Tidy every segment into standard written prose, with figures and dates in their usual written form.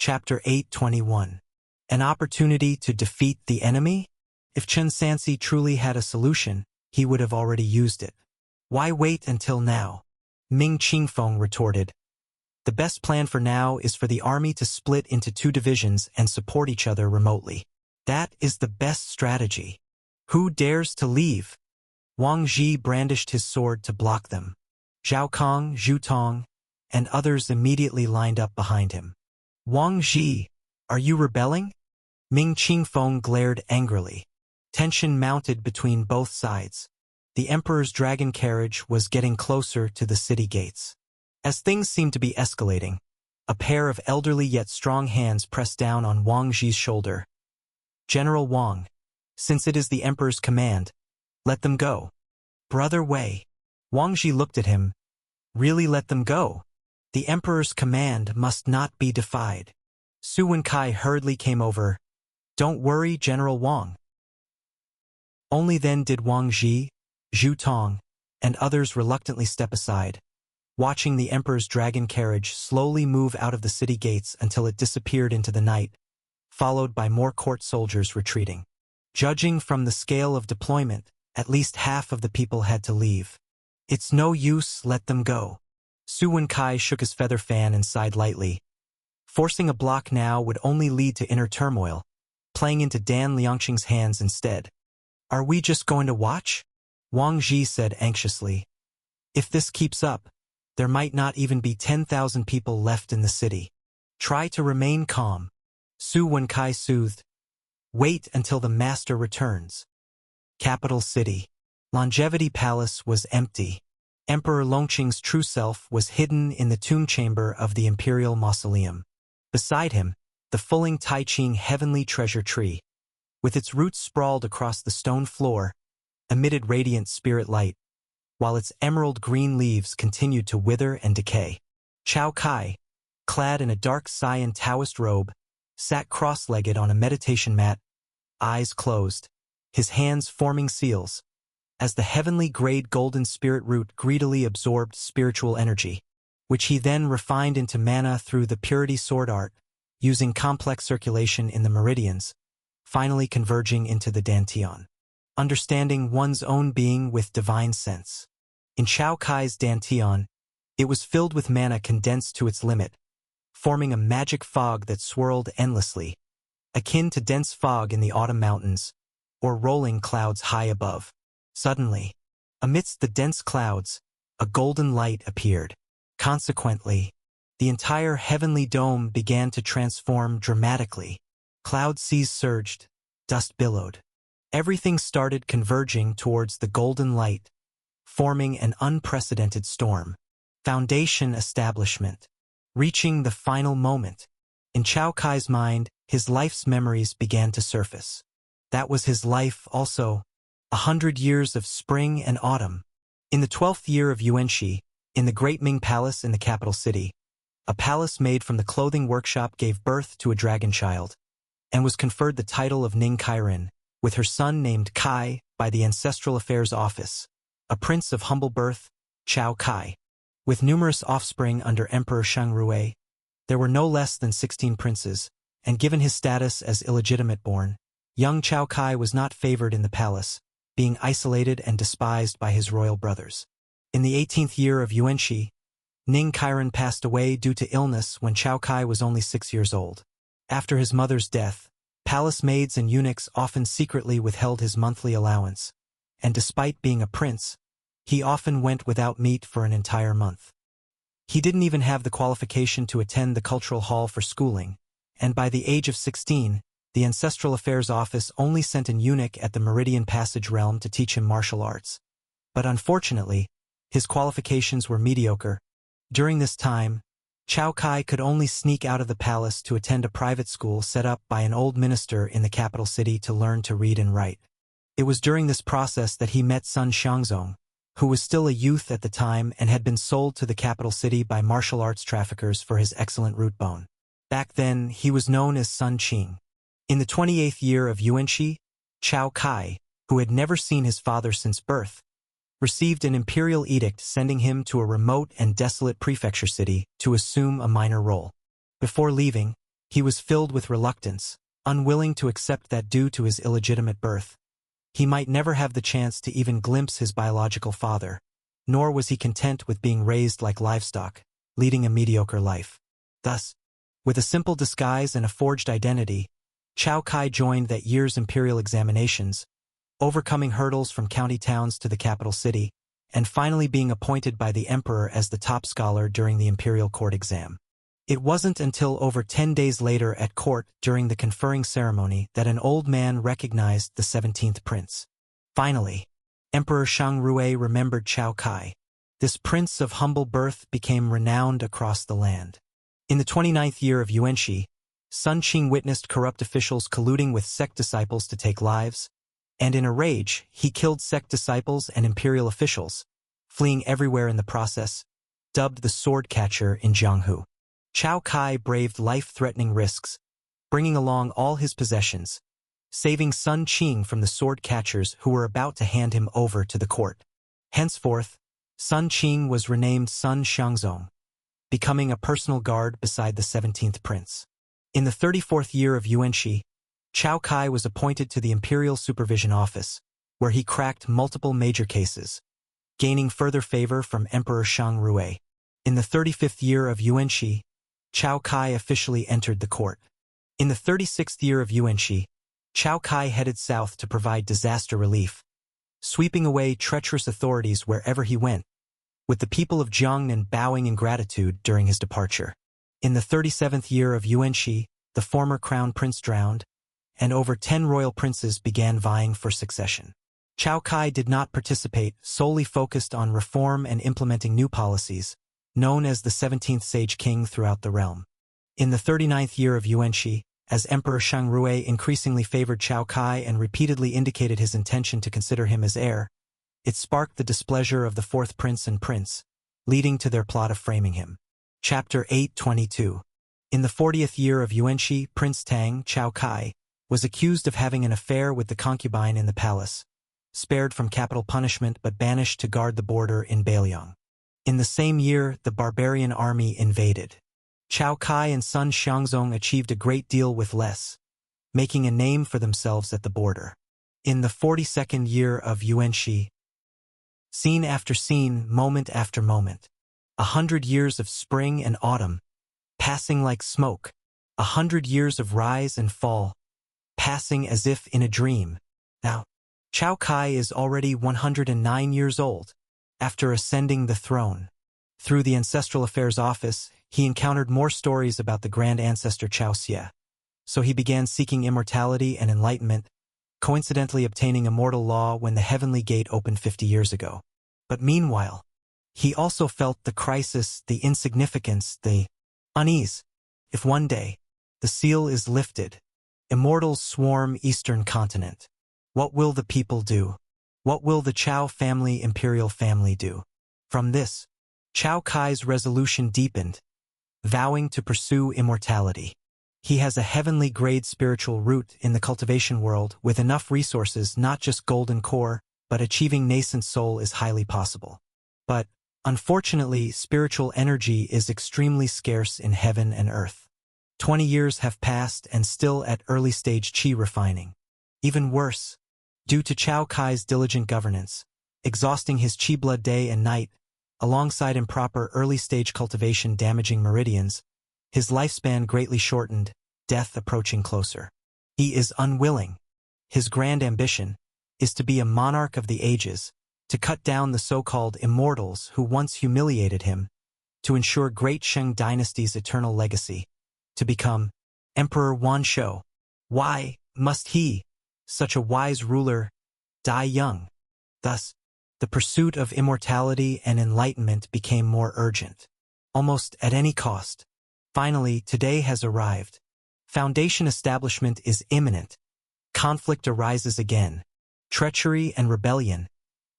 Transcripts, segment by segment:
Chapter 8:21. An opportunity to defeat the enemy? If Chen Sansi truly had a solution, he would have already used it. Why wait until now? Ming Qingfeng retorted. The best plan for now is for the army to split into 2 divisions and support each other remotely. That is the best strategy. Who dares to leave? Wang Ji brandished his sword to block them. Zhao Kong, Zhu Tong, and others immediately lined up behind him. Wang Ji, are you rebelling? Ming Qingfeng glared angrily. Tension mounted between both sides. The emperor's dragon carriage was getting closer to the city gates. As things seemed to be escalating, a pair of elderly yet strong hands pressed down on Wang Ji's shoulder. General Wang, since it is the emperor's command, let them go. Brother Wei. Wang Ji looked at him. Really let them go? The emperor's command must not be defied. Su Wenkai hurriedly came over. Don't worry, General Wang. Only then did Wang Ji, Zhu Tong, and others reluctantly step aside, watching the emperor's dragon carriage slowly move out of the city gates until it disappeared into the night, followed by more court soldiers retreating. Judging from the scale of deployment, at least half of the people had to leave. It's no use, let them go. Su Wenkai shook his feather fan and sighed lightly. Forcing a block now would only lead to inner turmoil, playing into Dan Liangqing's hands instead. Are we just going to watch? Wang Ji said anxiously. If this keeps up, there might not even be 10,000 people left in the city. Try to remain calm. Su Wenkai soothed. Wait until the master returns. Capital City. Longevity Palace was empty. Emperor Longqing's true self was hidden in the tomb chamber of the Imperial Mausoleum. Beside him, the Fuling Taiqing Heavenly Treasure Tree, with its roots sprawled across the stone floor, emitted radiant spirit light, while its emerald green leaves continued to wither and decay. Chao Kai, clad in a dark cyan Taoist robe, sat cross-legged on a meditation mat, eyes closed, his hands forming seals, as the heavenly grade golden spirit root greedily absorbed spiritual energy, which he then refined into mana through the purity sword art, using complex circulation in the meridians, finally converging into the dantian. Understanding one's own being with divine sense. In Chao Kai's dantian, it was filled with mana condensed to its limit, forming a magic fog that swirled endlessly, akin to dense fog in the autumn mountains, or rolling clouds high above. Suddenly, amidst the dense clouds, a golden light appeared. Consequently, the entire heavenly dome began to transform dramatically. Cloud seas surged, dust billowed. Everything started converging towards the golden light, forming an unprecedented storm. Foundation establishment. Reaching the final moment. In Chao Kai's mind, his life's memories began to surface. That was his life also. 100 years of spring and autumn. In the 12th year of Yuanxi, in the Great Ming Palace in the capital city, a palace made from the clothing workshop gave birth to a dragon child, and was conferred the title of Ning Kairen, with her son named Kai by the Ancestral Affairs Office, a prince of humble birth, Chao Kai. With numerous offspring under Emperor Shang Rui, there were no less than 16 princes, and given his status as illegitimate born, young Chao Kai was not favored in the palace, being isolated and despised by his royal brothers. In the 18th year of Yuanxi, Ning Kairen passed away due to illness when Chao Kai was only 6 years old. After his mother's death, palace maids and eunuchs often secretly withheld his monthly allowance, and despite being a prince, he often went without meat for an entire month. He didn't even have the qualification to attend the cultural hall for schooling, and by the age of 16, the Ancestral Affairs Office only sent an eunuch at the Meridian Passage realm to teach him martial arts. But unfortunately, his qualifications were mediocre. During this time, Chao Kai could only sneak out of the palace to attend a private school set up by an old minister in the capital city to learn to read and write. It was during this process that he met Sun Xiangzong, who was still a youth at the time and had been sold to the capital city by martial arts traffickers for his excellent root bone. Back then, he was known as Sun Qing. In the 28th year of Yuanxi, Chao Kai, who had never seen his father since birth, received an imperial edict sending him to a remote and desolate prefecture city to assume a minor role. Before leaving, He was filled with reluctance, unwilling to accept that due to his illegitimate birth, he might never have the chance to even glimpse his biological father, nor was he content with being raised like livestock, leading a mediocre life. Thus, with a simple disguise and a forged identity, Cao Kai joined that year's imperial examinations, overcoming hurdles from county towns to the capital city, and finally being appointed by the emperor as the top scholar during the imperial court exam. It wasn't until over 10 days later at court during the conferring ceremony that an old man recognized the 17th prince. Finally, Emperor Shang Rui remembered Cao Kai. This prince of humble birth became renowned across the land. In the 29th year of Yuanxi, Sun Qing witnessed corrupt officials colluding with sect disciples to take lives, and in a rage, he killed sect disciples and imperial officials, fleeing everywhere in the process, dubbed the sword catcher in Jianghu. Cao Kai braved life-threatening risks, bringing along all his possessions, saving Sun Qing from the sword catchers who were about to hand him over to the court. Henceforth, Sun Qing was renamed Sun Xiangzong, becoming a personal guard beside the 17th prince. In the 34th year of Yuanxi, Cao Kai was appointed to the Imperial Supervision Office, where he cracked multiple major cases, gaining further favor from Emperor Shang Rui. In the 35th year of Yuanxi, Cao Kai officially entered the court. In the 36th year of Yuanxi, Cao Kai headed south to provide disaster relief, sweeping away treacherous authorities wherever he went, with the people of Jiangnan bowing in gratitude during his departure. In the 37th year of Yuanxi, the former crown prince drowned, and over 10 royal princes began vying for succession. Cao Kai did not participate, solely focused on reform and implementing new policies, known as the 17th Sage King throughout the realm. In the 39th year of Yuanxi, as Emperor Shang Rui increasingly favored Cao Kai and repeatedly indicated his intention to consider him as heir, it sparked the displeasure of the fourth prince and prince, leading to their plot of framing him. Chapter 822. In the 40th year of Yuanxi, Prince Tang, Cao Kai, was accused of having an affair with the concubine in the palace, spared from capital punishment but banished to guard the border in Beiliang. In the same year, the barbarian army invaded. Cao Kai and Sun Xiangzong achieved a great deal with less, making a name for themselves at the border. In the 42nd year of Yuanxi, scene after scene, moment after moment, 100 years of spring and autumn, passing like smoke, 100 years of rise and fall, passing as if in a dream. Now, Cao Kai is already 109 years old, after ascending the throne. Through the Ancestral Affairs Office, he encountered more stories about the grand ancestor Cao Xie. So he began seeking immortality and enlightenment, coincidentally obtaining immortal law when the heavenly gate opened 50 years ago. But meanwhile, he also felt the crisis, the insignificance, the unease. If one day, the seal is lifted, immortals swarm eastern continent, what will the people do? What will the Cao family, imperial family do? From this, Cao Kai's resolution deepened, vowing to pursue immortality. He has a heavenly grade spiritual root in the cultivation world with enough resources, not just golden core, but achieving nascent soul is highly possible. But, unfortunately, spiritual energy is extremely scarce in heaven and earth. 20 years have passed and still at early stage qi refining. Even worse, due to Cao Kai's diligent governance, exhausting his qi blood day and night, alongside improper early-stage cultivation damaging meridians, his lifespan greatly shortened, death approaching closer. He is unwilling. His grand ambition is to be a monarch of the ages, to cut down the so-called immortals who once humiliated him, to ensure Great Shang dynasty's eternal legacy, to become Emperor Wanshou. Why must he, such a wise ruler, die young? Thus, the pursuit of immortality and enlightenment became more urgent, almost at any cost. Finally, today has arrived. Foundation establishment is imminent. Conflict arises again. Treachery and rebellion,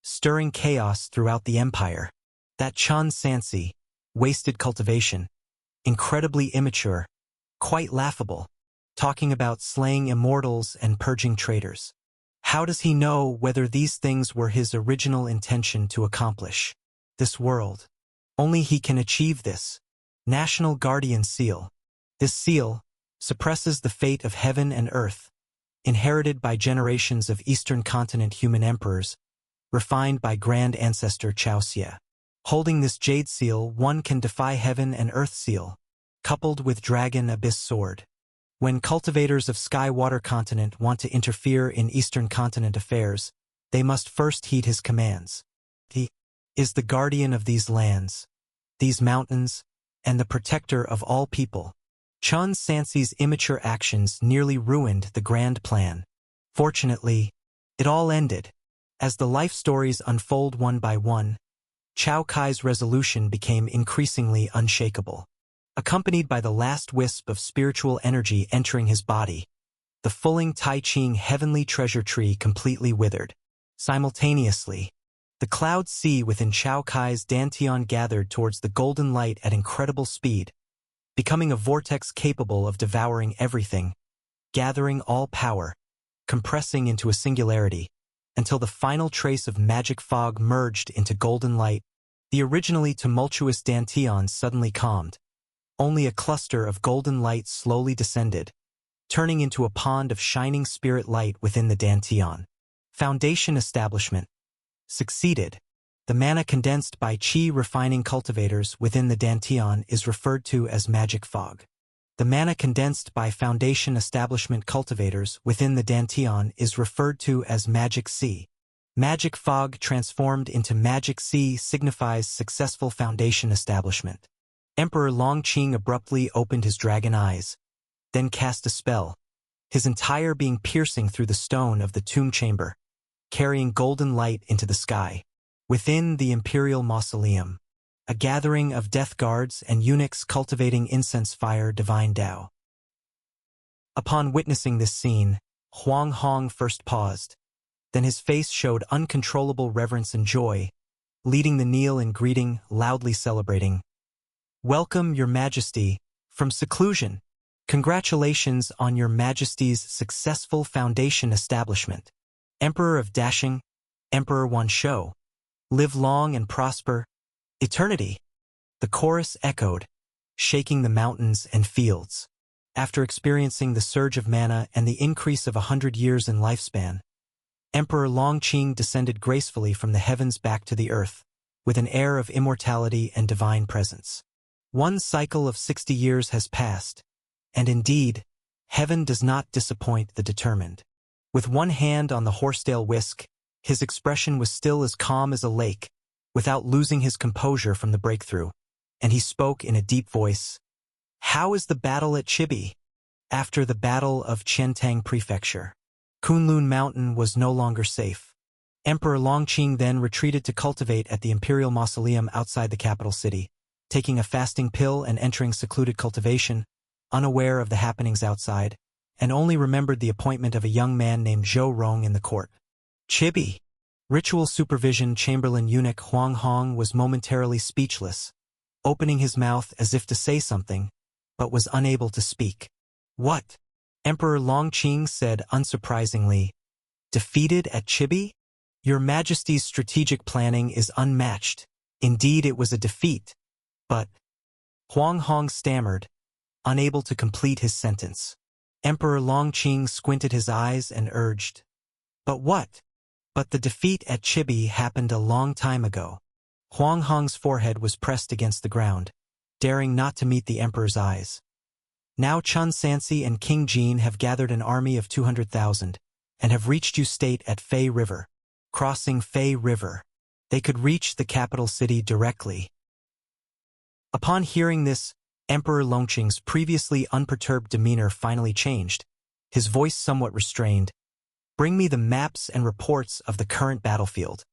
stirring chaos throughout the empire. That Chun Sansi, wasted cultivation, incredibly immature, quite laughable, talking about slaying immortals and purging traitors. How does he know whether these things were his original intention to accomplish? This world. Only he can achieve this. National Guardian Seal. This seal, suppresses the fate of heaven and earth, inherited by generations of Eastern continent human emperors, refined by grand ancestor Chao Xie. Holding this jade seal, one can defy heaven and earth seal, coupled with dragon abyss sword. When cultivators of sky-water continent want to interfere in Eastern continent affairs, they must first heed his commands. He is the guardian of these lands, these mountains, and the protector of all people. Chun Sansi's immature actions nearly ruined the grand plan. Fortunately, it all ended. As the life stories unfold one by one, Chao Kai's resolution became increasingly unshakable. Accompanied by the last wisp of spiritual energy entering his body, the Fuling Tai Ching heavenly treasure tree completely withered. Simultaneously, the cloud sea within Chao Kai's dantian gathered towards the golden light at incredible speed, becoming a vortex capable of devouring everything, gathering all power, compressing into a singularity, until the final trace of magic fog merged into golden light. The originally tumultuous dantian suddenly calmed. Only a cluster of golden light slowly descended, turning into a pond of shining spirit light within the dantian. Foundation establishment succeeded. The mana condensed by qi refining cultivators within the dantian is referred to as magic fog. The mana condensed by foundation establishment cultivators within the dantian is referred to as magic sea. Magic fog transformed into magic sea signifies successful foundation establishment. Emperor Longqing abruptly opened his dragon eyes, then cast a spell, his entire being piercing through the stone of the tomb chamber, carrying golden light into the sky. Within the imperial mausoleum, a gathering of death guards and eunuchs cultivating incense fire divine Tao. Upon witnessing this scene, Huang Hong first paused, then his face showed uncontrollable reverence and joy, leading the kneel in greeting, loudly celebrating. "Welcome, Your Majesty, from seclusion. Congratulations on Your Majesty's successful foundation establishment. Emperor of Dashing, Emperor Wan Shou. Live long and prosper. Eternity." The chorus echoed, shaking the mountains and fields. After experiencing the surge of mana and the increase of 100 years in lifespan, Emperor Longqing descended gracefully from the heavens back to the earth, with an air of immortality and divine presence. One cycle of 60 years has passed, and indeed, heaven does not disappoint the determined. With one hand on the horsetail whisk, his expression was still as calm as a lake, without losing his composure from the breakthrough, and he spoke in a deep voice. "How is the battle at Chibi?" After the Battle of Qiantang Prefecture, Kunlun Mountain was no longer safe. Emperor Longqing then retreated to cultivate at the Imperial Mausoleum outside the capital city, taking a fasting pill and entering secluded cultivation, unaware of the happenings outside, and only remembered the appointment of a young man named Zhou Rong in the court. Chibi. Ritual supervision Chamberlain eunuch Huang Hong was momentarily speechless, opening his mouth as if to say something, but was unable to speak. "What?" Emperor Longqing said unsurprisingly. "Defeated at Chibi? Your Majesty's strategic planning is unmatched. Indeed, it was a defeat. But..." Huang Hong stammered, unable to complete his sentence. Emperor Longqing squinted his eyes and urged, "But what?" "But the defeat at Chibi happened a long time ago." Huang Hong's forehead was pressed against the ground, daring not to meet the emperor's eyes. "Now Chun Sansi and King Jin have gathered an army of 200,000 and have reached you state at Fei River. Crossing Fei River, they could reach the capital city directly." Upon hearing this, Emperor Longqing's previously unperturbed demeanor finally changed, his voice somewhat restrained. "Bring me the maps and reports of the current battlefield."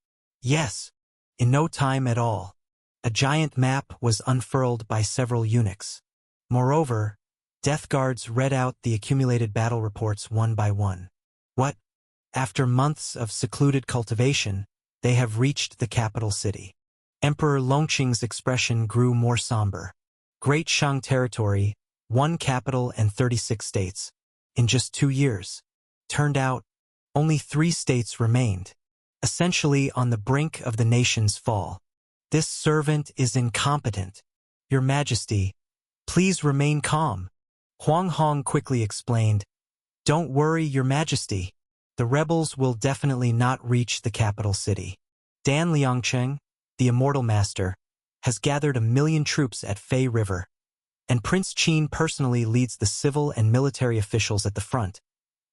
Yes. In no time at all, a giant map was unfurled by several eunuchs. Moreover, death guards read out the accumulated battle reports one by one. "What? After months of secluded cultivation, they have reached the capital city." Emperor Longqing's expression grew more somber. Great Shang territory, 1 capital and 36 states. In just 2 years. Turned out, only 3 states remained, essentially on the brink of the nation's fall. "This servant is incompetent. Your Majesty, please remain calm." Huang Hong quickly explained, "Don't worry, Your Majesty. The rebels will definitely not reach the capital city. Dan Liangcheng, the Immortal Master, has gathered 1,000,000 troops at Fei River, and Prince Qin personally leads the civil and military officials at the front,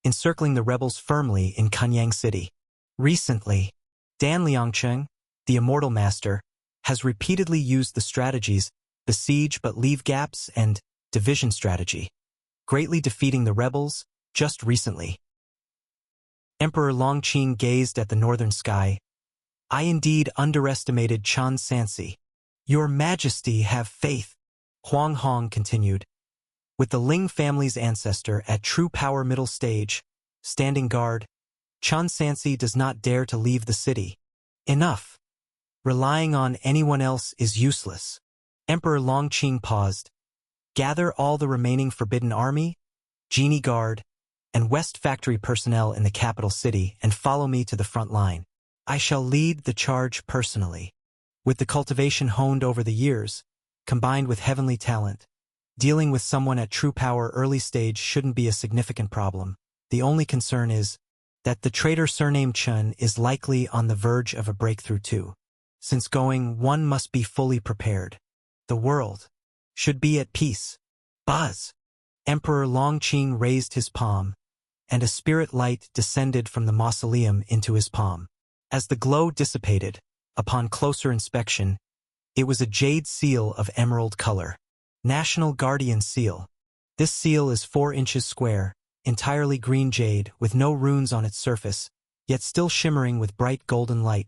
encircling the rebels firmly in Kanyang City. Recently, Dan Liangcheng, the Immortal Master, has repeatedly used the strategies besiege but leave gaps and division strategy, greatly defeating the rebels just recently." Emperor Longqing gazed at the northern sky. "I indeed underestimated Chen Sansi. Your Majesty, have faith," Huang Hong continued. "With the Ling family's ancestor at true power middle stage, standing guard, Chen Sansi does not dare to leave the city. Enough. Relying on anyone else is useless." Emperor Longqing paused. "Gather all the remaining Forbidden Army, Genie Guard, and West Factory personnel in the capital city and follow me to the front line. I shall lead the charge personally." With the cultivation honed over the years, combined with heavenly talent, dealing with someone at true power early stage shouldn't be a significant problem. The only concern is that the traitor surnamed Chen is likely on the verge of a breakthrough too. Since going, one must be fully prepared. The world should be at peace. Buzz! Emperor Longqing raised his palm, and a spirit light descended from the mausoleum into his palm. As the glow dissipated, upon closer inspection, it was a jade seal of emerald color. National Guardian Seal. This seal is 4 inches square, entirely green jade with no runes on its surface, yet still shimmering with bright golden light,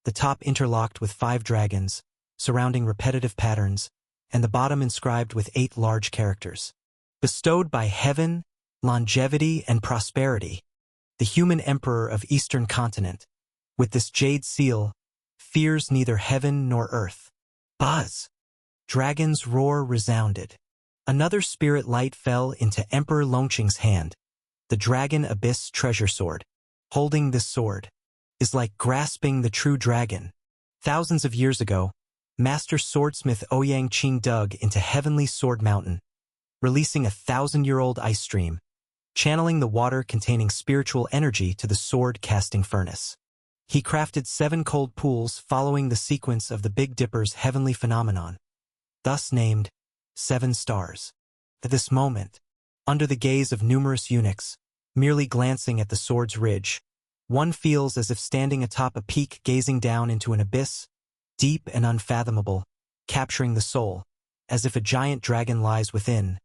the top interlocked with 5 dragons, surrounding repetitive patterns, and the bottom inscribed with 8 large characters. Bestowed by heaven, longevity, and prosperity, the human emperor of Eastern Continent, with this jade seal, fears neither heaven nor earth. Buzz! Dragon's roar resounded. Another spirit light fell into Emperor Longqing's hand, the Dragon Abyss treasure sword. Holding this sword is like grasping the true dragon. Thousands of years ago, Master Swordsmith Ouyang Qing dug into Heavenly Sword Mountain, releasing a 1,000-year-old ice stream, channeling the water containing spiritual energy to the sword-casting furnace. He crafted 7 cold pools following the sequence of the Big Dipper's heavenly phenomenon, thus named 7 stars. At this moment, under the gaze of numerous eunuchs, merely glancing at the sword's ridge, one feels as if standing atop a peak gazing down into an abyss, deep and unfathomable, capturing the soul, as if a giant dragon lies within,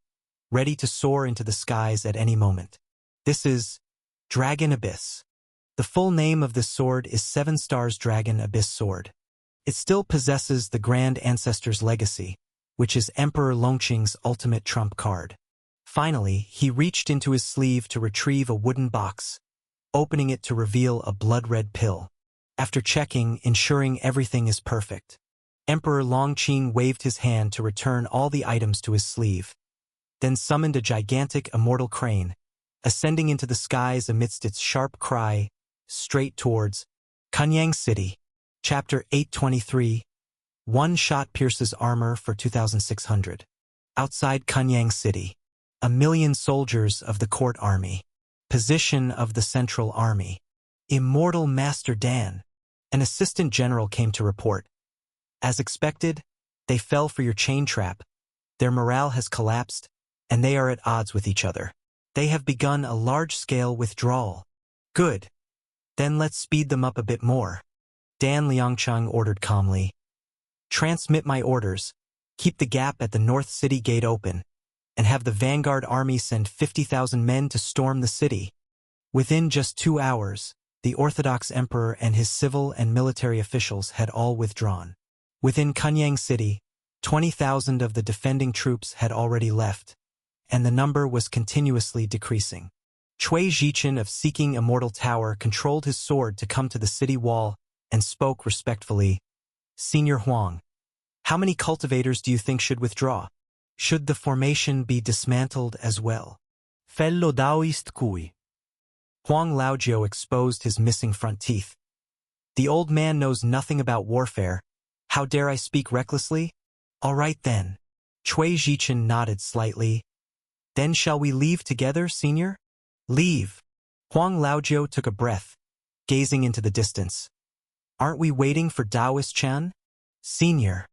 ready to soar into the skies at any moment. This is Dragon Abyss. The full name of this sword is 7 Stars Dragon Abyss Sword. It still possesses the Grand Ancestor's legacy, which is Emperor Longqing's ultimate trump card. Finally, he reached into his sleeve to retrieve a wooden box, opening it to reveal a blood-red pill. After checking, ensuring everything is perfect, Emperor Longqing waved his hand to return all the items to his sleeve, then summoned a gigantic immortal crane, ascending into the skies amidst its sharp cry, straight towards Kanyang City. Chapter 823. One shot pierces armor for 2,600. Outside Kanyang City, 1,000,000 soldiers of the court army. Position of the Central Army. Immortal Master Dan, an assistant general, came to report. As expected, they fell for your chain trap. Their morale has collapsed, and they are at odds with each other. They have begun a large-scale withdrawal. Good. Then let's speed them up a bit more. Dan Liangcheng ordered calmly. Transmit my orders. Keep the gap at the North City Gate open, and have the Vanguard Army send 50,000 men to storm the city. Within just 2 hours, the Orthodox Emperor and his civil and military officials had all withdrawn. Within Kanyang City, 20,000 of the defending troops had already left, and the number was continuously decreasing. Cui Zhichen of Seeking Immortal Tower controlled his sword to come to the city wall and spoke respectfully. Senior Huang, how many cultivators do you think should withdraw? Should the formation be dismantled as well? Fellow Taoist Kui. Huang Laojiu exposed his missing front teeth. The old man knows nothing about warfare. How dare I speak recklessly? All right then. Cui Zhichen nodded slightly. Then shall we leave together, senior? Leave. Huang Laojiu took a breath, gazing into the distance. Aren't we waiting for Daoist Chan? Senior,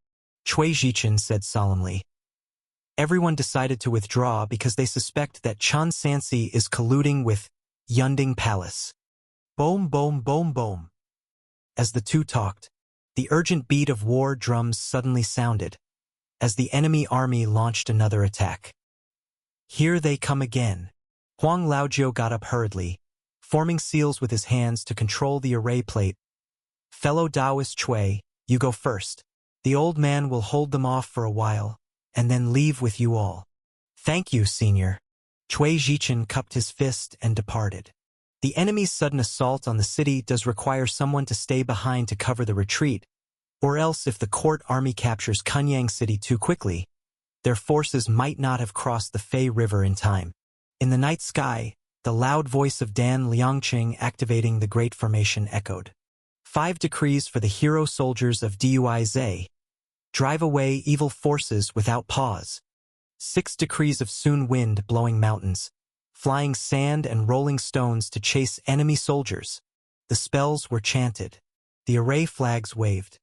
Cui Zhichen said solemnly. Everyone decided to withdraw because they suspect that Chen Sansi is colluding with Yunding Palace. Boom, boom, boom, boom. As the two talked, the urgent beat of war drums suddenly sounded, as the enemy army launched another attack. Here they come again. Huang Laojiu got up hurriedly, forming seals with his hands to control the array plate. Fellow Taoist Cui, you go first. The old man will hold them off for a while, and then leave with you all. Thank you, senior. Cui Zhichen cupped his fist and departed. The enemy's sudden assault on the city does require someone to stay behind to cover the retreat, or else if the court army captures Kunyang City too quickly, their forces might not have crossed the Fei River in time. In the night sky, the loud voice of Dan Liangqing activating the Great Formation echoed. 5 decrees for the hero soldiers of Duize. Drive away evil forces without pause. 6 decrees of Sun Wind blowing mountains, flying sand and rolling stones to chase enemy soldiers. The spells were chanted. The array flags waved.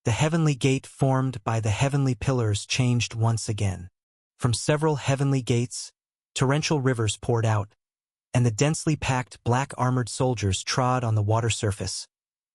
The heavenly gate formed by the heavenly pillars changed once again. From several heavenly gates, torrential rivers poured out, and the densely packed black-armored soldiers trod on the water surface,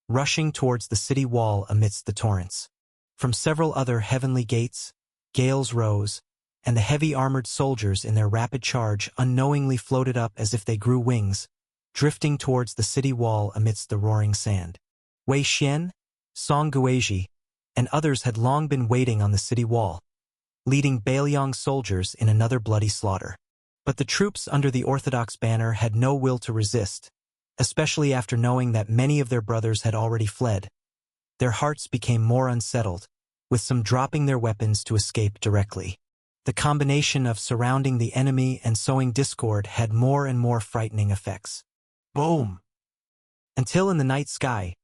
rushing towards the city wall amidst the torrents. From several other heavenly gates, gales rose, and the heavy-armored soldiers in their rapid charge unknowingly floated up as if they grew wings, drifting towards the city wall amidst the roaring sand. Wei Xian, Song Guizhi, and others had long been waiting on the city wall, leading Bailiang soldiers in another bloody slaughter. But the troops under the Orthodox banner had no will to resist, especially after knowing that many of their brothers had already fled. Their hearts became more unsettled, with some dropping their weapons to escape directly. The combination of surrounding the enemy and sowing discord had more and more frightening effects. Boom! Until in the night sky,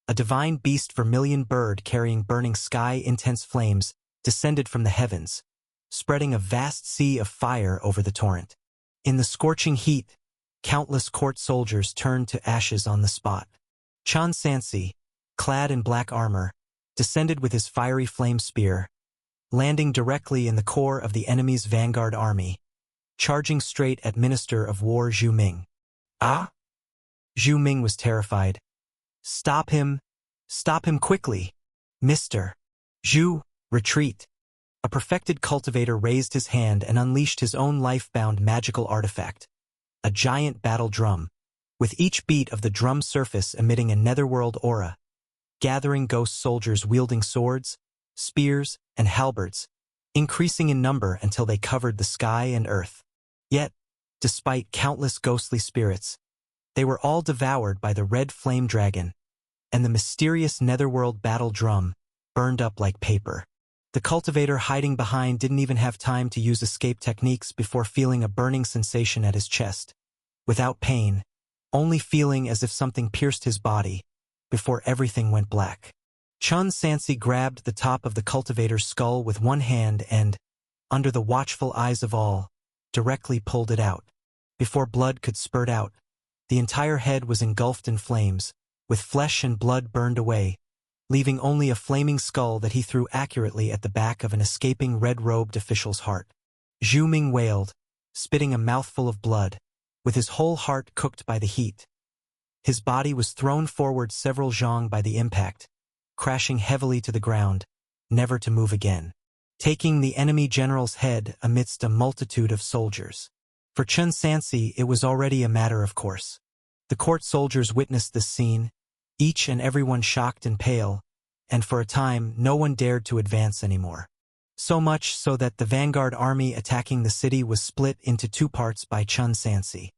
a divine beast vermilion bird carrying burning sky-intense flames descended from the heavens, spreading a vast sea of fire over the torrent. In the scorching heat, countless court soldiers turned to ashes on the spot. Chen Sansi, clad in black armor, descended with his fiery flame spear, landing directly in the core of the enemy's vanguard army, charging straight at Minister of War Zhu Ming. Ah? Zhu Ming was terrified. Stop him! Stop him quickly! Mr. Zhu, retreat! A perfected cultivator raised his hand and unleashed his own life-bound magical artifact, a giant battle drum, with each beat of the drum's surface emitting a netherworld aura, gathering ghost soldiers wielding swords, spears, and halberds, increasing in number until they covered the sky and earth. Yet, despite countless ghostly spirits, they were all devoured by the red flame dragon, and the mysterious netherworld battle drum burned up like paper. The cultivator hiding behind didn't even have time to use escape techniques before feeling a burning sensation at his chest, without pain, only feeling as if something pierced his body, before everything went black. Chen Sansi grabbed the top of the cultivator's skull with one hand and, under the watchful eyes of all, directly pulled it out. Before blood could spurt out, the entire head was engulfed in flames, with flesh and blood burned away, leaving only a flaming skull that he threw accurately at the back of an escaping red-robed official's heart. Zhu Ming wailed, spitting a mouthful of blood, with his whole heart cooked by the heat. His body was thrown forward several zhang by the impact, crashing heavily to the ground, never to move again, taking the enemy general's head amidst a multitude of soldiers. For Chen Sansi, it was already a matter of course. The court soldiers witnessed this scene, each and everyone shocked and pale, and for a time no one dared to advance anymore. So much so that the vanguard army attacking the city was split into 2 parts by Chen Sansi.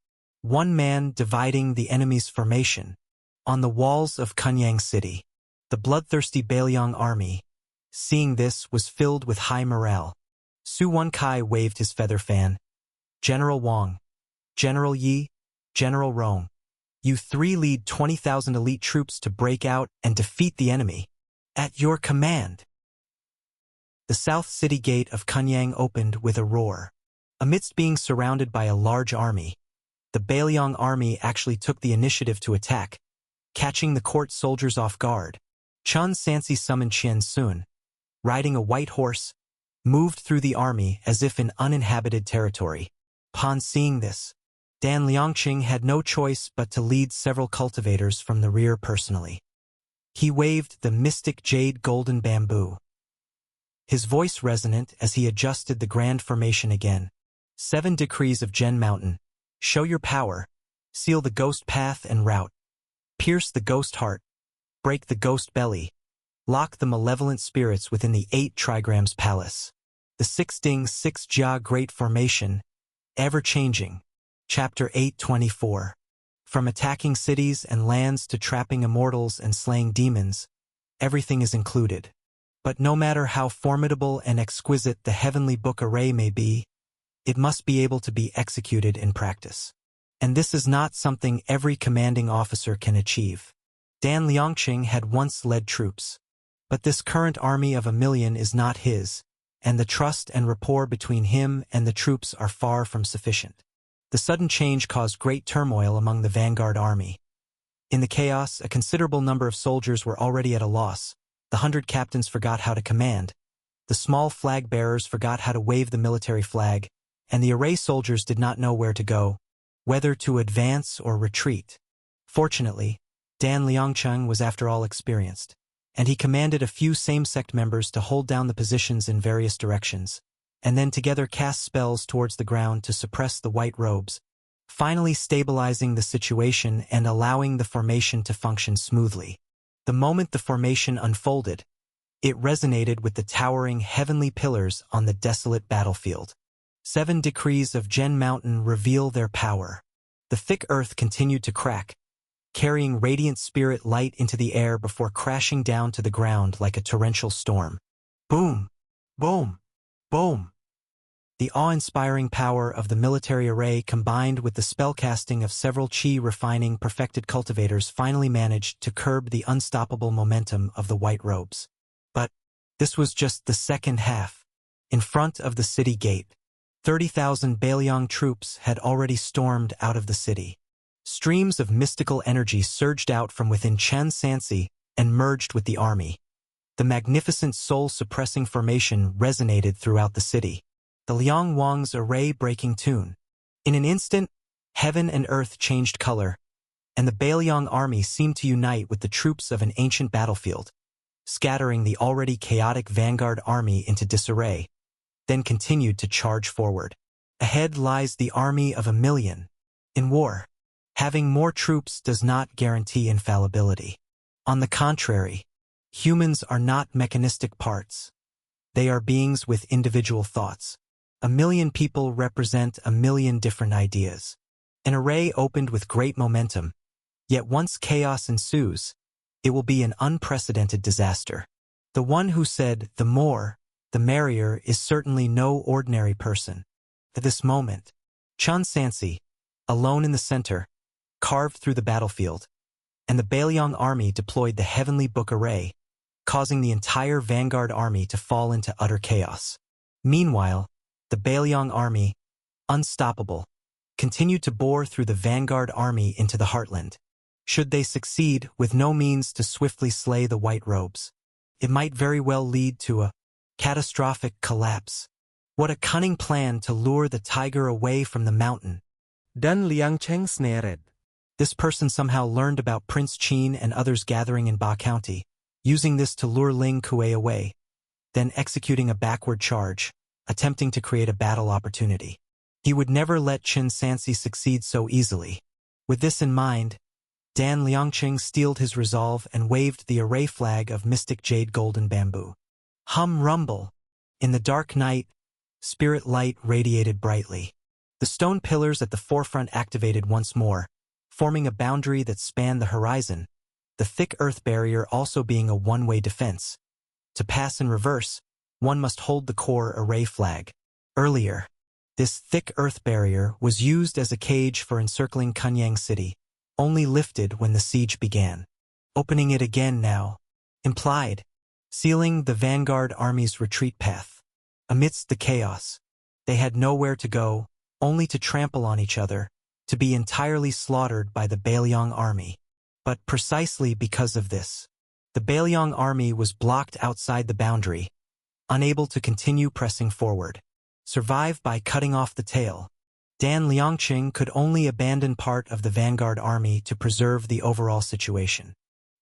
One man dividing the enemy's formation. On the walls of Kunyang City, the bloodthirsty Bailiang army, seeing this, was filled with high morale. Su Wenkai waved his feather fan. General Wang, General Yi, General Rong, you 3 lead 20,000 elite troops to break out and defeat the enemy. At your command. The south city gate of Kunyang opened with a roar. Amidst being surrounded by a large army, the Bailiang army actually took the initiative to attack, catching the court soldiers off guard. Chun Sansi summoned Qian Sun, riding a white horse, moved through the army as if in uninhabited territory. Upon seeing this, Dan Liangqing had no choice but to lead several cultivators from the rear personally. He waved the mystic jade golden bamboo, his voice resonant as he adjusted the grand formation again. 7 decrees of Gen Mountain. Show your power, seal the ghost path and route, pierce the ghost heart, break the ghost belly, lock the malevolent spirits within the 8 trigrams palace. The 6 Ding 6 Jia Great Formation, ever-changing. Chapter 824. From attacking cities and lands to trapping immortals and slaying demons, everything is included. But no matter how formidable and exquisite the heavenly book array may be, it must be able to be executed in practice. And this is not something every commanding officer can achieve. Dan Liangqing had once led troops, but this current army of 1 million is not his, and the trust and rapport between him and the troops are far from sufficient. The sudden change caused great turmoil among the vanguard army. In the chaos, a considerable number of soldiers were already at a loss. The 100 captains forgot how to command, the small flag bearers forgot how to wave the military flag, and the array soldiers did not know where to go, whether to advance or retreat. Fortunately, Dan Liangqing was after all experienced, and he commanded a few same-sect members to hold down the positions in various directions, and then together cast spells towards the ground to suppress the white robes, finally stabilizing the situation and allowing the formation to function smoothly. The moment the formation unfolded, it resonated with the towering heavenly pillars on the desolate battlefield. 7 decrees of Gen Mountain reveal their power. The thick earth continued to crack, carrying radiant spirit light into the air before crashing down to the ground like a torrential storm. Boom! Boom! Boom! The awe-inspiring power of the military array combined with the spellcasting of several chi-refining perfected cultivators finally managed to curb the unstoppable momentum of the white robes. But this was just the second half. In front of the city gate, 30,000 Bailiang troops had already stormed out of the city. Streams of mystical energy surged out from within Chen Sansi and merged with the army. The magnificent soul-suppressing formation resonated throughout the city, the Liang Wang's array-breaking tune. In an instant, heaven and earth changed color, and the Bailiang army seemed to unite with the troops of an ancient battlefield, scattering the already chaotic vanguard army into disarray, then continued to charge forward. Ahead lies the army of 1 million. In war, having more troops does not guarantee infallibility. On the contrary, humans are not mechanistic parts. They are beings with individual thoughts. 1 million people represent 1 million different ideas. An array opened with great momentum, yet once chaos ensues, it will be an unprecedented disaster. The one who said, "The more, the merrier," is certainly no ordinary person. At this moment, Chun Sansi, alone in the center, carved through the battlefield, and the Bailiang army deployed the heavenly book array, causing the entire vanguard army to fall into utter chaos. Meanwhile, the Bailiang army, unstoppable, continued to bore through the vanguard army into the heartland. Should they succeed with no means to swiftly slay the white robes, it might very well lead to a catastrophic collapse. What a cunning plan to lure the tiger away from the mountain. Dan Liangqing snared. This person somehow learned about Prince Qin and others gathering in Ba County, using this to lure Ling Kuei away, then executing a backward charge, attempting to create a battle opportunity. He would never let Chen Sansi succeed so easily. With this in mind, Dan Liangqing steeled his resolve and waved the array flag of mystic jade golden bamboo. Hum rumble! In the dark night, spirit light radiated brightly. The stone pillars at the forefront activated once more, forming a boundary that spanned the horizon, the thick earth barrier also being a one-way defense. To pass in reverse, one must hold the core array flag. Earlier, this thick earth barrier was used as a cage for encircling Kunyang City, only lifted when the siege began. Opening it again now, implied, sealing the vanguard army's retreat path. Amidst the chaos, They had nowhere to go, only to trample on each other, to be entirely slaughtered by the Baeliong army. But precisely because of this, the Baeliong army was blocked outside the boundary, unable to continue pressing forward. Survive by cutting off the tail. Dan Liangqing could only abandon part of the vanguard army to preserve the overall situation.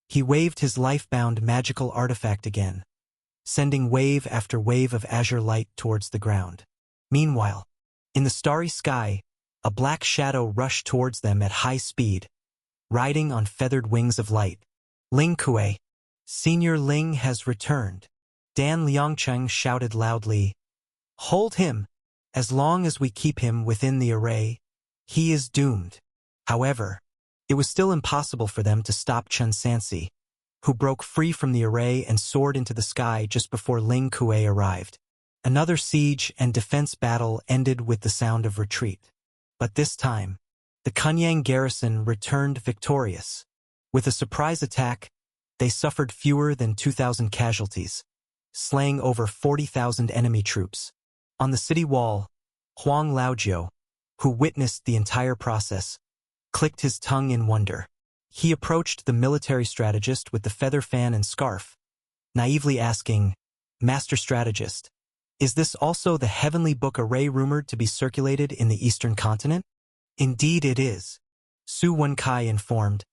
He waved his life-bound magical artifact again, sending wave after wave of azure light towards the ground. Meanwhile, in the starry sky, a black shadow rushed towards them at high speed, riding on feathered wings of light. Ling Kuei, Senior Ling has returned. Dan Liangqing shouted loudly. Hold him! As long as we keep him within the array, he is doomed. However, it was still impossible for them to stop Chen Sansi, who broke free from the array and soared into the sky just before Ling Kuei arrived. Another siege and defense battle ended with the sound of retreat. But this time, the Kunyang garrison returned victorious. With a surprise attack, they suffered fewer than 2,000 casualties, slaying over 40,000 enemy troops. On the city wall, Huang Laojiu, who witnessed the entire process, clicked his tongue in wonder. He approached the military strategist with the feather fan and scarf, naively asking, Master Strategist, is this also the heavenly book array rumored to be circulated in the eastern continent? Indeed it is, Su Wenkai informed.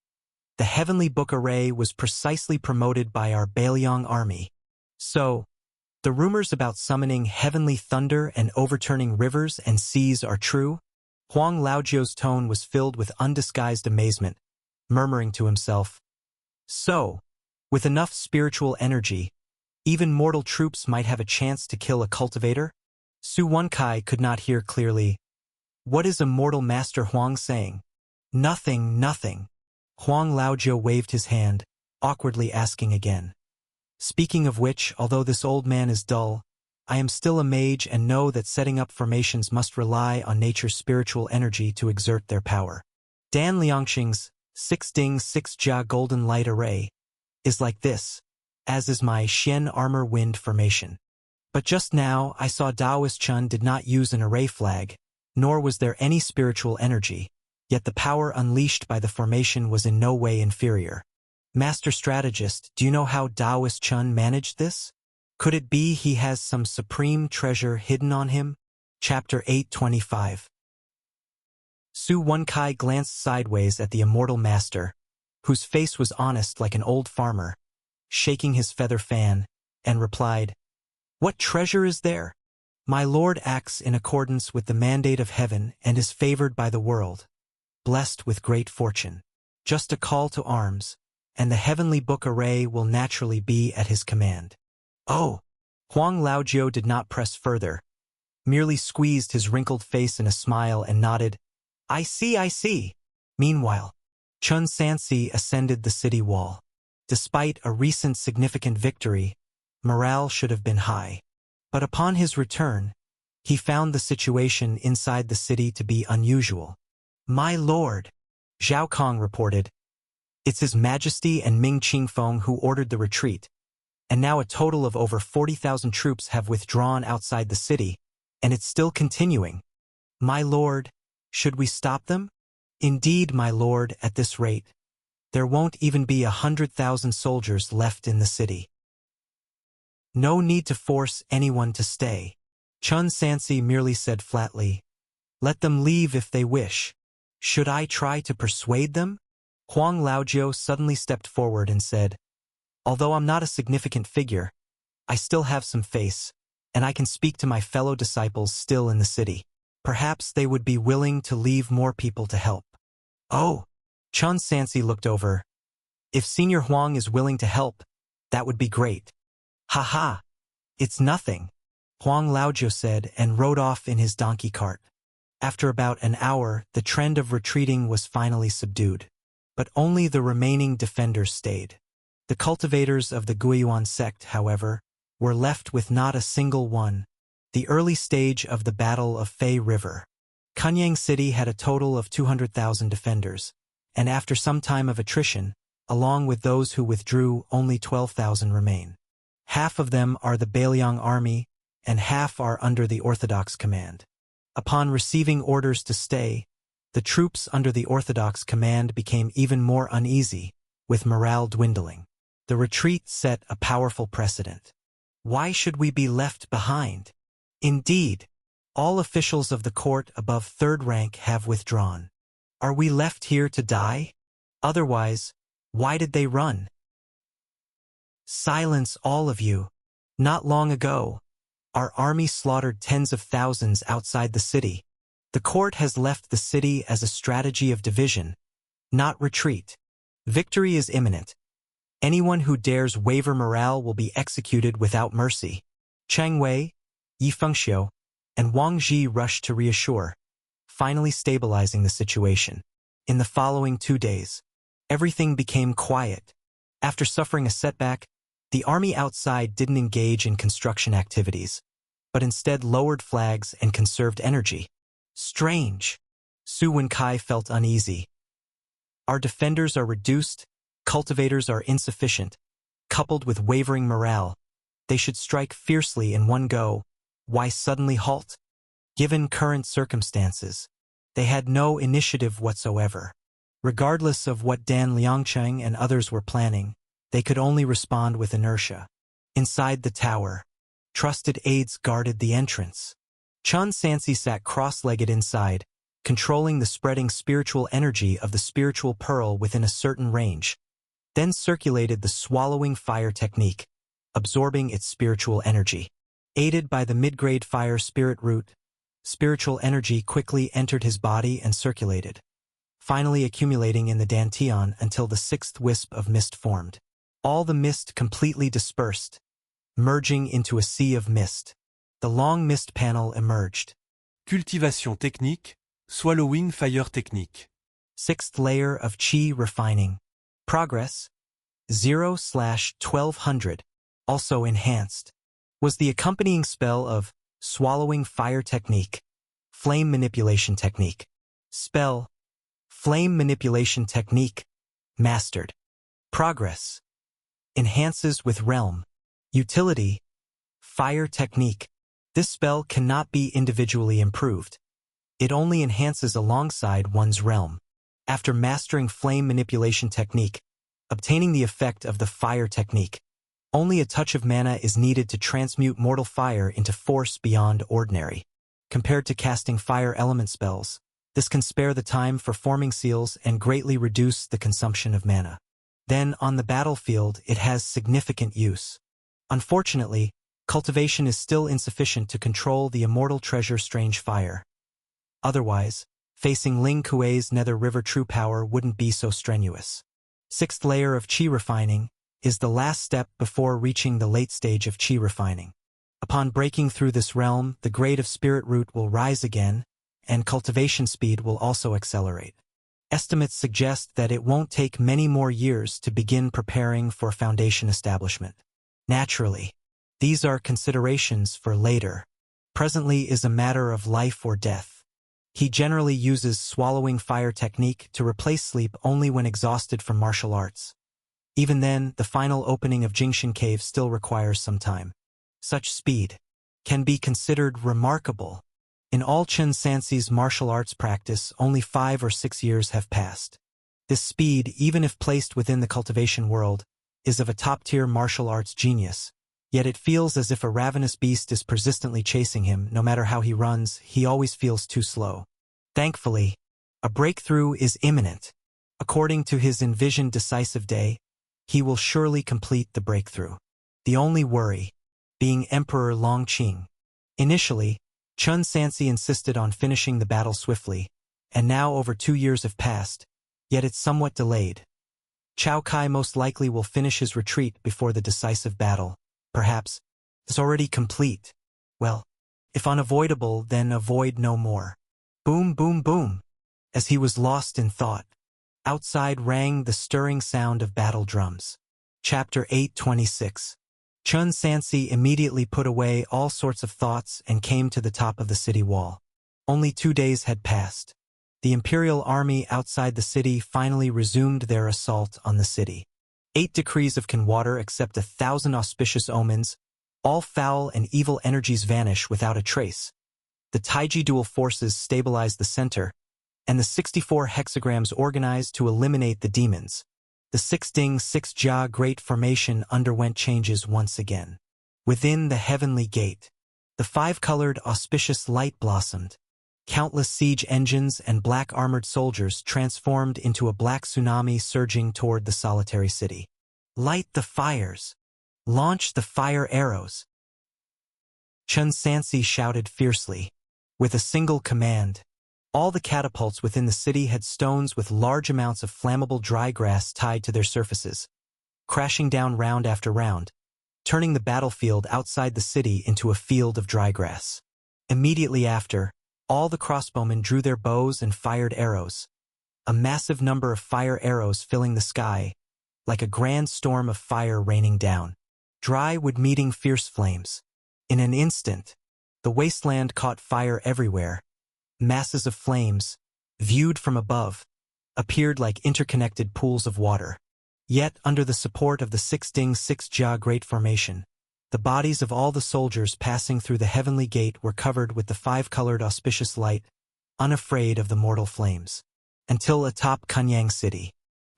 The heavenly book array was precisely promoted by our Baeliong army. So, the rumors about summoning heavenly thunder and overturning rivers and seas are true? Huang Laojiu's tone was filled with undisguised amazement, murmuring to himself, So, with enough spiritual energy, even mortal troops might have a chance to kill a cultivator? Su Wenkai could not hear clearly. What is immortal Master Huang saying? Nothing, nothing. Huang Laojiu waved his hand, awkwardly asking again. Speaking of which, although this old man is dull, I am still a mage and know that setting up formations must rely on nature's spiritual energy to exert their power. Dan Liangqing's 6-ding 6-jia golden light array is like this, as is my Xian armor wind formation. But just now I saw Daoist Chun did not use an array flag, nor was there any spiritual energy, yet the power unleashed by the formation was in no way inferior. Master Strategist, do you know how Daoist Chun managed this? Could it be he has some supreme treasure hidden on him? Chapter 825. Su Wenkai glanced sideways at the immortal master, whose face was honest like an old farmer, shaking his feather fan, and replied, What treasure is there? My lord acts in accordance with the mandate of heaven and is favored by the world, blessed with great fortune. Just a call to arms, and the heavenly book array will naturally be at his command. Oh! Huang Laojiu did not press further, merely squeezed his wrinkled face in a smile and nodded, I see, I see. Meanwhile, Chen Sansi ascended the city wall. Despite a recent significant victory, morale should have been high. But upon his return, he found the situation inside the city to be unusual. My lord, Zhao Kong reported, it's His Majesty and Ming Qingfeng who ordered the retreat, and now a total of over 40,000 troops have withdrawn outside the city, and it's still continuing. My lord, should we stop them? Indeed, my lord, at this rate, there won't even be 100,000 soldiers left in the city. No need to force anyone to stay. Chen Sansi merely said flatly, Let them leave if they wish. Should I try to persuade them? Huang Laojiu suddenly stepped forward and said, Although I'm not a significant figure, I still have some face, and I can speak to my fellow disciples still in the city. Perhaps they would be willing to leave more people to help. Oh! Chen Sansi looked over. If Senior Huang is willing to help, that would be great. Ha ha! It's nothing, Huang Laojiu said and rode off in his donkey cart. After about an hour, the trend of retreating was finally subdued. But only the remaining defenders stayed. The cultivators of the Guiyuan sect, however, were left with not a single one. The early stage of the Battle of Fei River. Kunyang City had a total of 200,000 defenders, and after some time of attrition, along with those who withdrew, only 12,000 remain. Half of them are the Baeliong army, and half are under the Orthodox command. Upon receiving orders to stay, the troops under the Orthodox command became even more uneasy, with morale dwindling. The retreat set a powerful precedent. Why should we be left behind? Indeed, all officials of the court above third rank have withdrawn. Are we left here to die? Otherwise, why did they run? Silence, all of you. Not long ago, our army slaughtered tens of thousands outside the city. The court has left the city as a strategy of division, not retreat. Victory is imminent. Anyone who dares waver morale will be executed without mercy. Chang Wei, Yi Fengxiu, and Wang Ji rushed to reassure, finally stabilizing the situation. In the following 2 days, everything became quiet. After suffering a setback, the army outside didn't engage in construction activities, but instead lowered flags and conserved energy. Strange. Su Wenkai felt uneasy. Our defenders are reduced, cultivators are insufficient. Coupled with wavering morale, they should strike fiercely in one go. Why suddenly halt? Given current circumstances, they had no initiative whatsoever. Regardless of what Dan Liangcheng and others were planning, they could only respond with inertia. Inside the tower, trusted aides guarded the entrance. Chun Sansi sat cross-legged inside, controlling the spreading spiritual energy of the spiritual pearl within a certain range, then circulated the swallowing fire technique, absorbing its spiritual energy. Aided by the mid-grade fire spirit root, spiritual energy quickly entered his body and circulated, finally accumulating in the dantian until the 6th wisp of mist formed. All the mist completely dispersed, merging into a sea of mist. The long mist panel emerged. Cultivation technique, swallowing fire technique. 6th layer of Qi refining. Progress 0/1200, also enhanced, was the accompanying spell of swallowing fire technique, flame manipulation technique. Spell, flame manipulation technique, mastered. Progress, enhances with realm. Utility, fire technique. This spell cannot be individually improved. It only enhances alongside one's realm. After mastering flame manipulation technique, obtaining the effect of the fire technique, only a touch of mana is needed to transmute mortal fire into force beyond ordinary. Compared to casting fire element spells, this can spare the time for forming seals and greatly reduce the consumption of mana. Then, on the battlefield, it has significant use. Unfortunately, cultivation is still insufficient to control the immortal treasure Strange Fire. Otherwise, facing Ling Kuei's Nether River true power wouldn't be so strenuous. 6th layer of Qi refining is the last step before reaching the late stage of Qi refining. Upon breaking through this realm, the grade of spirit root will rise again, and cultivation speed will also accelerate. Estimates suggest that it won't take many more years to begin preparing for foundation establishment. Naturally, these are considerations for later. Presently is a matter of life or death. He generally uses swallowing fire technique to replace sleep only when exhausted from martial arts. Even then, the final opening of Jingshan Cave still requires some time. Such speed can be considered remarkable. In all Chen Sansi's martial arts practice, only 5 or 6 years have passed. This speed, even if placed within the cultivation world, is of a top-tier martial arts genius. Yet it feels as if a ravenous beast is persistently chasing him. No matter how he runs, he always feels too slow. Thankfully, a breakthrough is imminent. According to his envisioned decisive day, he will surely complete the breakthrough. The only worry being Emperor Longqing. Initially, Chun Sansi insisted on finishing the battle swiftly, and now over 2 years have passed, yet it's somewhat delayed. Cao Kai most likely will finish his retreat before the decisive battle. Perhaps it's already complete. Well, if unavoidable, then avoid no more. Boom, boom, boom. As he was lost in thought, outside rang the stirring sound of battle drums. Chapter 826. Chun Sansi immediately put away all sorts of thoughts and came to the top of the city wall. Only 2 days had passed. The imperial army outside the city finally resumed their assault on the city. 8 decrees of Can Water accept 1,000 auspicious omens, All foul and evil energies vanish without a trace. The Taiji dual forces stabilize the center, and the 64 hexagrams organized to eliminate the demons. The Six-Ding Six-Jia Great Formation underwent changes once again. Within the heavenly gate, the five-colored auspicious light blossomed. Countless siege engines and black-armored soldiers transformed into a black tsunami surging toward the solitary city. Light the fires! Launch the fire arrows! Chun Sansi shouted fiercely. With a single command, all the catapults within the city had stones with large amounts of flammable dry grass tied to their surfaces, crashing down round after round, turning the battlefield outside the city into a field of dry grass. Immediately after, all the crossbowmen drew their bows and fired arrows, a massive number of fire arrows filling the sky, like a grand storm of fire raining down. Dry wood meeting fierce flames. In an instant, the wasteland caught fire everywhere. Masses of flames, viewed from above, appeared like interconnected pools of water. Yet, under the support of the Six-Ding Six-Jia Great Formation, the bodies of all the soldiers passing through the heavenly gate were covered with the five-colored auspicious light, unafraid of the mortal flames. Until atop Kunyang City,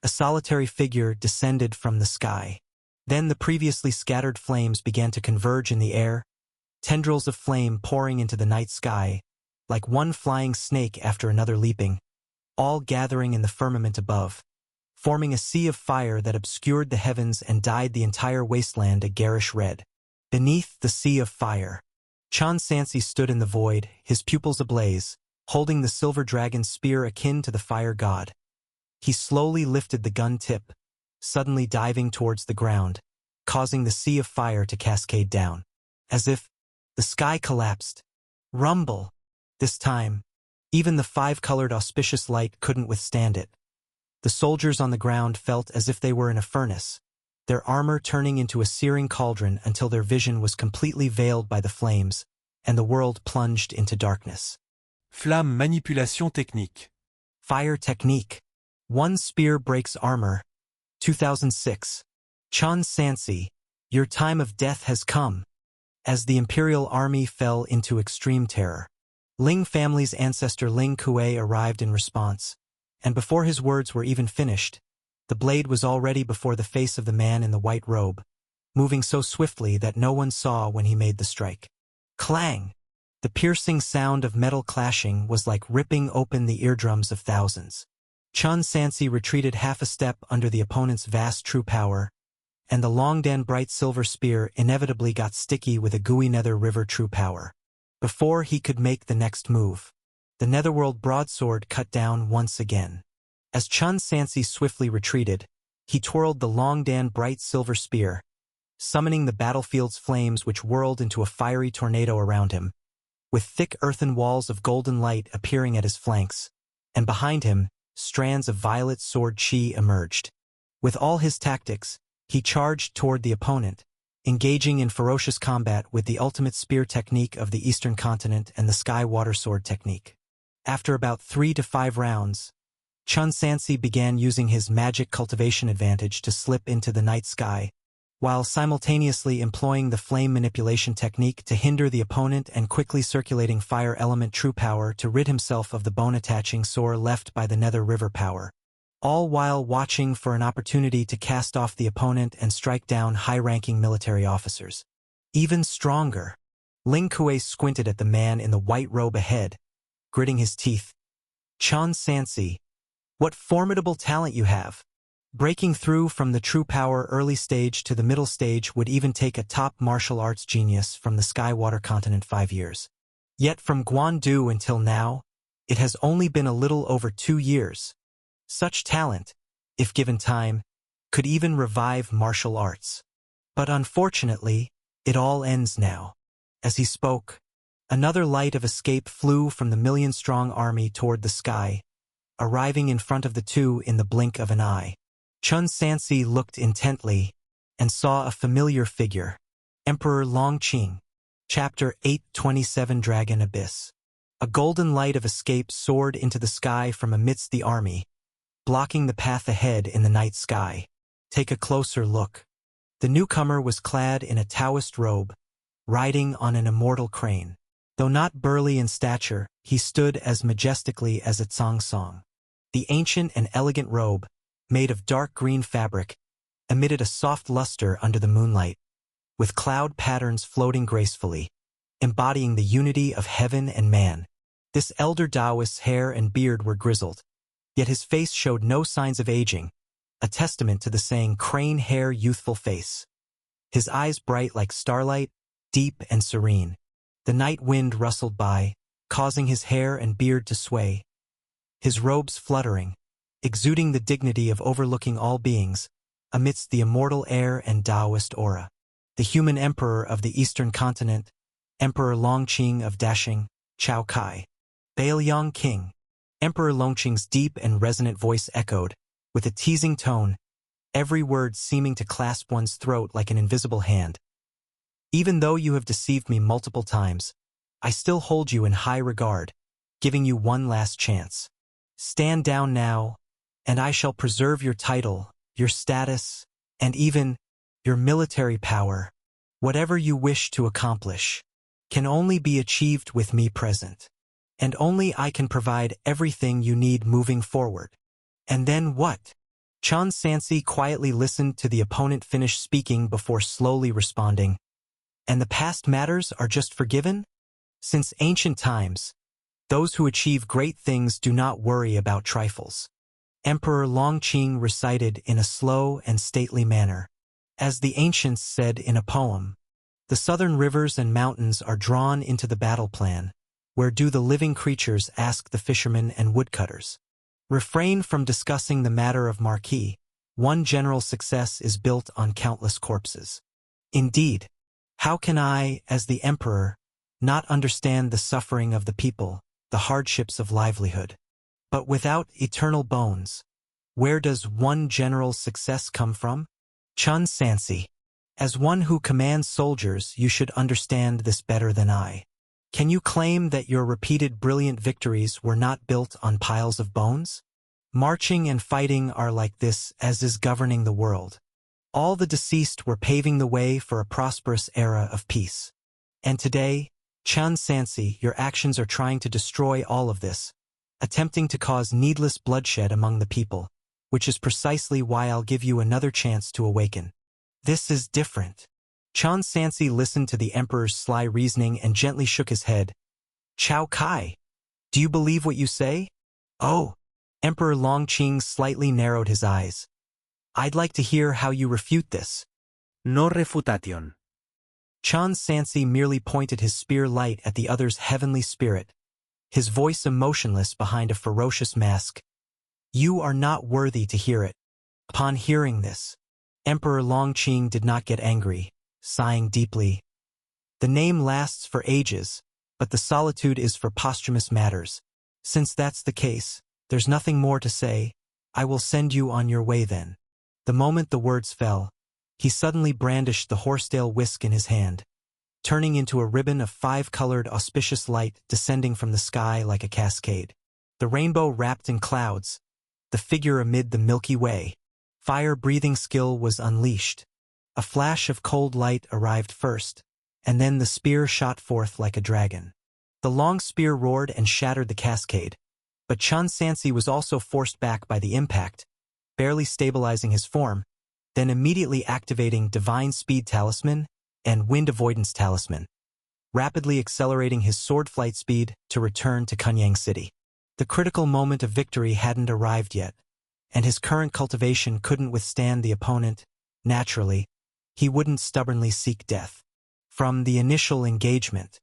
a solitary figure descended from the sky. Then the previously scattered flames began to converge in the air, tendrils of flame pouring into the night sky, like one flying snake after another leaping, all gathering in the firmament above, forming a sea of fire that obscured the heavens and dyed the entire wasteland a garish red. Beneath the sea of fire, Chun Sansi stood in the void, his pupils ablaze, holding the silver dragon's spear akin to the fire god. He slowly lifted the gun tip, suddenly diving towards the ground, causing the sea of fire to cascade down. As if the sky collapsed. Rumble! This time, even the five-colored auspicious light couldn't withstand it. The soldiers on the ground felt as if they were in a furnace, their armor turning into a searing cauldron until their vision was completely veiled by the flames, and the world plunged into darkness. Flamme manipulation technique. Fire technique. One spear breaks armor. 2006. Chun Sansi, your time of death has come. As the imperial army fell into extreme terror, Ling family's ancestor Ling Kuei arrived in response, and before his words were even finished, the blade was already before the face of the man in the white robe, moving so swiftly that no one saw when he made the strike. Clang! The piercing sound of metal clashing was like ripping open the eardrums of thousands. Chun Sansi retreated half a step under the opponent's vast true power, and the Longdan bright silver spear inevitably got sticky with a gooey nether river true power. Before he could make the next move, the netherworld broadsword cut down once again. As Chun Sansi swiftly retreated, he twirled the Longdan bright silver spear, summoning the battlefield's flames which whirled into a fiery tornado around him, with thick earthen walls of golden light appearing at his flanks, and behind him, strands of violet sword chi emerged. With all his tactics, he charged toward the opponent, engaging in ferocious combat with the ultimate spear technique of the Eastern Continent and the Sky Water Sword technique. After about 3 to 5 rounds, Chun Sansi began using his magic cultivation advantage to slip into the night sky, while simultaneously employing the flame manipulation technique to hinder the opponent and quickly circulating fire element true power to rid himself of the bone-attaching sore left by the nether river power, all while watching for an opportunity to cast off the opponent and strike down high-ranking military officers. Even stronger, Ling Kuei squinted at the man in the white robe ahead, gritting his teeth. Chun Sansi, what formidable talent you have! Breaking through from the true power early stage to the middle stage would even take a top martial arts genius from the Skywater continent 5 years. Yet from Guandu until now, it has only been a little over 2 years. Such talent, if given time, could even revive martial arts. But unfortunately, it all ends now. As he spoke, another light of escape flew from the million-strong army toward the sky, arriving in front of the two in the blink of an eye. Chun Sansi looked intently and saw a familiar figure, Emperor Longqing. Chapter 827 Dragon Abyss. A golden light of escape soared into the sky from amidst the army, blocking the path ahead in the night sky. Take a closer look. The newcomer was clad in a Taoist robe, riding on an immortal crane. Though not burly in stature, he stood as majestically as a Song. The ancient and elegant robe, made of dark green fabric, emitted a soft luster under the moonlight, with cloud patterns floating gracefully, embodying the unity of heaven and man. This elder Taoist's hair and beard were grizzled, yet his face showed no signs of aging, a testament to the saying crane hair youthful face. His eyes bright like starlight, deep and serene. The night wind rustled by, causing his hair and beard to sway. His robes fluttering, exuding the dignity of overlooking all beings, amidst the immortal air and Taoist aura. The human emperor of the eastern continent, Emperor Longqing of Dashing, Chao Kai. Baoyang King. Emperor Longqing's deep and resonant voice echoed, with a teasing tone, every word seeming to clasp one's throat like an invisible hand. Even though you have deceived me multiple times, I still hold you in high regard, giving you one last chance. Stand down now, and I shall preserve your title, your status, and even your military power. Whatever you wish to accomplish can only be achieved with me present, and only I can provide everything you need moving forward. And then what? Chen Sansi quietly listened to the opponent finish speaking before slowly responding. And the past matters are just forgiven? Since ancient times, those who achieve great things do not worry about trifles. Emperor Longqing recited in a slow and stately manner. As the ancients said in a poem, the southern rivers and mountains are drawn into the battle plan, where do the living creatures ask the fishermen and woodcutters. Refrain from discussing the matter of marquee. One general success is built on countless corpses. Indeed, how can I, as the emperor, not understand the suffering of the people, the hardships of livelihood? But without eternal bones, where does one general success come from? Chen Sansi. As one who commands soldiers, you should understand this better than I. Can you claim that your repeated brilliant victories were not built on piles of bones? Marching and fighting are like this, as is governing the world. All the deceased were paving the way for a prosperous era of peace. And today, Chen Sansi, your actions are trying to destroy all of this, attempting to cause needless bloodshed among the people, which is precisely why I'll give you another chance to awaken. This is different. Chen Sansi listened to the emperor's sly reasoning and gently shook his head. Chao Kai, do you believe what you say? Oh, Emperor Longqing slightly narrowed his eyes. I'd like to hear how you refute this. No refutation. Chen Sansi merely pointed his spear light at the other's heavenly spirit, his voice emotionless behind a ferocious mask. You are not worthy to hear it. Upon hearing this, Emperor Longqing did not get angry, sighing deeply. The name lasts for ages, but the solitude is for posthumous matters. Since that's the case, there's nothing more to say. I will send you on your way then. The moment the words fell, he suddenly brandished the horsetail whisk in his hand, turning into a ribbon of 5-colored auspicious light descending from the sky like a cascade. The rainbow wrapped in clouds, the figure amid the Milky Way. Fire-breathing skill was unleashed. A flash of cold light arrived first, and then the spear shot forth like a dragon. The long spear roared and shattered the cascade, but Chen Sansi was also forced back by the impact, barely stabilizing his form, then immediately activating Divine Speed Talisman and Wind Avoidance Talisman, rapidly accelerating his sword flight speed to return to Kunyang City. The critical moment of victory hadn't arrived yet, and his current cultivation couldn't withstand the opponent. Naturally, he wouldn't stubbornly seek death. From the initial engagement,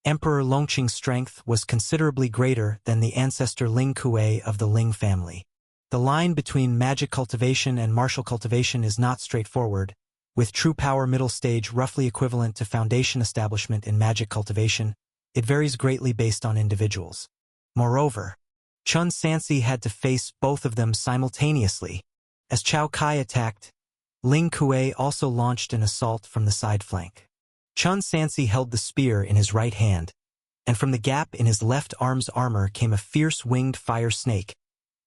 Emperor Longqing's strength was considerably greater than the ancestor Ling Kuei of the Ling family. The line between magic cultivation and martial cultivation is not straightforward, with true power middle stage roughly equivalent to foundation establishment in magic cultivation. It varies greatly based on individuals. Moreover, Chen Sansi had to face both of them simultaneously. As Chao Kai attacked, Ling Kuei also launched an assault from the side flank. Chen Sansi held the spear in his right hand, and from the gap in his left arm's armor came a fierce winged fire snake,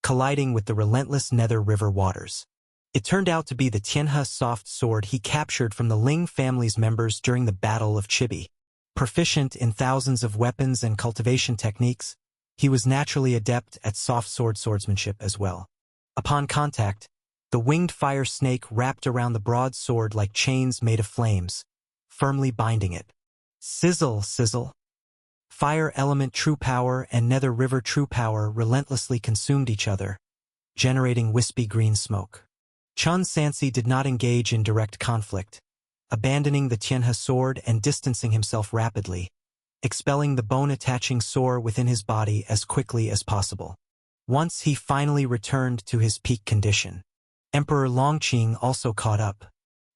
colliding with the relentless Nether River waters. It turned out to be the Tianhe soft sword he captured from the Ling family's members during the Battle of Chibi. Proficient in thousands of weapons and cultivation techniques, he was naturally adept at soft sword swordsmanship as well. Upon contact, the winged fire snake wrapped around the broad sword like chains made of flames, firmly binding it. Sizzle, sizzle. Fire element true power and nether river true power relentlessly consumed each other, generating wispy green smoke. Chun Sansi did not engage in direct conflict, abandoning the Tianhe sword and distancing himself rapidly, expelling the bone-attaching sore within his body as quickly as possible. Once he finally returned to his peak condition, Emperor Longqing also caught up.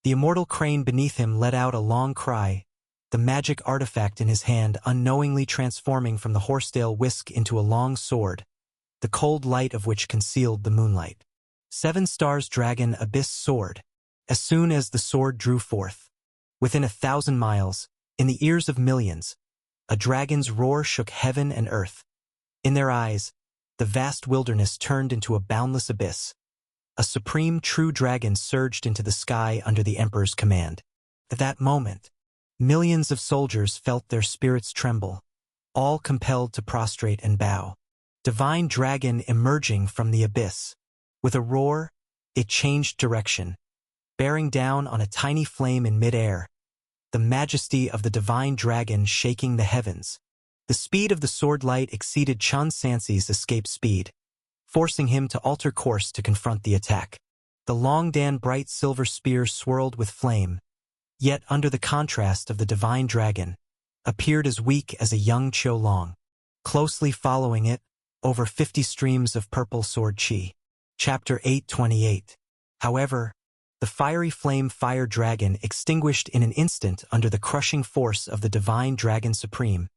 The immortal crane beneath him let out a long cry, the magic artifact in his hand unknowingly transforming from the horsetail whisk into a long sword, the cold light of which concealed the moonlight. 7 Stars Dragon Abyss Sword. As soon as the sword drew forth, within 1,000 miles, in the ears of millions, a dragon's roar shook heaven and earth. In their eyes, the vast wilderness turned into a boundless abyss. A supreme true dragon surged into the sky under the Emperor's command. At that moment, millions of soldiers felt their spirits tremble, all compelled to prostrate and bow. Divine dragon emerging from the abyss. With a roar, it changed direction, bearing down on a tiny flame in midair, the majesty of the divine dragon shaking the heavens. The speed of the sword light exceeded Chun Sansi's escape speed, forcing him to alter course to confront the attack. The long Dan bright silver spear swirled with flame, yet under the contrast of the divine dragon, appeared as weak as a young Qiu Long. Closely following it, over 50 streams of purple sword chi. Chapter 828. However, the fiery flame fire dragon extinguished in an instant under the crushing force of the divine dragon supreme,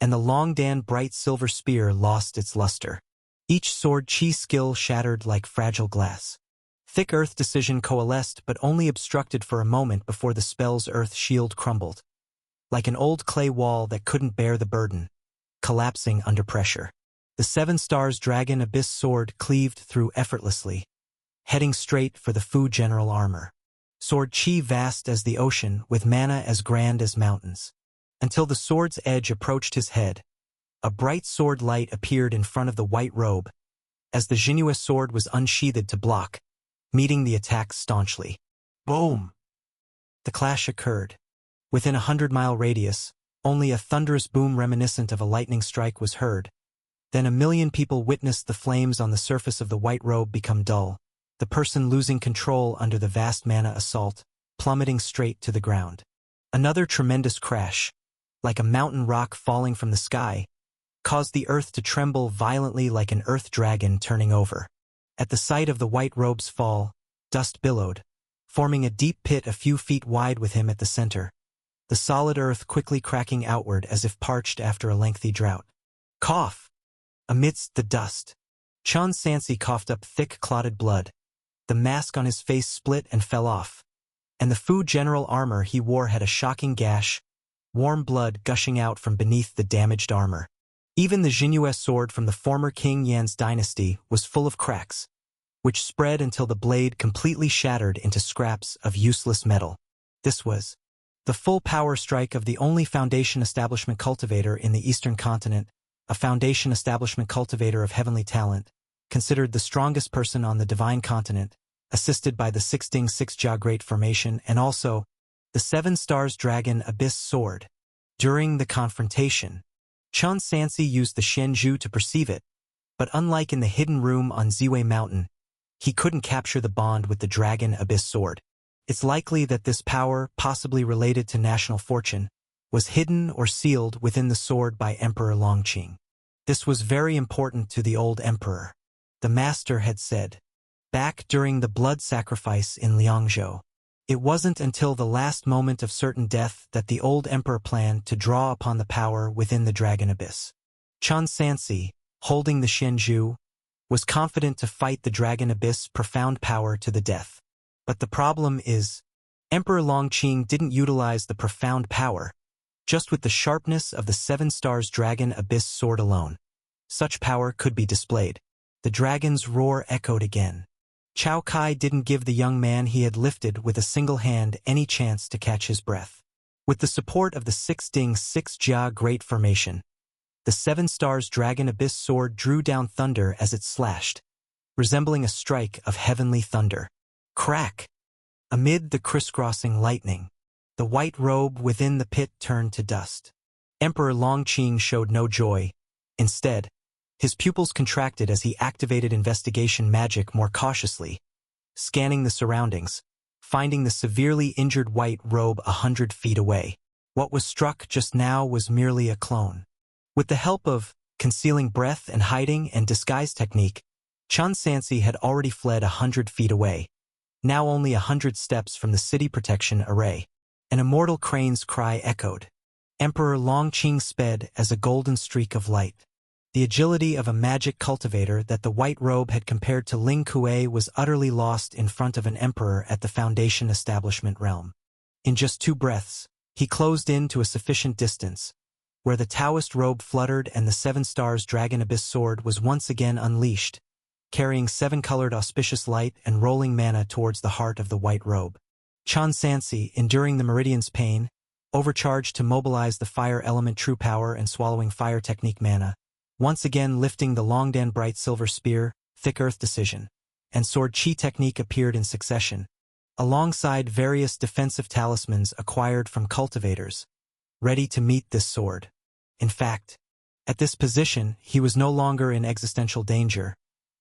and the long Dan bright silver spear lost its luster. Each sword chi skill shattered like fragile glass. Thick earth decision coalesced but only obstructed for a moment before the spell's earth shield crumbled, like an old clay wall that couldn't bear the burden, collapsing under pressure. The 7 Stars Dragon Abyss Sword cleaved through effortlessly, heading straight for the Fu General armor. Sword chi vast as the ocean, with mana as grand as mountains. Until the sword's edge approached his head, a bright sword light appeared in front of the white robe, as the Jinhua sword was unsheathed to block, meeting the attack staunchly. Boom! The clash occurred. Within 100-mile radius, only a thunderous boom reminiscent of a lightning strike was heard. Then 1 million people witnessed the flames on the surface of the white robe become dull, the person losing control under the vast mana assault, plummeting straight to the ground. Another tremendous crash, like a mountain rock falling from the sky, caused the earth to tremble violently like an earth dragon turning over. At the sight of the white robe's fall, dust billowed, forming a deep pit a few feet wide with him at the center, the solid earth quickly cracking outward as if parched after a lengthy drought. Cough! Amidst the dust, Chun Sansi coughed up thick clotted blood. The mask on his face split and fell off, and the Fu General armor he wore had a shocking gash, warm blood gushing out from beneath the damaged armor. Even the Jinhua sword from the former King Yan's dynasty was full of cracks, which spread until the blade completely shattered into scraps of useless metal. This was the full power strike of the only Foundation Establishment cultivator in the Eastern continent, a Foundation Establishment cultivator of heavenly talent, considered the strongest person on the Divine Continent, assisted by the Sixting Six-Jia Great Formation and also the 7 Stars Dragon Abyss Sword. During the confrontation, Chun Sansi used the Shenju to perceive it, but unlike in the hidden room on Ziwei Mountain, he couldn't capture the bond with the Dragon Abyss Sword. It's likely that this power, possibly related to national fortune, was hidden or sealed within the sword by Emperor Longqing. This was very important to the old emperor. The master had said, back during the blood sacrifice in Liangzhou, it wasn't until the last moment of certain death that the old emperor planned to draw upon the power within the Dragon Abyss. Chun Sansi, holding the Shenju, was confident to fight the Dragon Abyss' profound power to the death. But the problem is, Emperor Longqing didn't utilize the profound power, just with the sharpness of the 7 Stars Dragon Abyss Sword alone. Such power could be displayed. The dragon's roar echoed again. Chao Kai didn't give the young man he had lifted with a single hand any chance to catch his breath. With the support of the 6 Ding 6 Jia Great Formation, the 7 Stars Dragon Abyss Sword drew down thunder as it slashed, resembling a strike of heavenly thunder. Crack! Amid the crisscrossing lightning, the white robe within the pit turned to dust. Emperor Longqing showed no joy. Instead, his pupils contracted as he activated investigation magic more cautiously, scanning the surroundings, finding the severely injured white robe 100 feet away. What was struck just now was merely a clone. With the help of concealing breath and hiding and disguise technique, Chun Sansi had already fled 100 feet away, now only 100 steps from the city protection array. An immortal crane's cry echoed. Emperor Longqing sped as a golden streak of light. The agility of a magic cultivator that the white robe had compared to Ling Kuei was utterly lost in front of an emperor at the Foundation Establishment realm. In just 2 breaths, he closed in to a sufficient distance, where the Taoist robe fluttered and the 7 Stars Dragon Abyss Sword was once again unleashed, carrying 7-colored auspicious light and rolling mana towards the heart of the white robe. Chun Sansi, enduring the meridian's pain, overcharged to mobilize the fire element true power and swallowing fire technique mana, once again lifting the Longdan bright silver spear, thick earth decision, and sword chi technique appeared in succession, alongside various defensive talismans acquired from cultivators, ready to meet this sword. In fact, at this position, he was no longer in existential danger.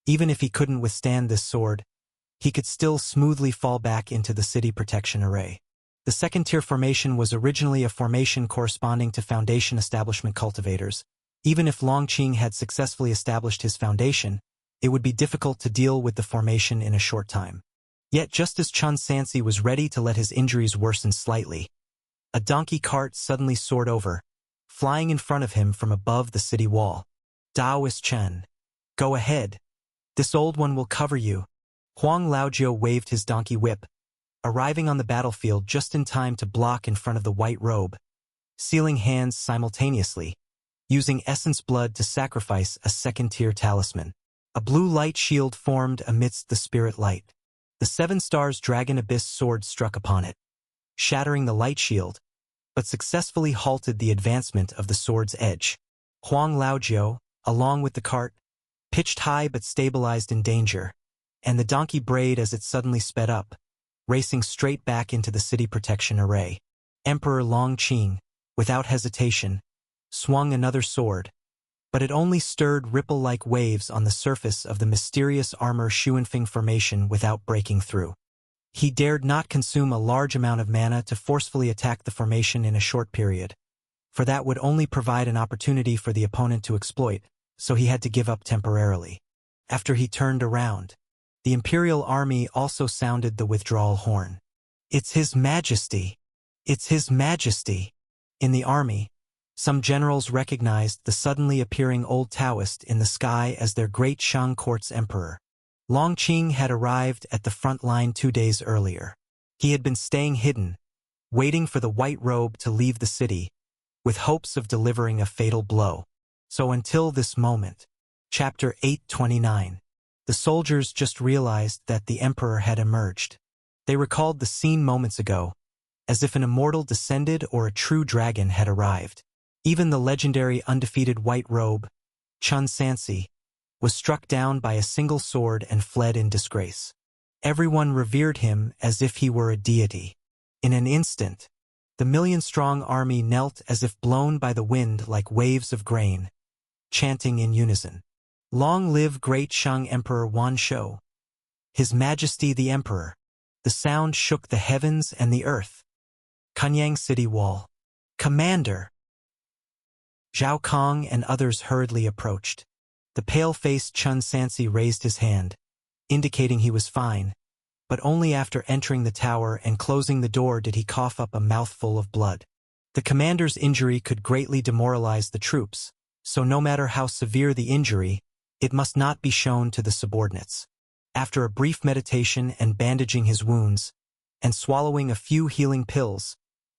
Even if he couldn't withstand this sword, he could still smoothly fall back into the city protection array. The second-tier formation was originally a formation corresponding to Foundation Establishment cultivators. Even if Longqing had successfully established his foundation, it would be difficult to deal with the formation in a short time. Yet just as Chun Sansi was ready to let his injuries worsen slightly, a donkey cart suddenly soared over, flying in front of him from above the city wall. Daoist Chen, go ahead. This old one will cover you. Huang Laojiu waved his donkey whip, arriving on the battlefield just in time to block in front of the white robe, sealing hands simultaneously, using essence blood to sacrifice a second-tier talisman. A blue light shield formed amidst the spirit light. The 7 Stars Dragon Abyss Sword struck upon it, shattering the light shield, but successfully halted the advancement of the sword's edge. Huang Laojiu, along with the cart, pitched high but stabilized in danger, and the donkey brayed as it suddenly sped up, racing straight back into the city protection array. Emperor Longqing, without hesitation, swung another sword, but it only stirred ripple-like waves on the surface of the mysterious armor Xuanfeng formation without breaking through. He dared not consume a large amount of mana to forcefully attack the formation in a short period, for that would only provide an opportunity for the opponent to exploit, so he had to give up temporarily. After he turned around, the Imperial Army also sounded the withdrawal horn. It's His Majesty! It's His Majesty! In the army, some generals recognized the suddenly appearing old Taoist in the sky as their great Shang Court's emperor. Longqing had arrived at the front line 2 days earlier. He had been staying hidden, waiting for the white robe to leave the city, with hopes of delivering a fatal blow. So until this moment, Chapter 829, the soldiers just realized that the emperor had emerged. They recalled the scene moments ago, as if an immortal descended or a true dragon had arrived. Even the legendary undefeated white robe, Chun Sansi, was struck down by a single sword and fled in disgrace. Everyone revered him as if he were a deity. In an instant, the million-strong army knelt as if blown by the wind like waves of grain, chanting in unison, "Long live great Shang Emperor Wan Shou! His Majesty the Emperor!" The sound shook the heavens and the earth. Kunyang City Wall. Commander! Zhao Kong and others hurriedly approached. The pale-faced Chun Sansi raised his hand, indicating he was fine, but only after entering the tower and closing the door did he cough up a mouthful of blood. The commander's injury could greatly demoralize the troops, so no matter how severe the injury, it must not be shown to the subordinates. After a brief meditation and bandaging his wounds, and swallowing a few healing pills,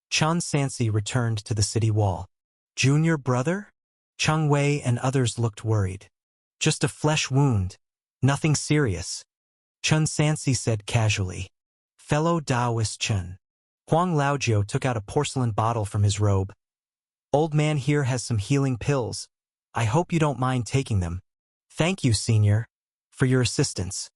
Chun Sansi returned to the city wall. Junior brother? Cheng Wei and others looked worried. Just a flesh wound, nothing serious. Chun Sansi said casually. Fellow Taoist Chun. Huang Laojiu took out a porcelain bottle from his robe. Old man here has some healing pills. I hope you don't mind taking them. Thank you, senior, for your assistance.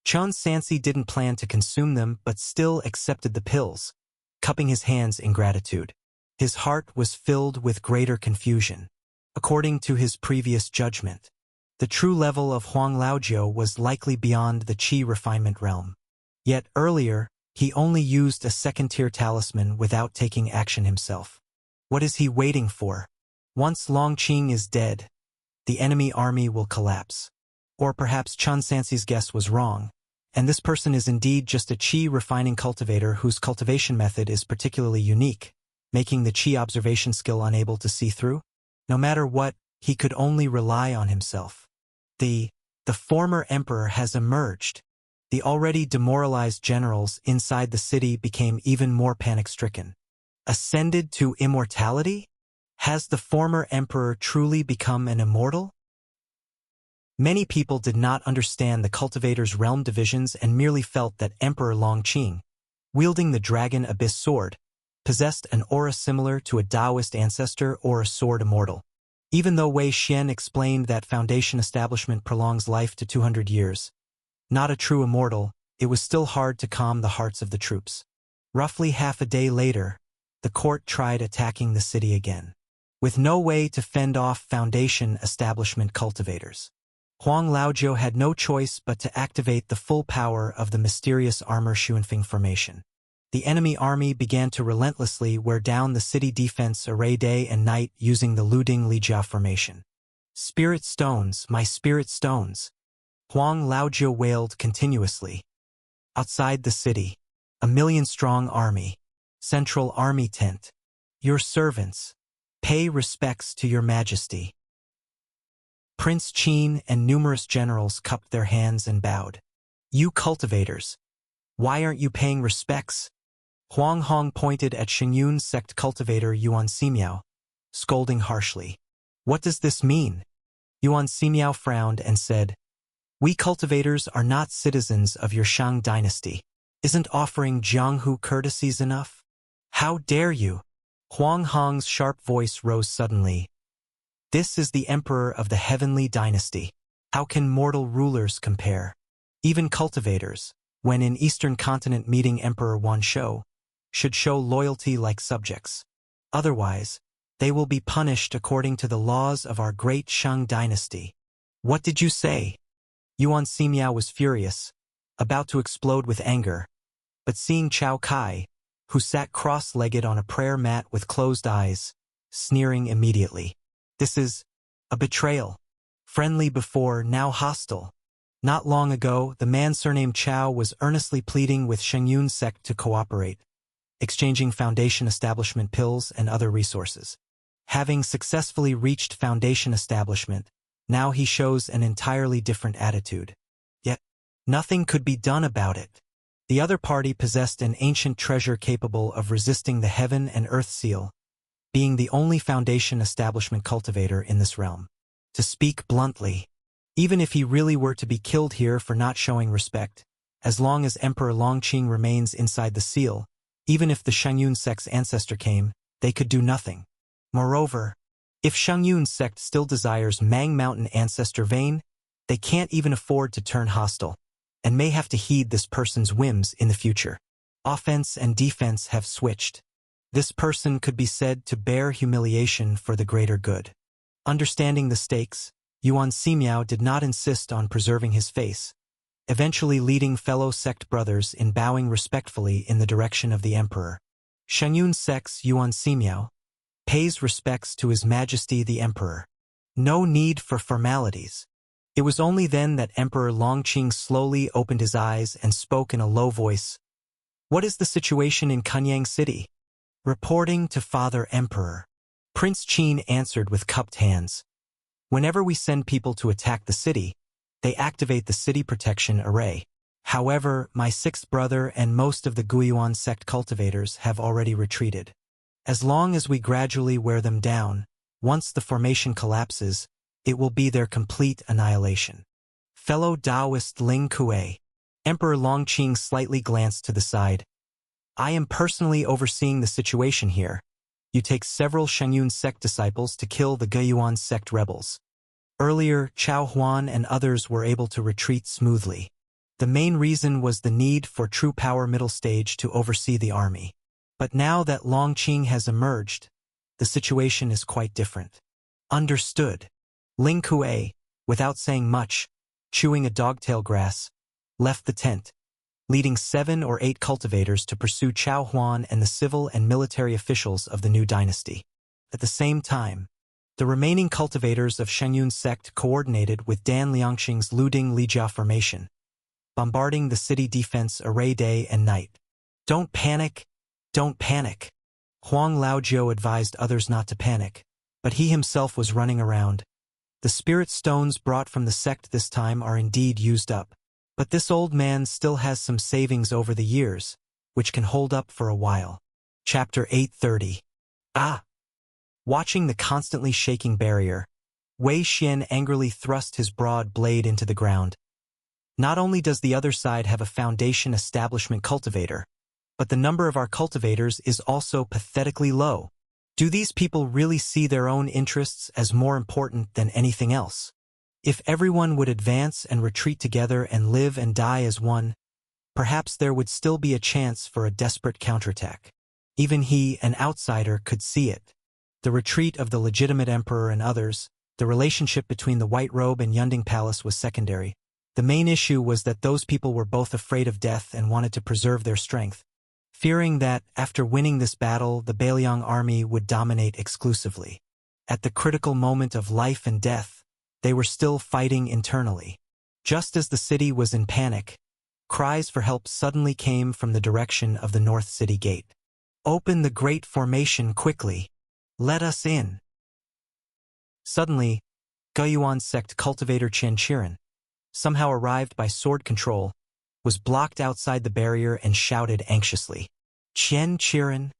Chun Sansi didn't plan to consume them but still accepted the pills, cupping his hands in gratitude. His heart was filled with greater confusion. According to his previous judgment, the true level of Huang Laojiu was likely beyond the qi refinement realm. Yet earlier, he only used a second-tier talisman without taking action himself. What is he waiting for? Once Longqing is dead, the enemy army will collapse. Or perhaps Chun Sansi's guess was wrong, and this person is indeed just a qi refining cultivator whose cultivation method is particularly unique, making the qi observation skill unable to see through? No matter what, he could only rely on himself. The former emperor has emerged. The already demoralized generals inside the city became even more panic-stricken. Ascended to immortality? Has the former emperor truly become an immortal? Many people did not understand the cultivator's realm divisions and merely felt that Emperor Longqing, wielding the Dragon Abyss sword, possessed an aura similar to a Taoist ancestor or a sword immortal. Even though Wei Xian explained that Foundation establishment prolongs life to 200 years, not a true immortal, it was still hard to calm the hearts of the troops. Roughly half a day later, the court tried attacking the city again, with no way to fend off Foundation establishment cultivators. Huang Laojiu had no choice but to activate the full power of the mysterious armor Xuanfeng formation. The enemy army began to relentlessly wear down the city defense array day and night using the Luding Lijia formation. Spirit stones, my spirit stones. Huang Laojiu wailed continuously. Outside the city, a 1,000,000-strong army. Central army tent. Your servants. Pay respects to your majesty. Prince Qin and numerous generals cupped their hands and bowed. You cultivators. Why aren't you paying respects? Huang Hong pointed at Shengyun's sect cultivator Yuan Ximiao, scolding harshly. What does this mean? Yuan Ximiao frowned and said, We cultivators are not citizens of your Shang dynasty. Isn't offering Jianghu courtesies enough? How dare you? Huang Hong's sharp voice rose suddenly. This is the emperor of the heavenly dynasty. How can mortal rulers compare? Even cultivators, when in Eastern continent meeting Emperor Wanshou, should show loyalty like subjects. Otherwise, they will be punished according to the laws of our great Shang dynasty. What did you say? Yuan Ximiao was furious, about to explode with anger, but seeing Cao Kai, who sat cross-legged on a prayer mat with closed eyes, sneering immediately. This is a betrayal. Friendly before, now hostile. Not long ago, the man surnamed Chao was earnestly pleading with Shengyun's sect to cooperate, exchanging Foundation establishment pills and other resources. Having successfully reached Foundation establishment, now he shows an entirely different attitude. Yet, nothing could be done about it. The other party possessed an ancient treasure capable of resisting the heaven and earth seal, being the only Foundation establishment cultivator in this realm. To speak bluntly, even if he really were to be killed here for not showing respect, as long as Emperor Longqing remains inside the seal, even if the Shengyun sect's ancestor came, they could do nothing. Moreover, if Shengyun's sect still desires Mang Mountain ancestor vein, they can't even afford to turn hostile, and may have to heed this person's whims in the future. Offense and defense have switched. This person could be said to bear humiliation for the greater good. Understanding the stakes, Yuan Ximiao did not insist on preserving his face, eventually leading fellow sect brothers in bowing respectfully in the direction of the emperor. Shengyun sect's Yuan Ximiao pays respects to His Majesty the Emperor. No need for formalities. It was only then that Emperor Longqing slowly opened his eyes and spoke in a low voice. What is the situation in Kunyang City? Reporting to Father Emperor. Prince Qin answered with cupped hands. Whenever we send people to attack the city, they activate the city protection array. However, my sixth brother and most of the Guiyuan sect cultivators have already retreated. As long as we gradually wear them down, once the formation collapses, it will be their complete annihilation. Fellow Taoist Ling Kuei, Emperor Longqing slightly glanced to the side. I am personally overseeing the situation here. You take several Shengyun sect disciples to kill the Guiyuan sect rebels. Earlier, Chao Huan and others were able to retreat smoothly. The main reason was the need for true power middle stage to oversee the army. But now that Longqing has emerged, the situation is quite different. Understood. Ling Kuei, without saying much, chewing a dogtail grass, left the tent, leading 7 or 8 cultivators to pursue Chao Huan and the civil and military officials of the new dynasty. At the same time, the remaining cultivators of Shengyun sect coordinated with Dan Liangqing's Luding Lijia formation, bombarding the city defense array day and night. Don't panic, don't panic. Huang Laojiu advised others not to panic, but he himself was running around. The spirit stones brought from the sect this time are indeed used up, but this old man still has some savings over the years, which can hold up for a while. Chapter 830. Ah! Watching the constantly shaking barrier, Wei Xian angrily thrust his broad blade into the ground. Not only does the other side have a foundation establishment cultivator, but the number of our cultivators is also pathetically low. Do these people really see their own interests as more important than anything else? If everyone would advance and retreat together and live and die as one, perhaps there would still be a chance for a desperate counterattack. Even he, an outsider, could see it. The retreat of the legitimate emperor and others, the relationship between the White Robe and Yunding Palace was secondary. The main issue was that those people were both afraid of death and wanted to preserve their strength, fearing that, after winning this battle, the Beiliang army would dominate exclusively. At the critical moment of life and death, they were still fighting internally. Just as the city was in panic, cries for help suddenly came from the direction of the North City Gate. Open the great formation quickly. Let us in. Suddenly, Guiyuan sect cultivator Chen Qiren, somehow arrived by sword control, was blocked outside the barrier and shouted anxiously. Chen Qiren?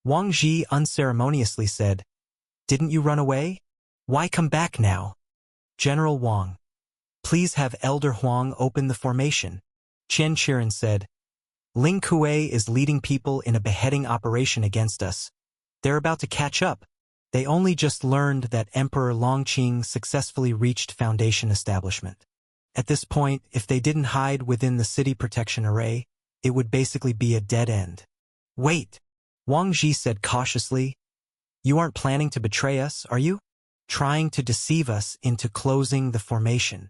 Wang Ji unceremoniously said, Didn't you run away? Why come back now? General Wang, please have Elder Huang open the formation. Chen Qiren said, Ling Kuei is leading people in a beheading operation against us. They're about to catch up. They only just learned that Emperor Longqing successfully reached foundation establishment. At this point, if they didn't hide within the city protection array, it would basically be a dead end. Wait, Wang Ji said cautiously. You aren't planning to betray us, are you? Trying to deceive us into closing the formation.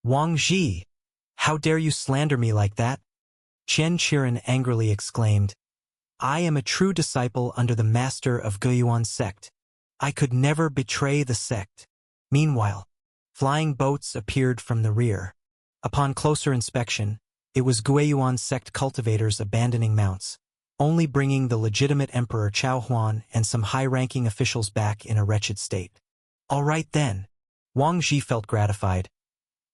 Wang Ji, how dare you slander me like that? Chen Qiren angrily exclaimed. I am a true disciple under the master of Guiyuan sect. I could never betray the sect. Meanwhile, flying boats appeared from the rear. Upon closer inspection, it was Guiyuan sect cultivators abandoning mounts, only bringing the legitimate Emperor Chao Huan and some high-ranking officials back in a wretched state. All right then. Wang Ji felt gratified.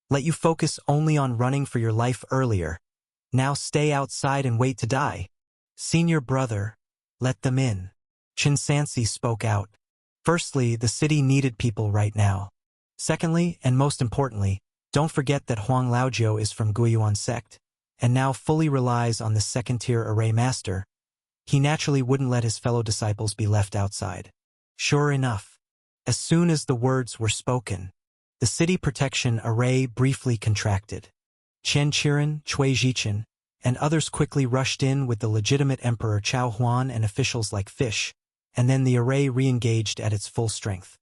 Let you focus only on running for your life earlier. Now stay outside and wait to die. Senior brother, let them in. Chen Sansi spoke out. Firstly, the city needed people right now. Secondly, and most importantly, don't forget that Huang Laojiu is from Guiyuan sect, and now fully relies on the second-tier array master. He naturally wouldn't let his fellow disciples be left outside. Sure enough, as soon as the words were spoken, the city protection array briefly contracted. Chen Qiren, Cui Zhichen, and others quickly rushed in with the legitimate Emperor Chao Huan and officials like Fish, and then the array re-engaged at its full strength.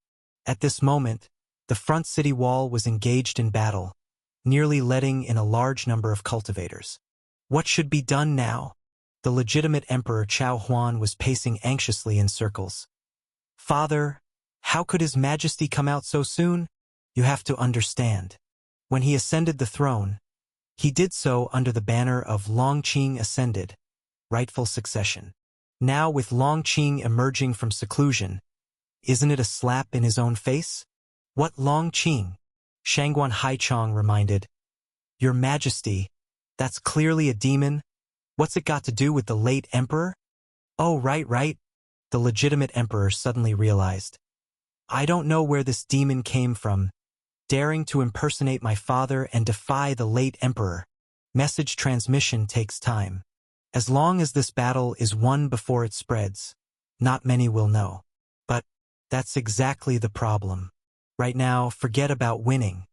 At this moment, the front city wall was engaged in battle, nearly letting in a large number of cultivators. What should be done now? The legitimate Emperor Chao Huan was pacing anxiously in circles. Father, how could His Majesty come out so soon? You have to understand. When he ascended the throne, he did so under the banner of Longqing ascended, rightful succession. Now with Longqing emerging from seclusion, isn't it a slap in his own face? What Longqing? Shangguan Haichong reminded. Your Majesty, that's clearly a demon. What's it got to do with the late emperor? Oh, right. The legitimate emperor suddenly realized. I don't know where this demon came from, daring to impersonate my father and defy the late emperor. Message transmission takes time. As long as this battle is won before it spreads, not many will know. But that's exactly the problem. Right now, forget about winning.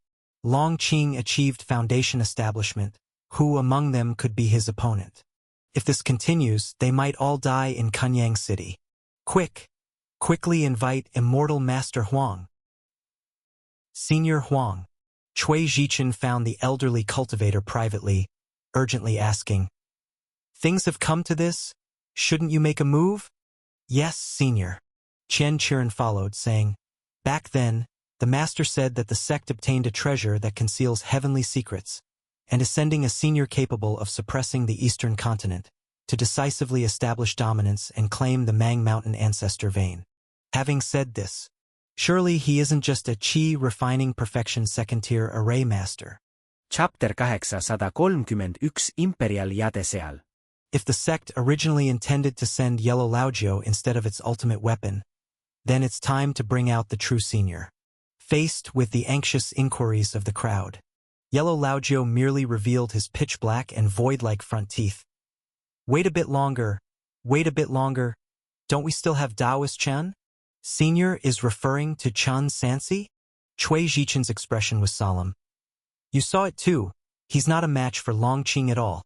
Longqing achieved foundation establishment. Who among them could be his opponent? If this continues, they might all die in Kunyang City. Quickly invite Immortal Master Huang. Senior Huang. Cui Zhichen found the elderly cultivator privately, urgently asking, "Things have come to this? Shouldn't you make a move?" "Yes, senior." Qian Qiren followed, saying, "Back then, the master said that the sect obtained a treasure that conceals heavenly secrets, and is sending a senior capable of suppressing the eastern continent, to decisively establish dominance and claim the Mang Mountain ancestor vein. Having said this, surely he isn't just a chi refining perfection second-tier array master." Chapter 831 Imperial jäteseal. If the sect originally intended to send Yellow Laojiu instead of its ultimate weapon, then it's time to bring out the true senior. Faced with the anxious inquiries of the crowd, Yellow Laojiu merely revealed his pitch-black and void-like front teeth. Wait a bit longer. Don't we still have Daoist Chen? Senior is referring to Chen Sansi? Cui Zhichen's expression was solemn. You saw it too. He's not a match for Longqing at all,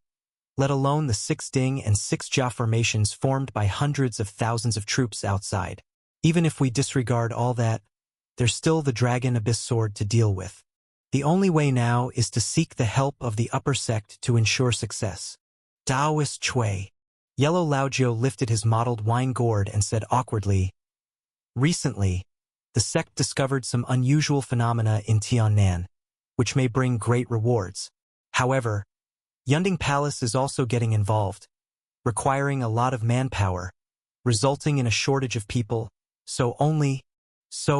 let alone the 6 Ding and 6 Jia formations formed by hundreds of thousands of troops outside. Even if we disregard all that, there's still the Dragon Abyss Sword to deal with. The only way now is to seek the help of the upper sect to ensure success. Daoist Cui. Yellow Laojiu lifted his mottled wine gourd and said awkwardly, "Recently, the sect discovered some unusual phenomena in Tiannan, which may bring great rewards. However, Yunding Palace is also getting involved, requiring a lot of manpower, resulting in a shortage of people, so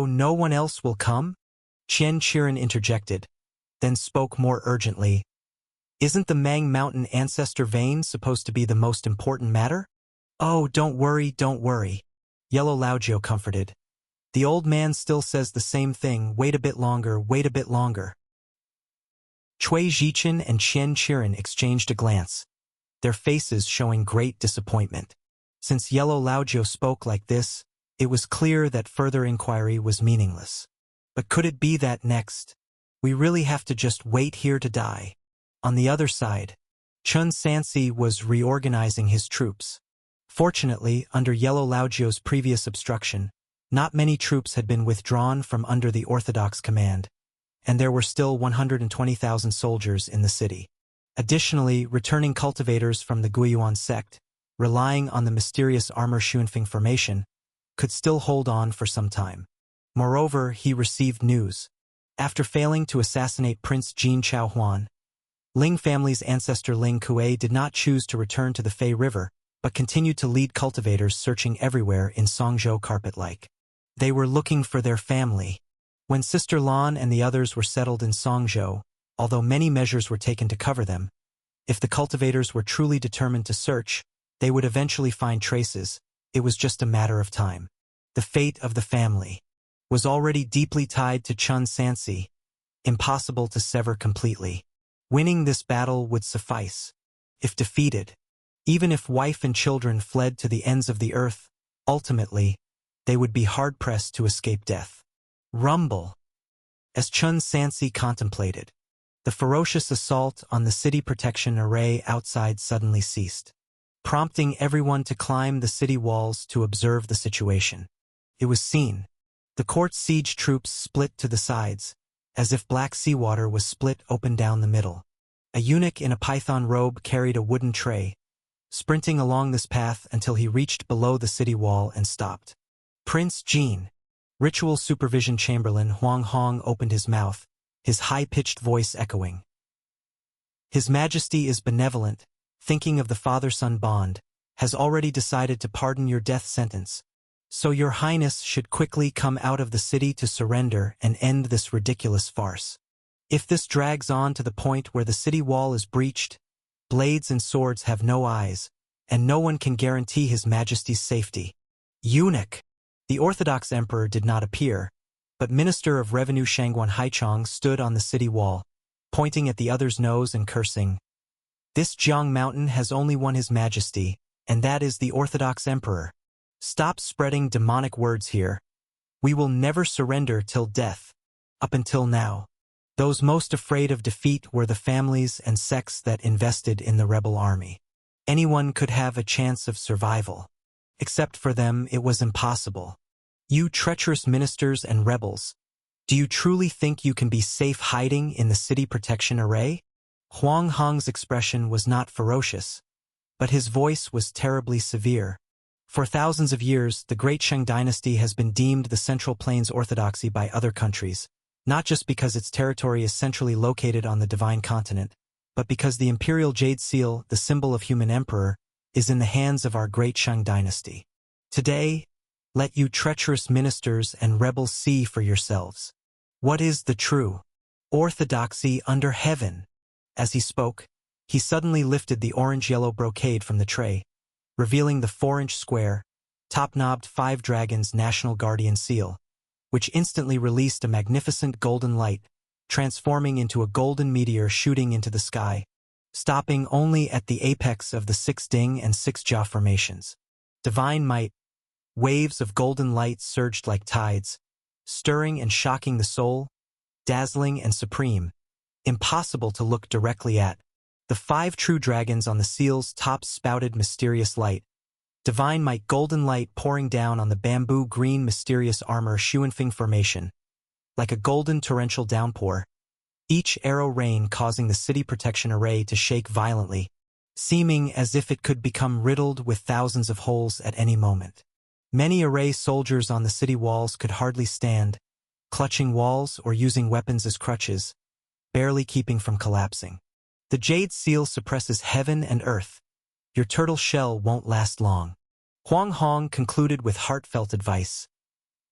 no one else will come?" Qian Qiren interjected, then spoke more urgently. "Isn't the Mang Mountain ancestor vein supposed to be the most important matter?" "Oh, don't worry. Yellow Laojiu comforted. "The old man still says the same thing, wait a bit longer. Cui Zhichen and Qian Qiren exchanged a glance, their faces showing great disappointment. Since Yellow Laojiu spoke like this, it was clear that further inquiry was meaningless. But could it be that next, we really have to just wait here to die? On the other side, Chen Sansi was reorganizing his troops. Fortunately, under Yellow Laojiu's previous obstruction, not many troops had been withdrawn from under the orthodox command, and there were still 120,000 soldiers in the city. Additionally, returning cultivators from the Guiyuan sect, relying on the mysterious Armor Xunfeng formation, could still hold on for some time. Moreover, he received news. After failing to assassinate Prince Jin Chaohuan, Ling family's ancestor Ling Kuei did not choose to return to the Fei River, but continued to lead cultivators searching everywhere in Songzhou carpet-like. They were looking for their family. When Sister Lan and the others were settled in Songzhou, although many measures were taken to cover them, if the cultivators were truly determined to search, they would eventually find traces. It was just a matter of time. The fate of the family was already deeply tied to Chen Sansi, impossible to sever completely. Winning this battle would suffice. If defeated, even if wife and children fled to the ends of the earth, ultimately, they would be hard-pressed to escape death. Rumble. As Chen Sansi contemplated, the ferocious assault on the city protection array outside suddenly ceased, prompting everyone to climb the city walls to observe the situation. It was seen. The court's siege troops split to the sides, as if black seawater was split open down the middle. A eunuch in a python robe carried a wooden tray, sprinting along this path until he reached below the city wall and stopped. Prince Jin, Ritual Supervision Chamberlain Huang Hong opened his mouth, his high-pitched voice echoing. His Majesty is benevolent, thinking of the father-son bond, has already decided to pardon your death sentence. So your highness should quickly come out of the city to surrender and end this ridiculous farce. If this drags on to the point where the city wall is breached, blades and swords have no eyes, and no one can guarantee his Majesty's safety. Eunuch! The Orthodox Emperor did not appear, but Minister of Revenue Shangguan Haichong stood on the city wall, pointing at the other's nose and cursing. This Jiang mountain has only one His Majesty, and that is the Orthodox Emperor. Stop spreading demonic words here. We will never surrender till death. Up until now, those most afraid of defeat were the families and sects that invested in the rebel army. Anyone could have a chance of survival. Except for them, it was impossible. You treacherous ministers and rebels, do you truly think you can be safe hiding in the city protection array? Huang Hong's expression was not ferocious, but his voice was terribly severe. For thousands of years, the Great Shang dynasty has been deemed the Central Plains orthodoxy by other countries, not just because its territory is centrally located on the divine continent, but because the imperial jade seal, the symbol of human emperor, is in the hands of our Great Shang dynasty. Today, let you treacherous ministers and rebels see for yourselves. What is the true orthodoxy under heaven? As he spoke, he suddenly lifted the orange-yellow brocade from the tray, revealing the 4-inch square, top-knobbed 5 Dragons National Guardian seal, which instantly released a magnificent golden light, transforming into a golden meteor shooting into the sky, stopping only at the apex of the 6 Ding and 6 Jia formations. Divine might, waves of golden light surged like tides, stirring and shocking the soul, dazzling and supreme, impossible to look directly at. The 5 true dragons on the seal's top spouted mysterious light. Divine might golden light pouring down on the bamboo green mysterious armor Xuanfeng formation, like a golden torrential downpour, each arrow rain causing the city protection array to shake violently, seeming as if it could become riddled with thousands of holes at any moment. Many array soldiers on the city walls could hardly stand, clutching walls or using weapons as crutches, barely keeping from collapsing. The jade seal suppresses heaven and earth. Your turtle shell won't last long. Huang Hong concluded with heartfelt advice.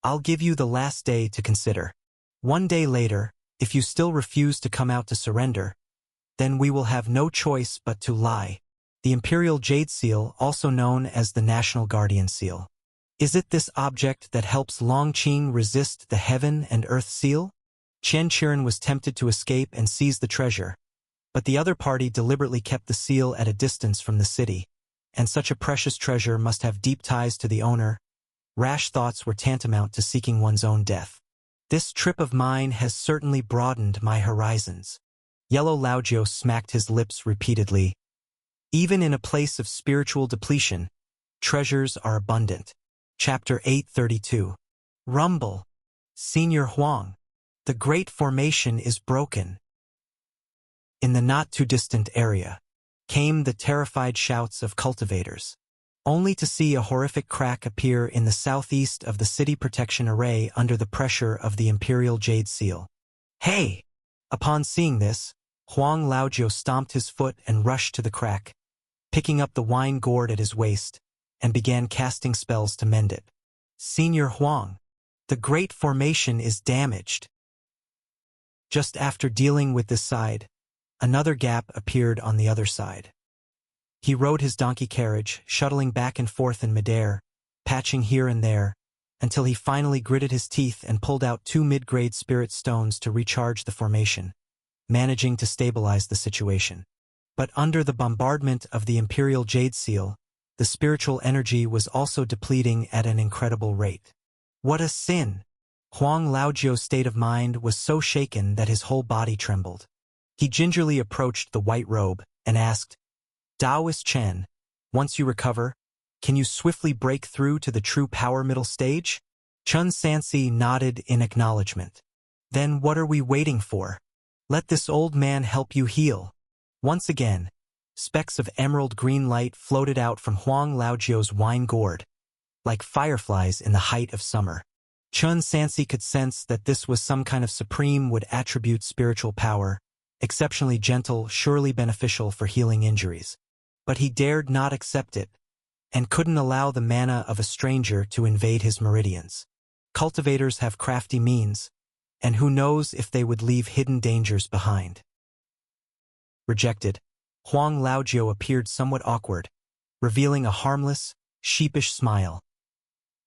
I'll give you the last day to consider. 1 day later, if you still refuse to come out to surrender, then we will have no choice but to lie. The Imperial Jade Seal, also known as the National Guardian Seal. Is it this object that helps Longqing resist the Heaven and Earth Seal? Chen Qiren was tempted to escape and seize the treasure, but the other party deliberately kept the seal at a distance from the city, and such a precious treasure must have deep ties to the owner. Rash thoughts were tantamount to seeking one's own death. This trip of mine has certainly broadened my horizons. Yellow Laojiu smacked his lips repeatedly. Even in a place of spiritual depletion, treasures are abundant. Chapter 832. Rumble. Senior Huang. The great formation is broken. In the not-too-distant area, came the terrified shouts of cultivators, only to see a horrific crack appear in the southeast of the city protection array under the pressure of the Imperial Jade Seal. Hey! Upon seeing this, Huang Laojiu stomped his foot and rushed to the crack, picking up the wine gourd at his waist, and began casting spells to mend it. Senior Huang, the great formation is damaged. Just after dealing with this side, another gap appeared on the other side. He rode his donkey carriage, shuttling back and forth in midair, patching here and there, until he finally gritted his teeth and pulled out 2 mid-grade spirit stones to recharge the formation, managing to stabilize the situation. But under the bombardment of the Imperial Jade Seal, the spiritual energy was also depleting at an incredible rate. What a sin! Huang Laojiu's state of mind was so shaken that his whole body trembled. He gingerly approached the white robe and asked, Taoist Chen, once you recover, can you swiftly break through to the true power middle stage? Chun Sansi nodded in acknowledgement. Then what are we waiting for? Let this old man help you heal. Once again, specks of emerald green light floated out from Huang Laojiu's wine gourd, like fireflies in the height of summer. Chun Sansi could sense that this was some kind of supreme would attribute spiritual power, exceptionally gentle, surely beneficial for healing injuries. But he dared not accept it, and couldn't allow the mana of a stranger to invade his meridians. Cultivators have crafty means, and who knows if they would leave hidden dangers behind. Rejected, Huang Laojiu appeared somewhat awkward, revealing a harmless, sheepish smile.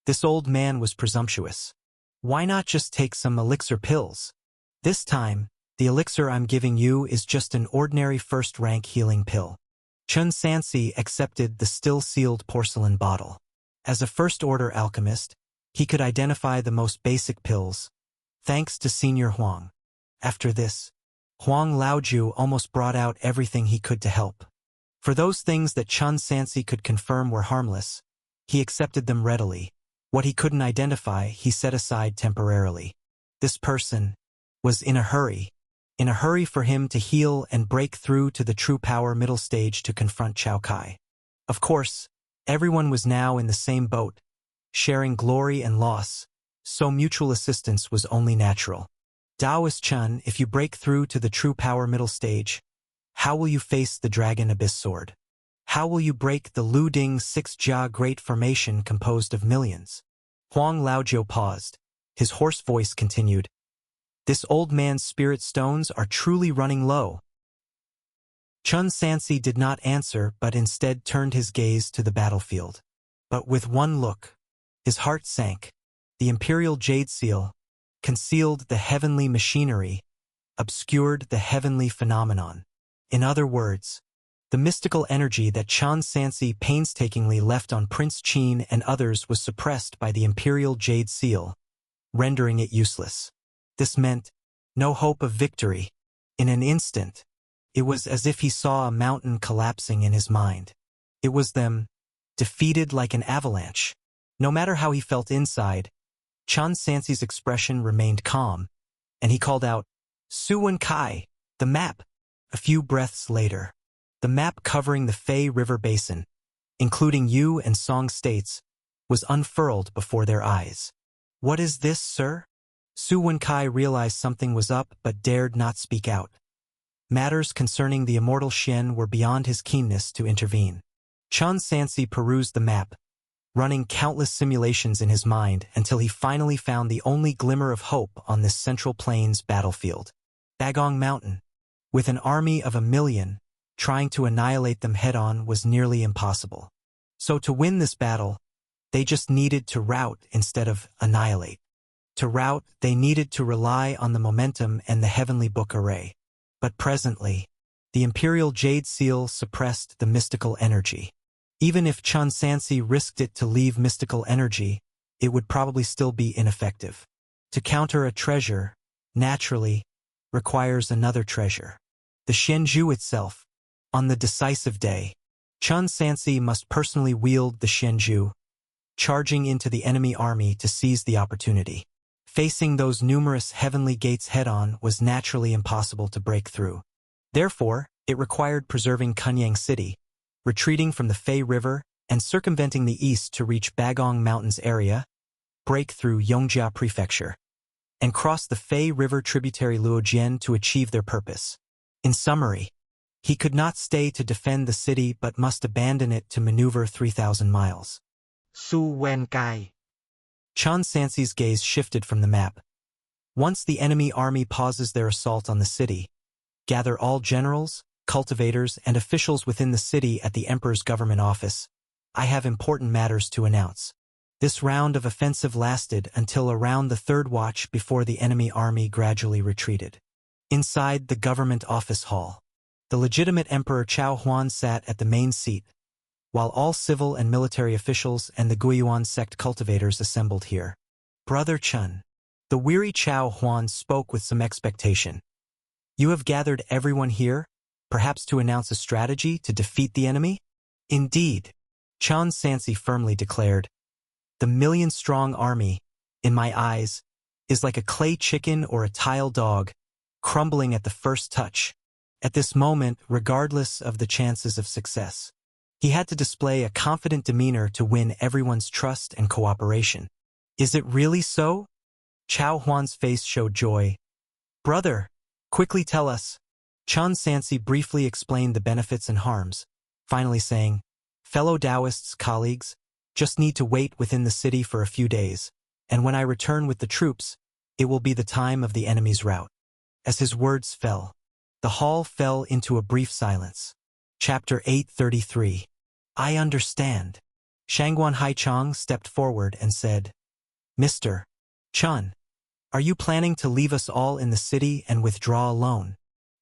This old man was presumptuous. Why not just take some elixir pills? This time, The elixir I'm giving you is just an ordinary first-rank healing pill. Chun Sansi accepted the still-sealed porcelain bottle. As a first-order alchemist, he could identify the most basic pills, thanks to Senior Huang. After this, Huang Laoju almost brought out everything he could to help. For those things that Chun Sansi could confirm were harmless, he accepted them readily. What he couldn't identify, he set aside temporarily. This person was in a hurry for him to heal and break through to the true power middle stage to confront Chao Kai. Of course, everyone was now in the same boat, sharing glory and loss, so mutual assistance was only natural. Taoist Chun, if you break through to the true power middle stage, how will you face the Dragon Abyss Sword? How will you break the Lu Ding Six-Jia Great Formation composed of millions? Huang Laojiu paused. His hoarse voice continued. This old man's spirit stones are truly running low. Chun Sansi did not answer but instead turned his gaze to the battlefield. But with one look, his heart sank. The imperial jade seal concealed the heavenly machinery, obscured the heavenly phenomenon. In other words, the mystical energy that Chun Sansi painstakingly left on Prince Qin and others was suppressed by the imperial jade seal, rendering it useless. This meant no hope of victory. In an instant, it was as if he saw a mountain collapsing in his mind. It was them, defeated like an avalanche. No matter how he felt inside, Chun Sansi's expression remained calm, and he called out, Su Wen Kai, the map. A few breaths later, the map covering the Fei River Basin, including Yu and Song states, was unfurled before their eyes. What is this, sir? Su Wen Kai realized something was up but dared not speak out. Matters concerning the immortal Xian were beyond his keenness to intervene. Chun Sansi perused the map, running countless simulations in his mind until he finally found the only glimmer of hope on this Central Plains battlefield. Bagong Mountain. With an army of 1 million, trying to annihilate them head-on was nearly impossible. So to win this battle, they just needed to rout instead of annihilate. To rout, they needed to rely on the momentum and the heavenly book array. But presently, the imperial jade seal suppressed the mystical energy. Even if Chun Sansi risked it to leave mystical energy, it would probably still be ineffective. To counter a treasure, naturally, requires another treasure. The Xianzhu itself. On the decisive day, Chun Sansi must personally wield the Xianzhu, charging into the enemy army to seize the opportunity. Facing those numerous heavenly gates head-on was naturally impossible to break through. Therefore, it required preserving Kunyang City, retreating from the Fei River, and circumventing the east to reach Bagong Mountains area, break through Yongjia Prefecture, and cross the Fei River tributary Luojian to achieve their purpose. In summary, he could not stay to defend the city but must abandon it to maneuver 3,000 miles. Su Wen Kai. Chun Sansi's gaze shifted from the map. Once the enemy army pauses their assault on the city, gather all generals, cultivators, and officials within the city at the Emperor's government office. I have important matters to announce. This round of offensive lasted until around the 3rd watch before the enemy army gradually retreated. Inside the government office hall, the legitimate Emperor Chao Huan sat at the main seat, while all civil and military officials and the Guiyuan sect cultivators assembled here. Brother Chun, the weary Chao Huan spoke with some expectation. You have gathered everyone here, perhaps to announce a strategy to defeat the enemy? Indeed, Chun Sansi firmly declared. The 1,000,000-strong army, in my eyes, is like a clay chicken or a tile dog, crumbling at the first touch. At this moment, regardless of the chances of success, he had to display a confident demeanor to win everyone's trust and cooperation. Is it really so? Chao Huan's face showed joy. Brother, quickly tell us. Chun Sansi briefly explained the benefits and harms, finally saying, fellow Taoists, colleagues, just need to wait within the city for a few days, and when I return with the troops, it will be the time of the enemy's rout. As his words fell, the hall fell into a brief silence. Chapter 833. I understand. Shangguan Haichang stepped forward and said, Mr. Chun, Are you planning to leave us all in the city and withdraw alone?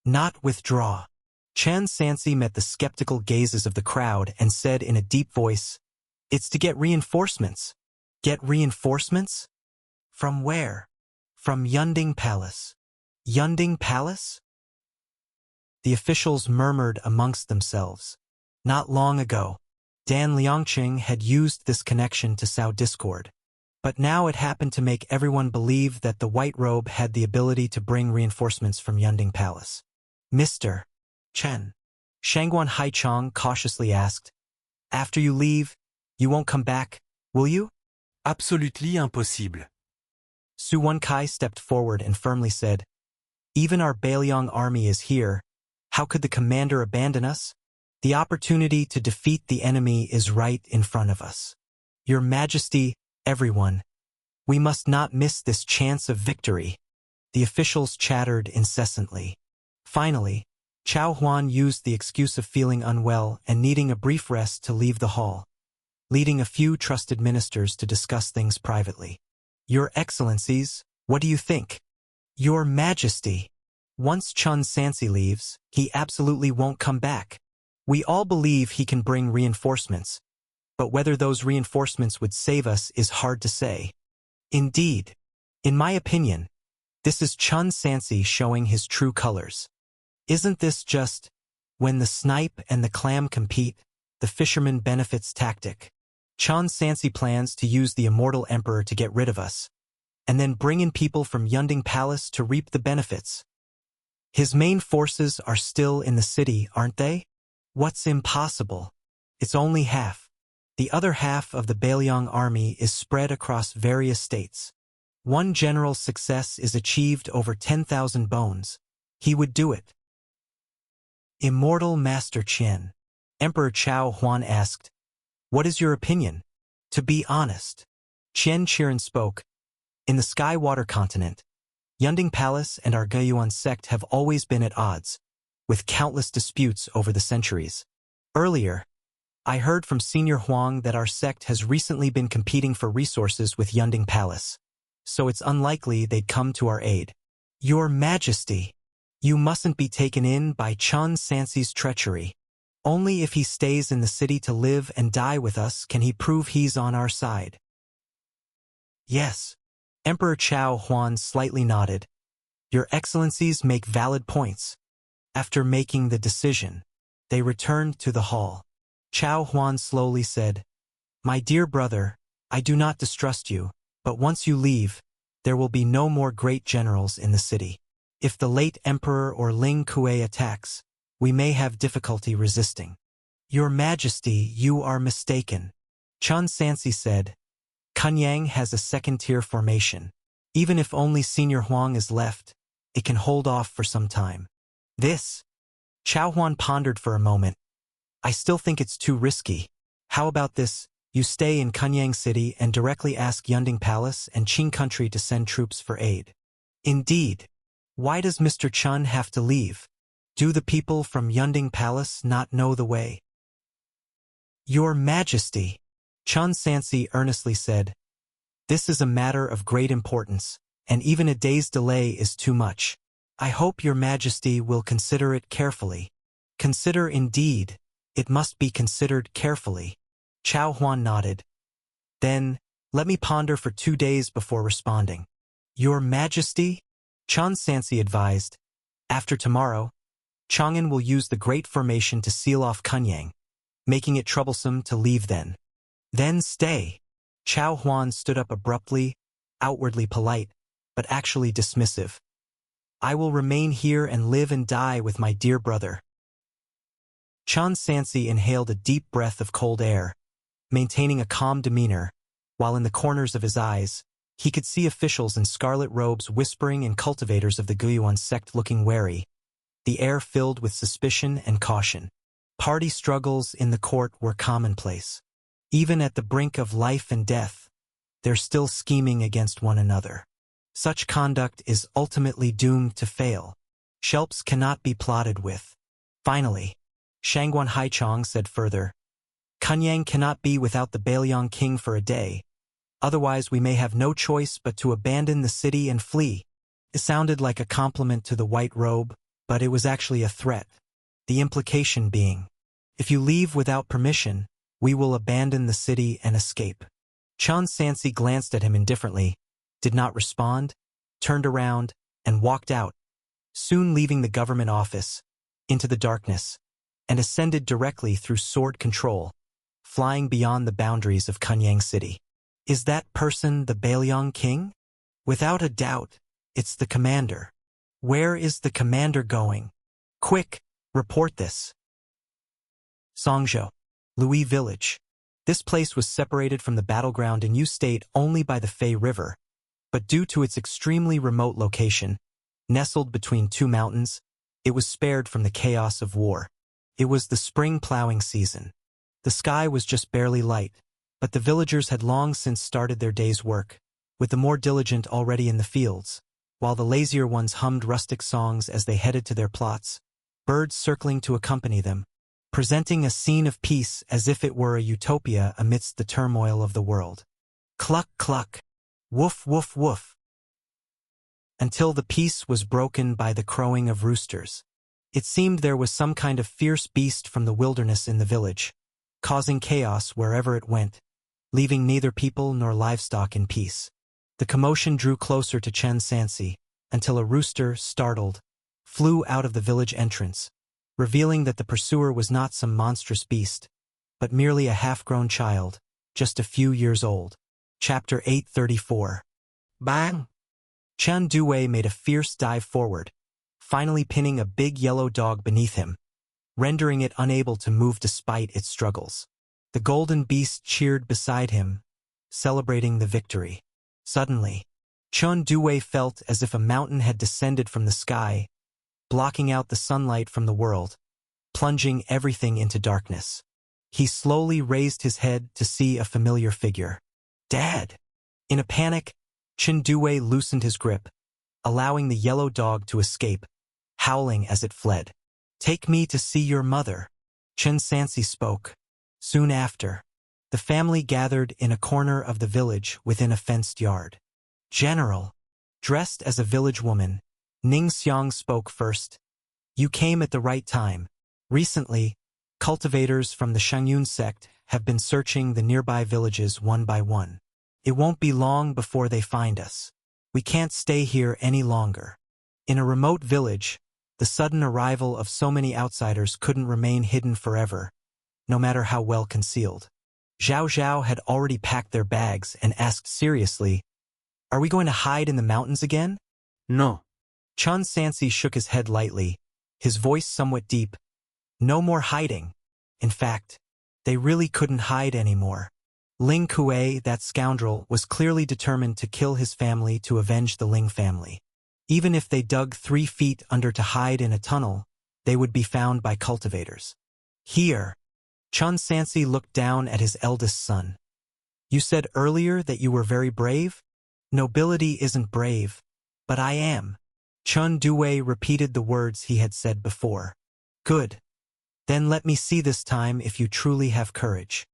Not withdraw. Chen Sansi met the skeptical gazes of the crowd and said in a deep voice, "It's to get reinforcements." Get reinforcements? From where? From Yunding Palace. Yunding Palace? The officials murmured amongst themselves. Not long ago, Dan Liangqing had used this connection to sow discord. But now it happened to make everyone believe that the white robe had the ability to bring reinforcements from Yunding Palace. Mr. Chen. Shangguan Haichong cautiously asked, "After you leave, you won't come back, will you?" Absolutely impossible. Su Wenkai stepped forward and firmly said, "Even our Bailiang army is here. How could the commander abandon us? The opportunity to defeat the enemy is right in front of us. Your Majesty, everyone, we must not miss this chance of victory." The officials chattered incessantly. Finally, Chao Huan used the excuse of feeling unwell and needing a brief rest to leave the hall, leading a few trusted ministers to discuss things privately. "Your Excellencies, what do you think?" "Your Majesty, once Chun Sansi leaves, he absolutely won't come back. We all believe he can bring reinforcements, but whether those reinforcements would save us is hard to say. Indeed, in my opinion, this is Chun Sansi showing his true colors. Isn't this just, when the snipe and the clam compete, the fisherman benefits tactic? Chun Sansi plans to use the immortal emperor to get rid of us, and then bring in people from Yunding Palace to reap the benefits. His main forces are still in the city, aren't they? What's impossible? It's only half. The other half of the Bailiang army is spread across various states. One general's success is achieved over 10,000 bones. He would do it." Immortal Master Qian. Emperor Chao Huan asked, "What is your opinion?" "To be honest," Qian Qiren spoke, "in the Sky-Water continent, Yunding Palace and our Guiyuan sect have always been at odds, with countless disputes over the centuries. Earlier, I heard from Senior Huang that our sect has recently been competing for resources with Yunding Palace, so it's unlikely they'd come to our aid." "Your Majesty, you mustn't be taken in by Chun Sansi's treachery. Only if he stays in the city to live and die with us can he prove he's on our side." "Yes." Emperor Chao Huan slightly nodded. "Your Excellencies make valid points." After making the decision, they returned to the hall. Chao Huan slowly said, "My dear brother, I do not distrust you, but once you leave, there will be no more great generals in the city. If the late emperor or Ling Kuei attacks, we may have difficulty resisting." "Your Majesty, you are mistaken," Chun Sansi said. "Kunyang has a second-tier formation. Even if only Senior Huang is left, it can hold off for some time. This..." Chao Huan pondered for a moment. "I still think it's too risky. How about this? You stay in Kunyang City and directly ask Yunding Palace and Qing Country to send troops for aid." "Indeed. Why does Mr. Chun have to leave? Do the people from Yunding Palace not know the way?" "Your Majesty," Chun Sansi earnestly said, "this is a matter of great importance, and even a day's delay is too much. I hope your Majesty will consider it carefully." "Consider indeed. It must be considered carefully." Chao Huan nodded. "Then, let me ponder for 2 days before responding." "Your Majesty," Chun Sansi advised, "after tomorrow, Chang'an will use the Great Formation to seal off Kunyang, making it troublesome to leave then." "Then stay." Chao Huan stood up abruptly, outwardly polite, but actually dismissive. "I will remain here and live and die with my dear brother." Chun Sansi inhaled a deep breath of cold air, maintaining a calm demeanor, while in the corners of his eyes, he could see officials in scarlet robes whispering and cultivators of the Guiyuan sect looking wary, the air filled with suspicion and caution. Party struggles in the court were commonplace. Even at the brink of life and death, they're still scheming against one another. Such conduct is ultimately doomed to fail. Shelps cannot be plotted with. Finally, Shangguan Haichong said further, "Kunyang cannot be without the Bailiang king for a day. Otherwise we may have no choice but to abandon the city and flee. It sounded like a compliment to the white robe, but it was actually a threat. The implication being, if you leave without permission, we will abandon the city and escape. Chun Sansi glanced at him indifferently, did not respond, turned around, and walked out, soon leaving the government office, into the darkness, and ascended directly through sword control, flying beyond the boundaries of Kunyang City. Is that person the Bailiang King? Without a doubt, it's the commander. Where is the commander going? Quick, report this. Songzhou, Louis Village. This place was separated from the battleground in Yu State only by the Fei River, but due to its extremely remote location, nestled between two mountains, it was spared from the chaos of war. It was the spring plowing season. The sky was just barely light, but the villagers had long since started their day's work, with the more diligent already in the fields, while the lazier ones hummed rustic songs as they headed to their plots, birds circling to accompany them, presenting a scene of peace as if it were a utopia amidst the turmoil of the world. Cluck, cluck. Woof, woof, woof. Until the peace was broken by the crowing of roosters. It seemed there was some kind of fierce beast from the wilderness in the village, causing chaos wherever it went, leaving neither people nor livestock in peace. The commotion drew closer to Chen Sansi, until a rooster, startled, flew out of the village entrance, revealing that the pursuer was not some monstrous beast, but merely a half-grown child, just a few years old. Chapter 834. Bang! Chen Duwei made a fierce dive forward, finally pinning a big yellow dog beneath him, rendering it unable to move despite its struggles. The golden beast cheered beside him, celebrating the victory. Suddenly, Chen Duwei felt as if a mountain had descended from the sky, blocking out the sunlight from the world, plunging everything into darkness. He slowly raised his head to see a familiar figure. Dad! In a panic, Chen Duwei loosened his grip, allowing the yellow dog to escape, howling as it fled. Take me to see your mother, Chen Sansi spoke. Soon after, the family gathered in a corner of the village within a fenced yard. General, dressed as a village woman, Ning Xiang spoke first. You came at the right time. Recently, cultivators from the Shangyun sect have been searching the nearby villages one by one. It won't be long before they find us. We can't stay here any longer. In a remote village, the sudden arrival of so many outsiders couldn't remain hidden forever, no matter how well concealed. Zhao Zhao had already packed their bags and asked seriously, Are we going to hide in the mountains again? No. Chun Sansi shook his head lightly, his voice somewhat deep. No more hiding. In fact, they really couldn't hide anymore. Ling Kuei, that scoundrel, was clearly determined to kill his family to avenge the Ling family. Even if they dug 3 feet under to hide in a tunnel, they would be found by cultivators. Here, Chun Sansi looked down at his eldest son. You said earlier that you were very brave? Nobility isn't brave, but I am. Chun Duwei repeated the words he had said before. Good. Then let me see this time if you truly have courage.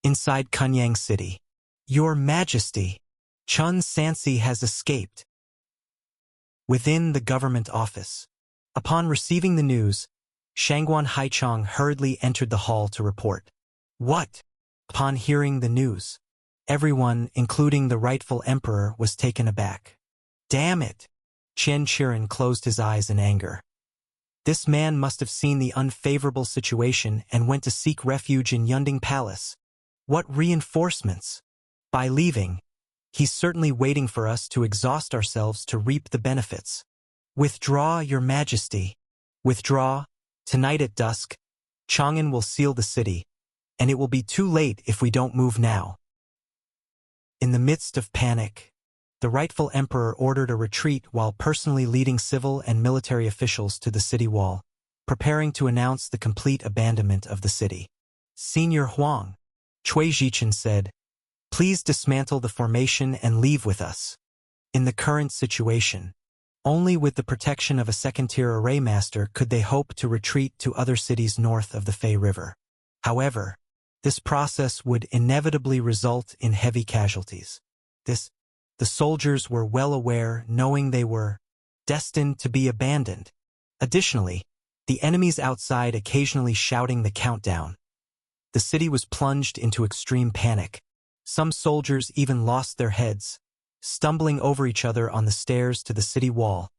Inside Kunyang City. Your Majesty, Chun Sansi has escaped. Within the government office. Upon receiving the news, Shangguan Haichong hurriedly entered the hall to report. What? Upon hearing the news, everyone, including the rightful emperor, was taken aback. Damn it! Chen Qiren closed his eyes in anger. This man must have seen the unfavorable situation and went to seek refuge in Yunding Palace. What reinforcements? By leaving, he's certainly waiting for us to exhaust ourselves to reap the benefits. Withdraw, Your Majesty. Withdraw. Tonight at dusk, Chang'an will seal the city, and it will be too late if we don't move now. In the midst of panic, the rightful emperor ordered a retreat while personally leading civil and military officials to the city wall, preparing to announce the complete abandonment of the city. Senior Huang, Cui Zhichen said, please dismantle the formation and leave with us. In the current situation, only with the protection of a second-tier array master could they hope to retreat to other cities north of the Fei River. However, This process would inevitably result in heavy casualties. The soldiers were well aware, knowing they were destined to be abandoned. Additionally, the enemies outside occasionally shouting the countdown. The city was plunged into extreme panic. Some soldiers even lost their heads, stumbling over each other on the stairs to the city wall,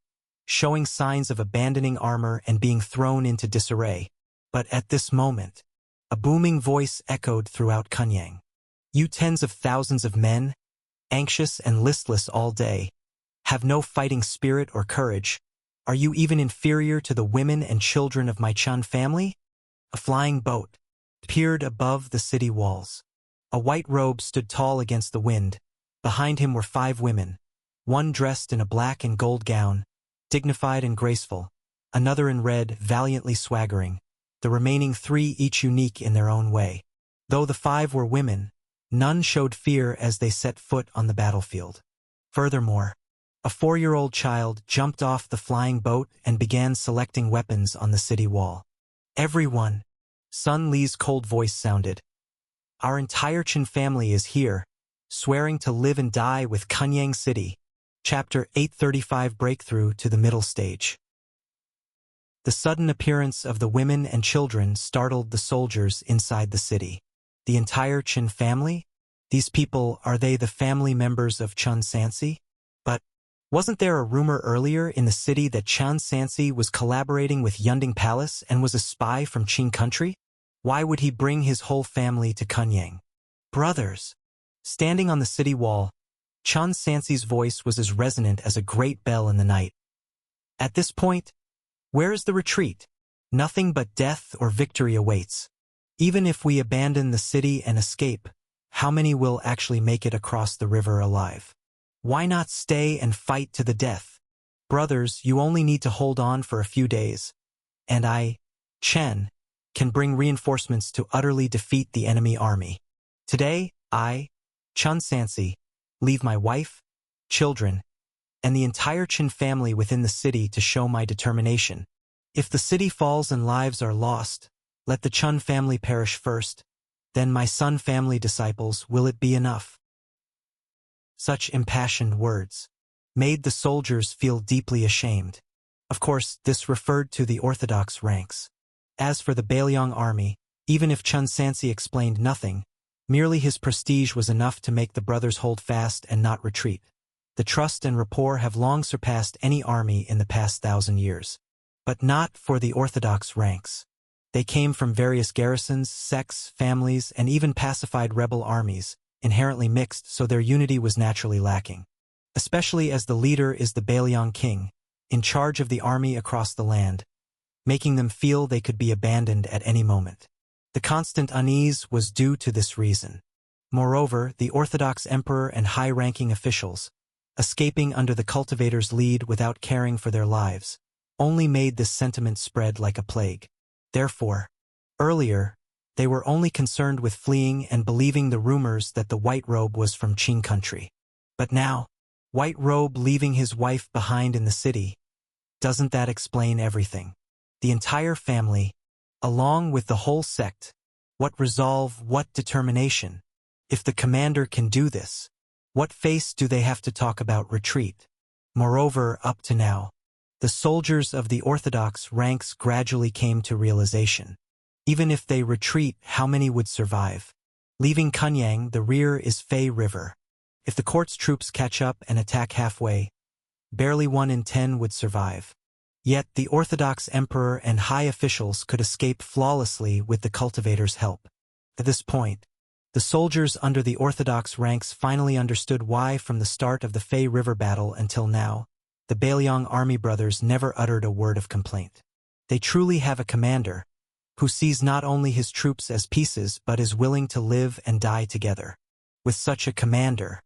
showing signs of abandoning armor and being thrown into disarray. But at this moment, a booming voice echoed throughout Kunyang. You tens of thousands of men, anxious and listless all day, have no fighting spirit or courage. Are you even inferior to the women and children of my Chun family? A flying boat appeared above the city walls. A white robe stood tall against the wind. Behind him were 5 women, one dressed in a black and gold gown, dignified and graceful, another in red, valiantly swaggering, the remaining 3 each unique in their own way. Though the 5 were women, none showed fear as they set foot on the battlefield. Furthermore, a 4-year-old child jumped off the flying boat and began selecting weapons on the city wall. Everyone, Sun Li's cold voice sounded. Our entire Qin family is here, swearing to live and die with Kunyang City. Chapter 835 Breakthrough to the Middle Stage. The sudden appearance of the women and children startled the soldiers inside the city. The entire Qin family? These people, are they the family members of Chun Sansi? But wasn't there a rumor earlier in the city that Chun Sansi was collaborating with Yunding Palace and was a spy from Qin country? Why would he bring his whole family to Kunyang? Brothers! Standing on the city wall, Chun Sansi's voice was as resonant as a great bell in the night. At this point, where is the retreat? Nothing but death or victory awaits. Even if we abandon the city and escape, how many will actually make it across the river alive? Why not stay and fight to the death? Brothers, you only need to hold on for a few days. And I, Chen, can bring reinforcements to utterly defeat the enemy army. Today, I, Chun Sansi, leave my wife, children, and the entire Qin family within the city to show my determination. If the city falls and lives are lost, let the Chun family perish first, then my Sun family disciples, will it be enough? Such impassioned words made the soldiers feel deeply ashamed. Of course, this referred to the orthodox ranks. As for the Bailiang army, even if Chun Sansi explained nothing, merely his prestige was enough to make the brothers hold fast and not retreat. The trust and rapport have long surpassed any army in the past 1,000 years. But not for the orthodox ranks. They came from various garrisons, sects, families, and even pacified rebel armies, inherently mixed, so their unity was naturally lacking. Especially as the leader is the Bailiang king, in charge of the army across the land, making them feel they could be abandoned at any moment. The constant unease was due to this reason. Moreover, the Orthodox emperor and high-ranking officials, escaping under the cultivator's lead without caring for their lives, only made this sentiment spread like a plague. Therefore, earlier, they were only concerned with fleeing and believing the rumors that the White Robe was from Qin country. But now, White Robe leaving his wife behind in the city, doesn't that explain everything? The entire family, along with the whole sect, what resolve, what determination? If the commander can do this, what face do they have to talk about retreat? Moreover, up to now, the soldiers of the orthodox ranks gradually came to realization. Even if they retreat, how many would survive? Leaving Kunyang, the rear is Fei River. If the court's troops catch up and attack halfway, barely 1 in 10 would survive. Yet the Orthodox emperor and high officials could escape flawlessly with the cultivator's help. At this point, the soldiers under the Orthodox ranks finally understood why from the start of the Fei River battle until now, the Bailiang army brothers never uttered a word of complaint. They truly have a commander, who sees not only his troops as pieces but is willing to live and die together. With such a commander,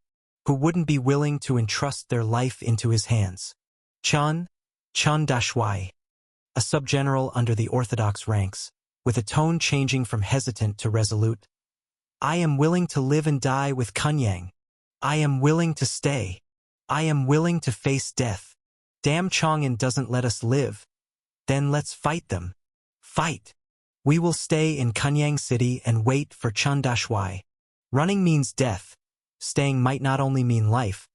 who wouldn't be willing to entrust their life into his hands? Chun Dashuai, a subgeneral under the Orthodox ranks, with a tone changing from hesitant to resolute. I am willing to live and die with Kunyang. I am willing to stay. I am willing to face death. Damn Chong'an doesn't let us live. Then let's fight them. Fight! We will stay in Kunyang City and wait for Chen Dashui. Running means death. Staying might not only mean life,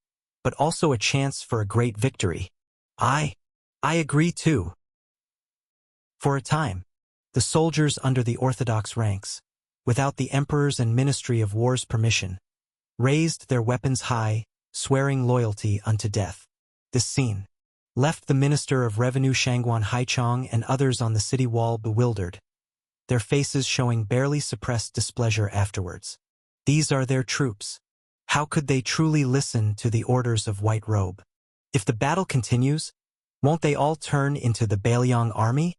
but also a chance for a great victory. I agree too. For a time, the soldiers under the orthodox ranks, without the emperor's and Ministry of War's permission, raised their weapons high, swearing loyalty unto death. This scene left the Minister of Revenue Shangguan Haichong and others on the city wall bewildered, their faces showing barely suppressed displeasure afterwards. These are their troops. How could they truly listen to the orders of White Robe? If the battle continues, won't they all turn into the Bailiang army?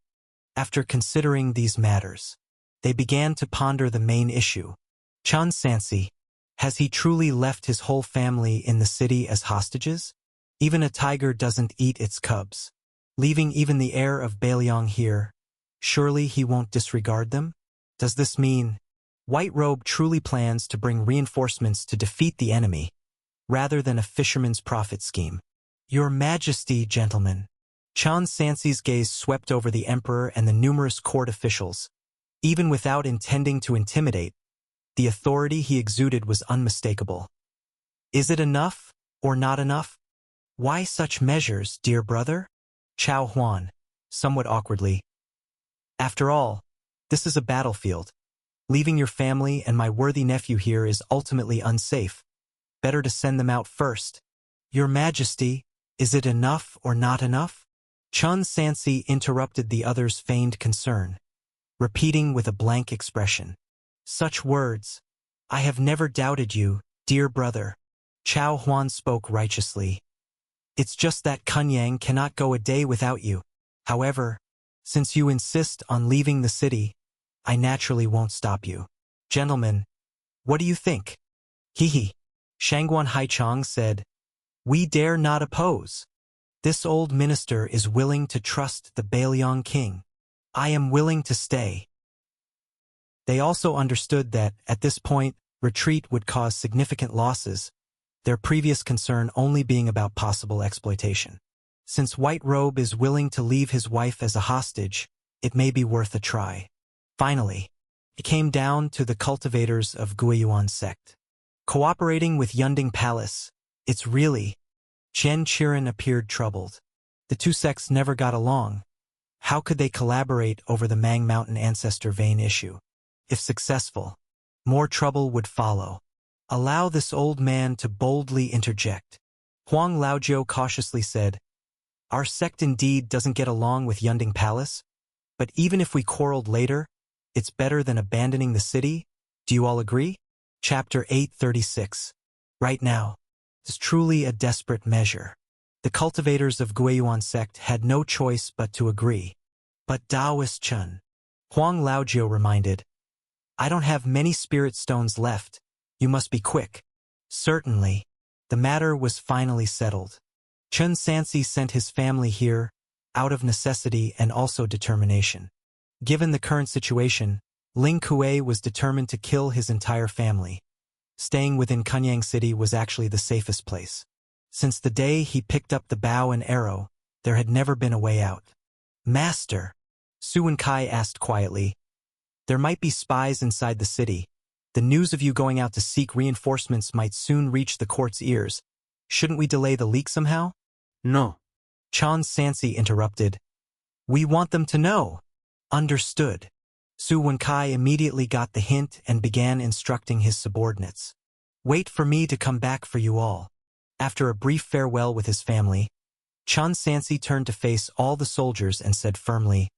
After considering these matters, they began to ponder the main issue. Chen Sansi, has he truly left his whole family in the city as hostages? Even a tiger doesn't eat its cubs. Leaving even the heir of Bailiang here, surely he won't disregard them? Does this mean White Robe truly plans to bring reinforcements to defeat the enemy, rather than a fisherman's profit scheme? Your Majesty, gentlemen. Chen Sansi's gaze swept over the emperor and the numerous court officials. Even without intending to intimidate, the authority he exuded was unmistakable. Is it enough, or not enough? Why such measures, dear brother? Chao Huan, somewhat awkwardly. After all, this is a battlefield. Leaving your family and my worthy nephew here is ultimately unsafe. Better to send them out first. Your Majesty, is it enough or not enough? Chen Sansi interrupted the other's feigned concern, repeating with a blank expression. Such words. I have never doubted you, dear brother. Chao Huan spoke righteously. It's just that Kunyang cannot go a day without you. However, since you insist on leaving the city, I naturally won't stop you. Gentlemen, what do you think? Hee. Shangguan Haichong said, we dare not oppose. This old minister is willing to trust the Bailiang king. I am willing to stay. They also understood that, at this point, retreat would cause significant losses, their previous concern only being about possible exploitation. Since White Robe is willing to leave his wife as a hostage, it may be worth a try. Finally, it came down to the cultivators of Guiyuan sect. Cooperating with Yunding Palace, it's really. Chen Qiren appeared troubled. The two sects never got along. How could they collaborate over the Mang Mountain ancestor vein issue? If successful, more trouble would follow. Allow this old man to boldly interject. Huang Laojiu cautiously said, our sect indeed doesn't get along with Yunding Palace, but even if we quarreled later, it's better than abandoning the city. Do you all agree? Chapter 836. Right now, is truly a desperate measure. The cultivators of Guiyuan sect had no choice but to agree. But Taoist Chen, Huang Laojiu reminded, I don't have many spirit stones left. You must be quick. Certainly. The matter was finally settled. Chen Sansi sent his family here, out of necessity and also determination. Given the current situation, Ling Kuei was determined to kill his entire family. Staying within Kunyang City was actually the safest place. Since the day he picked up the bow and arrow, there had never been a way out. Master, Su Wenkai asked quietly, there might be spies inside the city. The news of you going out to seek reinforcements might soon reach the court's ears. Shouldn't we delay the leak somehow? No. Chen Sansi interrupted. We want them to know. Understood. Su Wenkai immediately got the hint and began instructing his subordinates. Wait for me to come back for you all. After a brief farewell with his family, Chen Sansi turned to face all the soldiers and said firmly,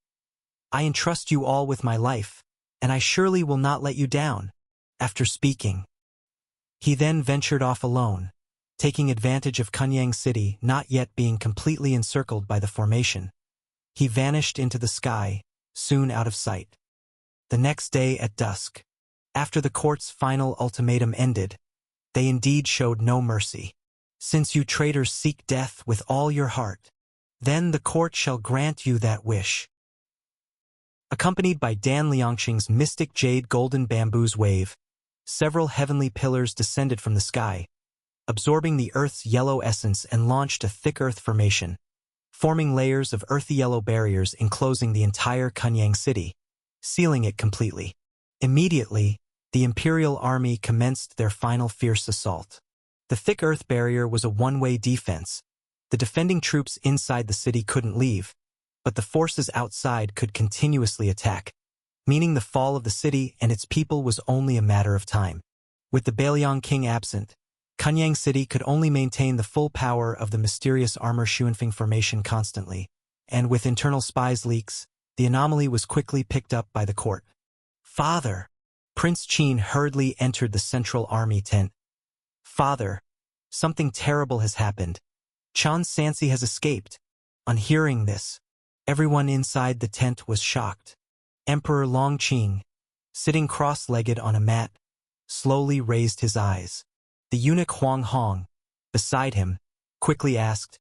I entrust you all with my life, and I surely will not let you down. After speaking, he then ventured off alone, taking advantage of Kunyang City not yet being completely encircled by the formation. He vanished into the sky, soon out of sight. The next day at dusk, after the court's final ultimatum ended, they indeed showed no mercy. Since you traitors seek death with all your heart, then the court shall grant you that wish. Accompanied by Dan Liangqing's mystic jade golden bamboos wave, several heavenly pillars descended from the sky, absorbing the earth's yellow essence and launched a thick earth formation, forming layers of earthy yellow barriers enclosing the entire Kunyang City. sealing it completely. Immediately, the imperial army commenced their final fierce assault. The thick earth barrier was a one-way defense. The defending troops inside the city couldn't leave, but the forces outside could continuously attack, meaning the fall of the city and its people was only a matter of time. With the Bailiang king absent, Kunyang City could only maintain the full power of the mysterious armor Xuanfeng formation constantly, and with internal spies leaks, the anomaly was quickly picked up by the court. "Father!" Prince Qin hurriedly entered the central army tent. "Father, something terrible has happened. Chen Sansi has escaped." On hearing this, everyone inside the tent was shocked. Emperor Longqing, sitting cross-legged on a mat, slowly raised his eyes. The eunuch Huang Hong, beside him, quickly asked,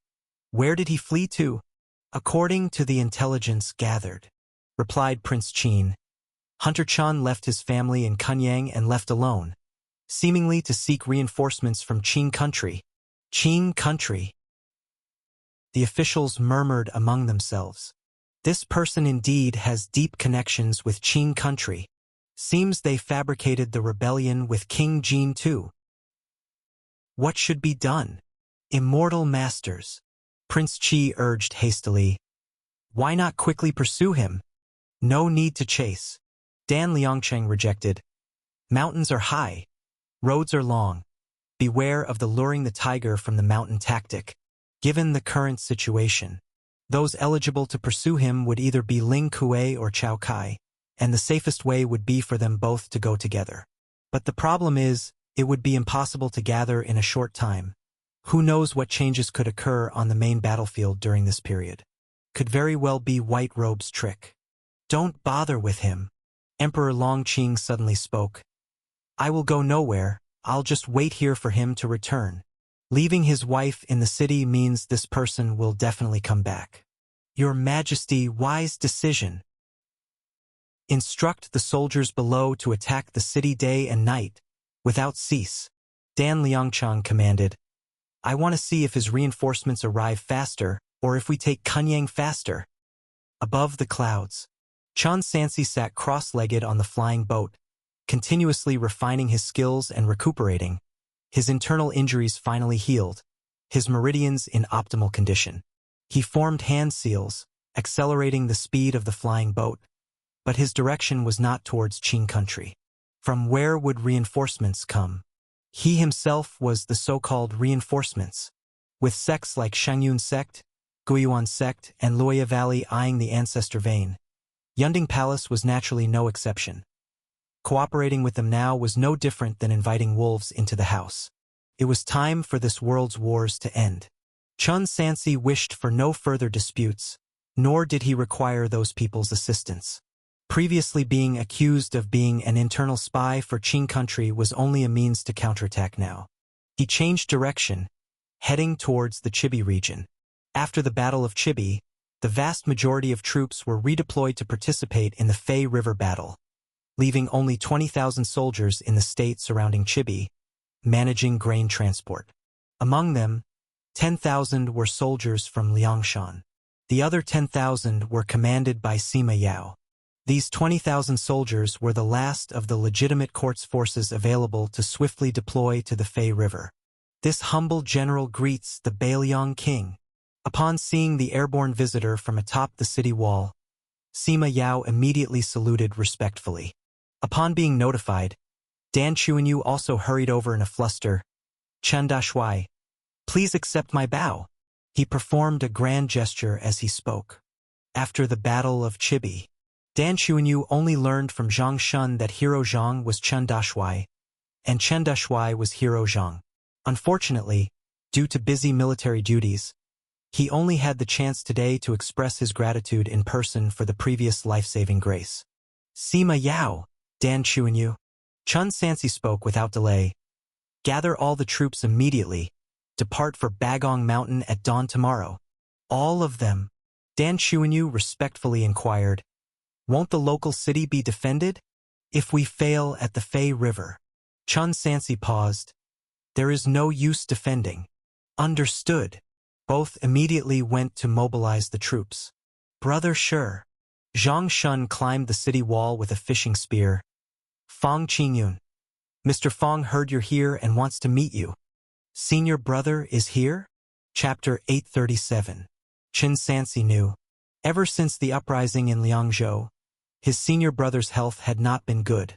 "Where did he flee to?" "According to the intelligence gathered," replied Prince Qin, Hunter Chen left his family in Kunyang and left alone, seemingly to seek reinforcements from Qing country. Qing country. The officials murmured among themselves. This person indeed has deep connections with Qing country. Seems they fabricated the rebellion with King Jin too. What should be done? Immortal masters, Prince Qi urged hastily. Why not quickly pursue him? No need to chase. Dan Liangcheng rejected. Mountains are high. Roads are long. Beware of the luring the tiger from the mountain tactic. Given the current situation, those eligible to pursue him would either be Ling Kuei or Cao Kai, and the safest way would be for them both to go together. But the problem is, it would be impossible to gather in a short time. Who knows what changes could occur on the main battlefield during this period? Could very well be White Robe's trick. Don't bother with him. Emperor Longqing suddenly spoke. I will go nowhere, I'll just wait here for him to return. Leaving his wife in the city means this person will definitely come back. Your Majesty, wise decision. Instruct the soldiers below to attack the city day and night, without cease. Dan Liangchang commanded. I want to see if his reinforcements arrive faster, or if we take Kunyang faster. Above the clouds, Chen Sansi sat cross-legged on the flying boat, continuously refining his skills and recuperating. His internal injuries finally healed, his meridians in optimal condition. He formed hand seals, accelerating the speed of the flying boat, but his direction was not towards Qing country. From where would reinforcements come? He himself was the so-called reinforcements. With sects like Shangyun sect, Guiyuan sect, and Loya Valley eyeing the ancestor vein, Yunding Palace was naturally no exception. Cooperating with them now was no different than inviting wolves into the house. It was time for this world's wars to end. Chen Sansi wished for no further disputes, nor did he require those people's assistance. Previously being accused of being an internal spy for Qing country was only a means to counterattack now. He changed direction, heading towards the Chibi region. After the Battle of Chibi, the vast majority of troops were redeployed to participate in the Fei River battle, leaving only 20,000 soldiers in the state surrounding Chibi, managing grain transport. Among them, 10,000 were soldiers from Liangshan. The other 10,000 were commanded by Sima Yao. These 20,000 soldiers were the last of the legitimate court's forces available to swiftly deploy to the Fei River. This humble general greets the Bailiang king. Upon seeing the airborne visitor from atop the city wall, Sima Yao immediately saluted respectfully. Upon being notified, Dan Chuanyu also hurried over in a fluster. Chen Dashui, please accept my bow. He performed a grand gesture as he spoke. After the Battle of Chibi, Dan Chuanyu only learned from Zhang Shun that Hero Zhang was Chen Dashui, and Chen Dashui was Hero Zhang. Unfortunately, due to busy military duties, he only had the chance today to express his gratitude in person for the previous life-saving grace. Sima Yao, Dan Chuanyu. Chen Sansi spoke without delay. Gather all the troops immediately. Depart for Bagong Mountain at dawn tomorrow. All of them. Dan Chuanyu respectfully inquired. Won't the local city be defended? If we fail at the Fei River. Chen Sansi paused. There is no use defending. Understood. Both immediately went to mobilize the troops. Brother Sure. Zhang Shun climbed the city wall with a fishing spear. Fong Qingyun. Mr. Fong heard you're here and wants to meet you. Senior brother is here? Chapter 837. Chen Sansi knew. Ever since the uprising in Liangzhou, his senior brother's health had not been good,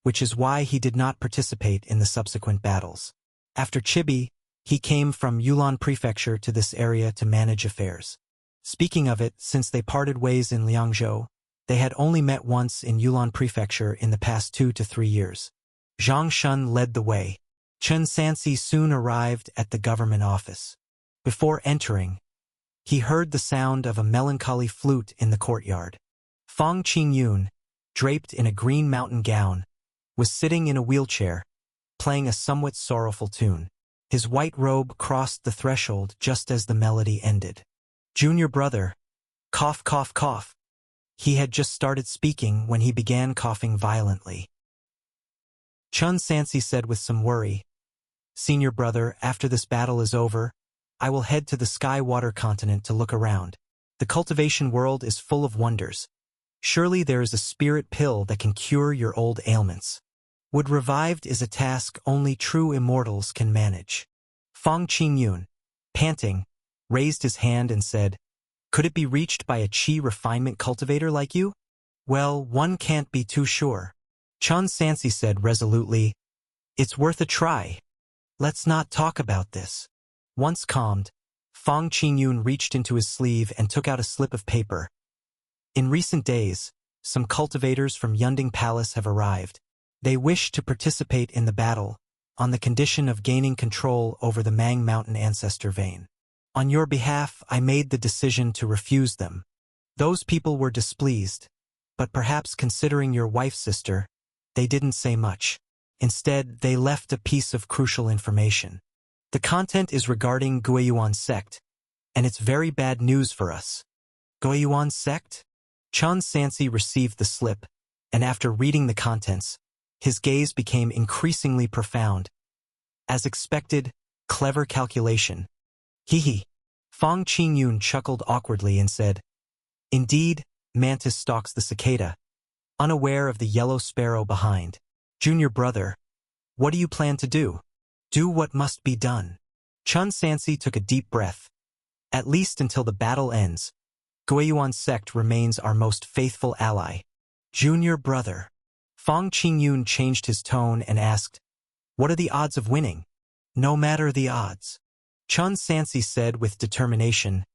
which is why he did not participate in the subsequent battles. After Chibi, he came from Yulon Prefecture to this area to manage affairs. Speaking of it, since they parted ways in Liangzhou, they had only met once in Yulon Prefecture in the past 2 to 3 years. Zhang Shun led the way. Chen Sansi soon arrived at the government office. Before entering, he heard the sound of a melancholy flute in the courtyard. Fong Qingyun, draped in a green mountain gown, was sitting in a wheelchair, playing a somewhat sorrowful tune. His white robe crossed the threshold just as the melody ended. Junior brother, cough, cough, cough. He had just started speaking when he began coughing violently. Chen Sansi said with some worry, Senior brother, after this battle is over, I will head to the Sky-Water continent to look around. The cultivation world is full of wonders. Surely there is a spirit pill that can cure your old ailments. Wood revived is a task only true immortals can manage. Fong Qingyun, panting, raised his hand and said, Could it be reached by a qi refinement cultivator like you? Well, one can't be too sure. Chen Sansi said resolutely, It's worth a try. Let's not talk about this. Once calmed, Fong Qingyun reached into his sleeve and took out a slip of paper. In recent days, some cultivators from Yunding Palace have arrived. They wish to participate in the battle, on the condition of gaining control over the Mang Mountain ancestor vein. On your behalf, I made the decision to refuse them. Those people were displeased, but perhaps considering your wife's sister, they didn't say much. Instead, they left a piece of crucial information. The content is regarding Guiyuan sect, and it's very bad news for us. Guiyuan sect? Chen Sansi received the slip, and after reading the contents, his gaze became increasingly profound. As expected, clever calculation. Hee. Fong Qingyun chuckled awkwardly and said, Indeed, Mantis stalks the cicada, unaware of the yellow sparrow behind. Junior brother, what do you plan to do? Do what must be done. Chen Sansi took a deep breath. At least until the battle ends, Guiyuan sect remains our most faithful ally. Junior brother. Fong Qingyun changed his tone and asked, What are the odds of winning? No matter the odds. Chen Sansi said with determination,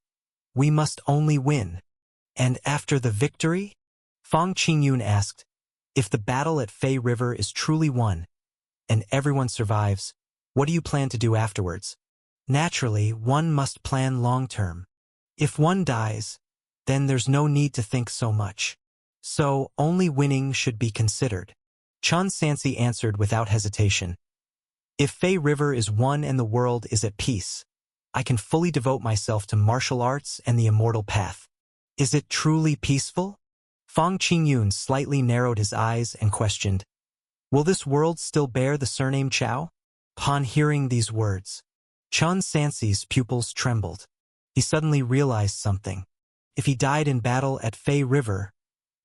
We must only win. And after the victory? Fong Qingyun asked, If the battle at Fei River is truly won, and everyone survives, what do you plan to do afterwards? Naturally, one must plan long-term. If one dies, then there's no need to think so much. So, only winning should be considered. Chen Sansi answered without hesitation. If Fei River is won and the world is at peace, I can fully devote myself to martial arts and the immortal path. Is it truly peaceful? Fong Qingyun slightly narrowed his eyes and questioned, Will this world still bear the surname Chao? Upon hearing these words, Chen Sansi's pupils trembled. He suddenly realized something. If he died in battle at Fei River,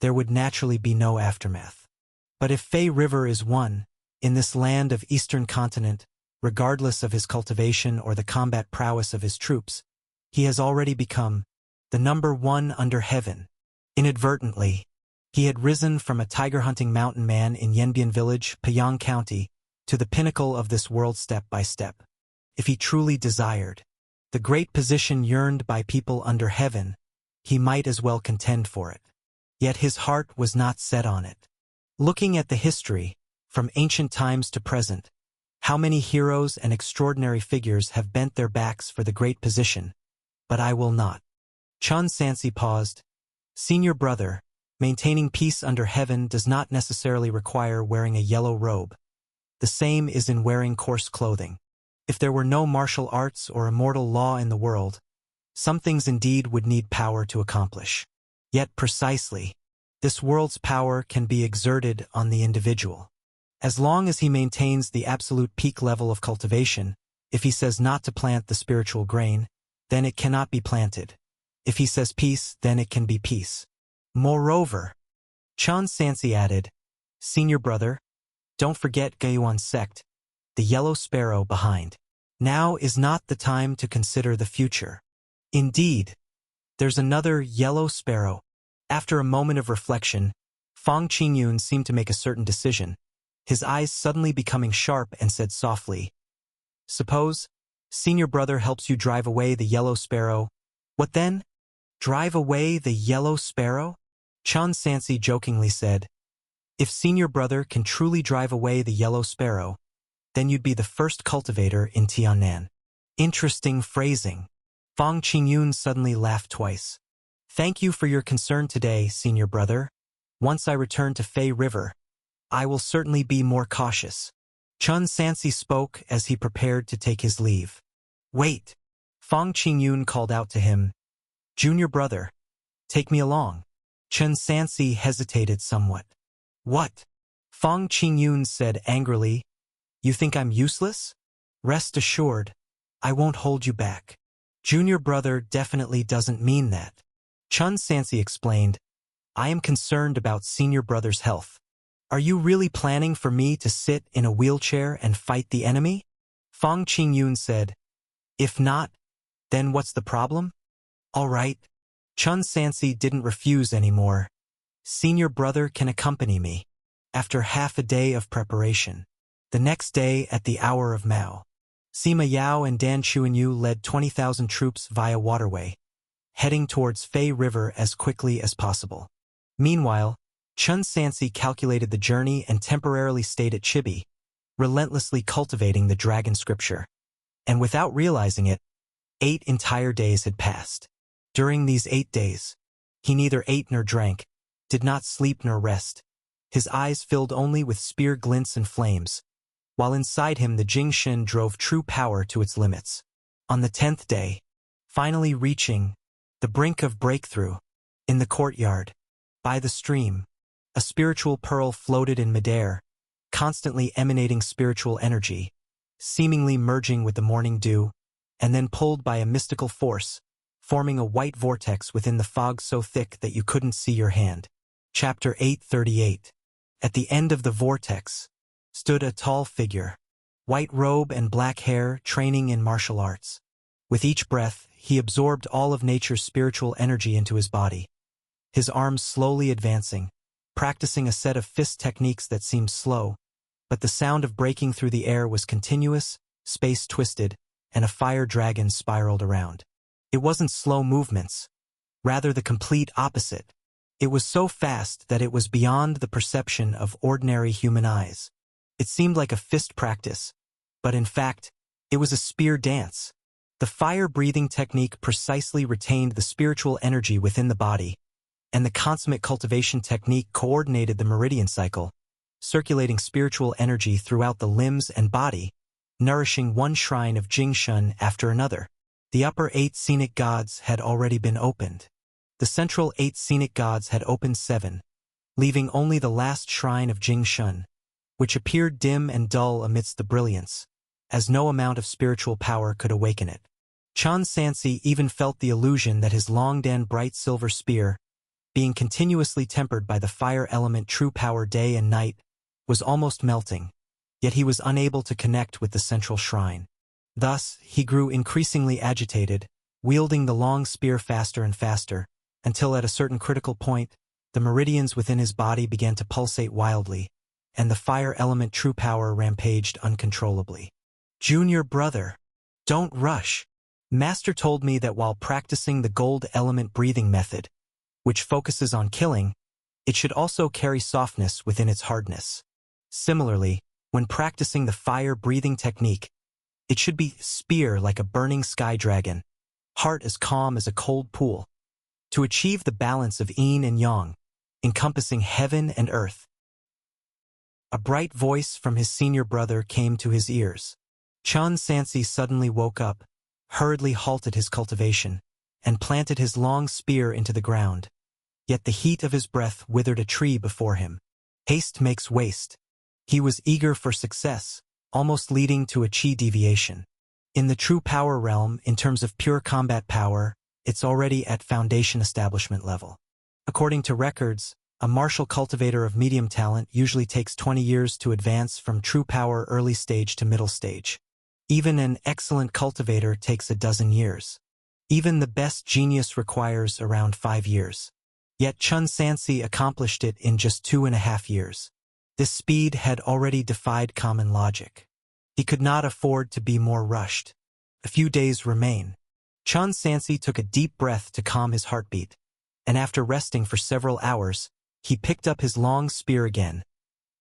there would naturally be no aftermath. But if Fei River is won, in this land of Eastern continent, regardless of his cultivation or the combat prowess of his troops, he has already become the number one under heaven. Inadvertently, he had risen from a tiger-hunting mountain man in Yanbian Village, Payang County, to the pinnacle of this world step by step. If he truly desired the great position yearned by people under heaven, he might as well contend for it. Yet his heart was not set on it. Looking at the history, from ancient times to present, how many heroes and extraordinary figures have bent their backs for the great position? But I will not. Chen Sansi paused. Senior brother, maintaining peace under heaven does not necessarily require wearing a yellow robe. The same is in wearing coarse clothing. If there were no martial arts or immortal law in the world, some things indeed would need power to accomplish. Yet precisely, this world's power can be exerted on the individual. As long as he maintains the absolute peak level of cultivation, if he says not to plant the spiritual grain, then it cannot be planted. If he says peace, then it can be peace. Moreover, Chan Sansi added, Senior brother, don't forget Gayuan sect, the yellow sparrow behind. Now is not the time to consider the future. Indeed, there's another yellow sparrow. After a moment of reflection, Fong Qingyun seemed to make a certain decision, his eyes suddenly becoming sharp, and said softly, Suppose Senior brother helps you drive away the yellow sparrow. What then? Drive away the yellow sparrow? Chan Sansi jokingly said, If Senior brother can truly drive away the yellow sparrow, then you'd be the first cultivator in Tiannan. Interesting phrasing. Fong Qingyun suddenly laughed twice. Thank you for your concern today, Senior brother. Once I return to Fei River, I will certainly be more cautious. Chun Sansi spoke as he prepared to take his leave. Wait! Fong Qingyun called out to him. Junior brother, take me along. Chun Sansi hesitated somewhat. What? Fong Qingyun said angrily. You think I'm useless? Rest assured, I won't hold you back. Junior brother definitely doesn't mean that. Chun Sansi explained, I am concerned about senior brother's health. Are you really planning for me to sit in a wheelchair and fight the enemy? Fong Qingyun said, If not, then what's the problem? All right. Chun Sansi didn't refuse anymore. Senior brother can accompany me. After half a day of preparation. The next day at the hour of Mao, Sima Yao and Dan Chuanyu led 20,000 troops via waterway, heading towards Fei River as quickly as possible. Meanwhile, Chun Sansi calculated the journey and temporarily stayed at Chibi, relentlessly cultivating the dragon scripture. And without realizing it, 8 entire days had passed. During these 8 days, he neither ate nor drank, did not sleep nor rest. His eyes filled only with spear glints and flames, while inside him the Jingshin drove true power to its limits. On the 10th day, finally reaching the brink of breakthrough, in the courtyard, by the stream, a spiritual pearl floated in midair, constantly emanating spiritual energy, seemingly merging with the morning dew, and then pulled by a mystical force, forming a white vortex within the fog so thick that you couldn't see your hand. Chapter 838. At the end of the vortex stood a tall figure, white robe and black hair, training in martial arts. With each breath, he absorbed all of nature's spiritual energy into his body, his arms slowly advancing, practicing a set of fist techniques that seemed slow, but the sound of breaking through the air was continuous, space twisted, and a fire dragon spiraled around. It wasn't slow movements, rather the complete opposite. It was so fast that it was beyond the perception of ordinary human eyes. It seemed like a fist practice, but in fact, it was a spear dance. The fire-breathing technique precisely retained the spiritual energy within the body, and the consummate cultivation technique coordinated the meridian cycle, circulating spiritual energy throughout the limbs and body, nourishing one shrine of Jingshun after another. The upper 8 scenic gods had already been opened. The central 8 scenic gods had opened 7, leaving only the last shrine of Jingshun, which appeared dim and dull amidst the brilliance, as no amount of spiritual power could awaken it. Chan Sansi even felt the illusion that his Longdan bright silver spear, being continuously tempered by the fire element true power day and night, was almost melting, yet he was unable to connect with the central shrine. Thus, he grew increasingly agitated, wielding the long spear faster and faster, until at a certain critical point, the meridians within his body began to pulsate wildly, and the fire element true power rampaged uncontrollably. Junior brother, don't rush. Master told me that while practicing the gold element breathing method, which focuses on killing, it should also carry softness within its hardness. Similarly, when practicing the fire breathing technique, it should be spear like a burning sky dragon, heart as calm as a cold pool, to achieve the balance of yin and yang, encompassing heaven and earth. A bright voice from his senior brother came to his ears. Chun Sansi suddenly woke up, hurriedly halted his cultivation, and planted his long spear into the ground. Yet the heat of his breath withered a tree before him. Haste makes waste. He was eager for success, almost leading to a chi deviation. In the true power realm, in terms of pure combat power, it's already at foundation establishment level. According to records, a martial cultivator of medium talent usually takes 20 years to advance from true power early stage to middle stage. Even an excellent cultivator takes a dozen years. Even the best genius requires around 5 years. Yet Chun Sansi accomplished it in just 2.5 years. This speed had already defied common logic. He could not afford to be more rushed. A few days remain. Chun Sansi took a deep breath to calm his heartbeat, and after resting for several hours, he picked up his long spear again,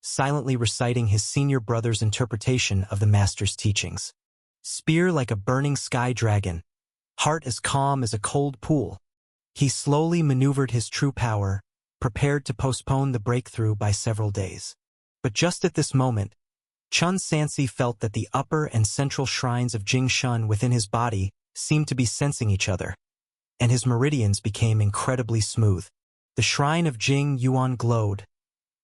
silently reciting his senior brother's interpretation of the master's teachings. Spear like a burning sky dragon, heart as calm as a cold pool. He slowly maneuvered his true power, prepared to postpone the breakthrough by several days. But just at this moment, Chun Sansi felt that the upper and central shrines of Jing Shun within his body seemed to be sensing each other, and his meridians became incredibly smooth. The shrine of Jing Yuan glowed,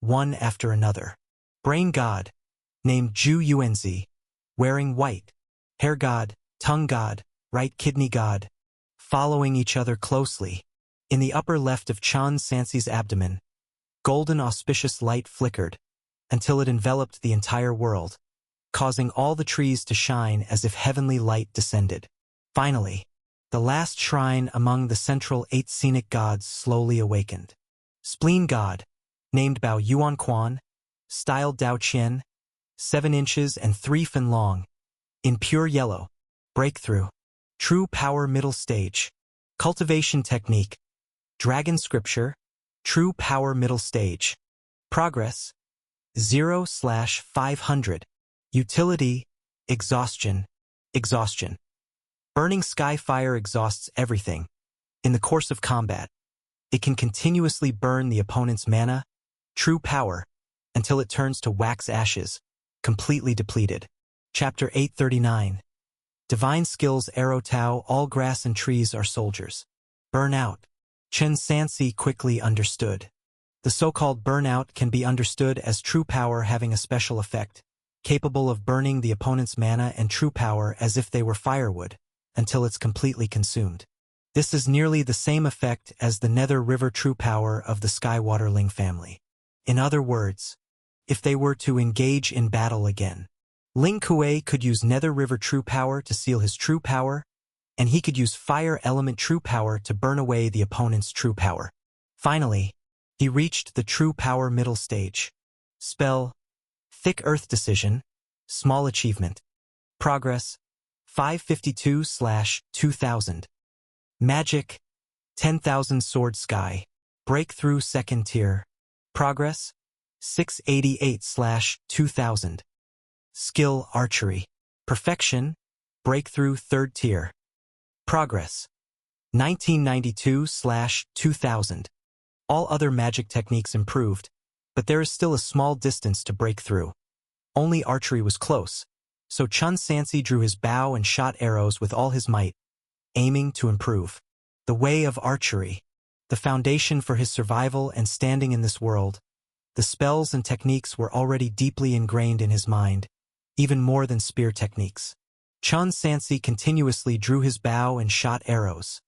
one after another. Brain god, named Zhu Yuanzi, wearing white. Hair god, tongue god, right kidney god, following each other closely. In the upper left of Chun Sansi's abdomen, golden auspicious light flickered, until it enveloped the entire world, causing all the trees to shine as if heavenly light descended. Finally, the last shrine among the central 8 scenic gods slowly awakened. Spleen god, named Bao Yuan Quan, styled Dao Qian, 7 inches and 3 fin long, in pure yellow. Breakthrough. True power middle stage. Cultivation technique. Dragon scripture. True power middle stage. Progress. 0/500. Utility. Exhaustion. Exhaustion. Burning sky fire exhausts everything. In the course of combat, it can continuously burn the opponent's mana, true power, until it turns to wax ashes, completely depleted. Chapter 839. Divine skills. Arrow Tao. All grass and trees are soldiers. Burnout. Chun Sansi quickly understood. The so-called burnout can be understood as true power having a special effect, capable of burning the opponent's mana and true power as if they were firewood, until it's completely consumed. This is nearly the same effect as the Nether River true power of the Skywaterling family. In other words, if they were to engage in battle again, Ling Kuei could use Nether River true power to seal his true power, and he could use fire element true power to burn away the opponent's true power. Finally, he reached the true power middle stage. Spell. Thick Earth Decision. Small achievement. Progress. 552/2000. Magic. 10,000 Sword Sky. Breakthrough second tier. Progress. 688/2000. Skill Archery. Perfection. Breakthrough third tier. Progress. 1992/2000. All other magic techniques improved, but there is still a small distance to break through. Only archery was close, so Chun Sansi drew his bow and shot arrows with all his might, aiming to improve. The way of archery, the foundation for his survival and standing in this world. The spells and techniques were already deeply ingrained in his mind, even more than spear techniques. Chun Sansi continuously drew his bow and shot arrows.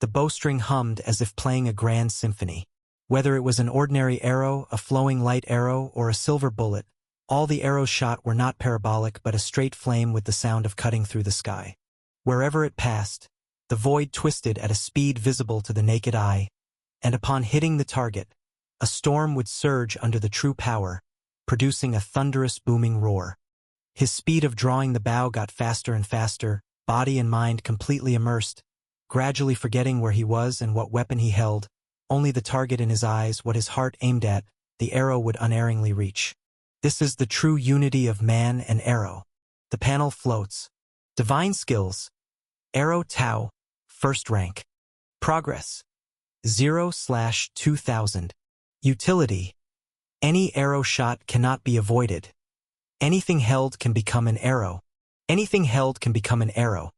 The bowstring hummed as if playing a grand symphony. Whether it was an ordinary arrow, a flowing light arrow, or a silver bullet, all the arrows shot were not parabolic but a straight flame with the sound of cutting through the sky. Wherever it passed, the void twisted at a speed visible to the naked eye, and upon hitting the target, a storm would surge under the true power, producing a thunderous booming roar. His speed of drawing the bow got faster and faster, body and mind completely immersed, gradually forgetting where he was and what weapon he held, only the target in his eyes, what his heart aimed at, the arrow would unerringly reach. This is the true unity of man and arrow. The panel floats. Divine skills. Arrow Tao, first rank. Progress. 0/2000. Utility. Any arrow shot cannot be avoided. Anything held can become an arrow. Anything held can become an arrow.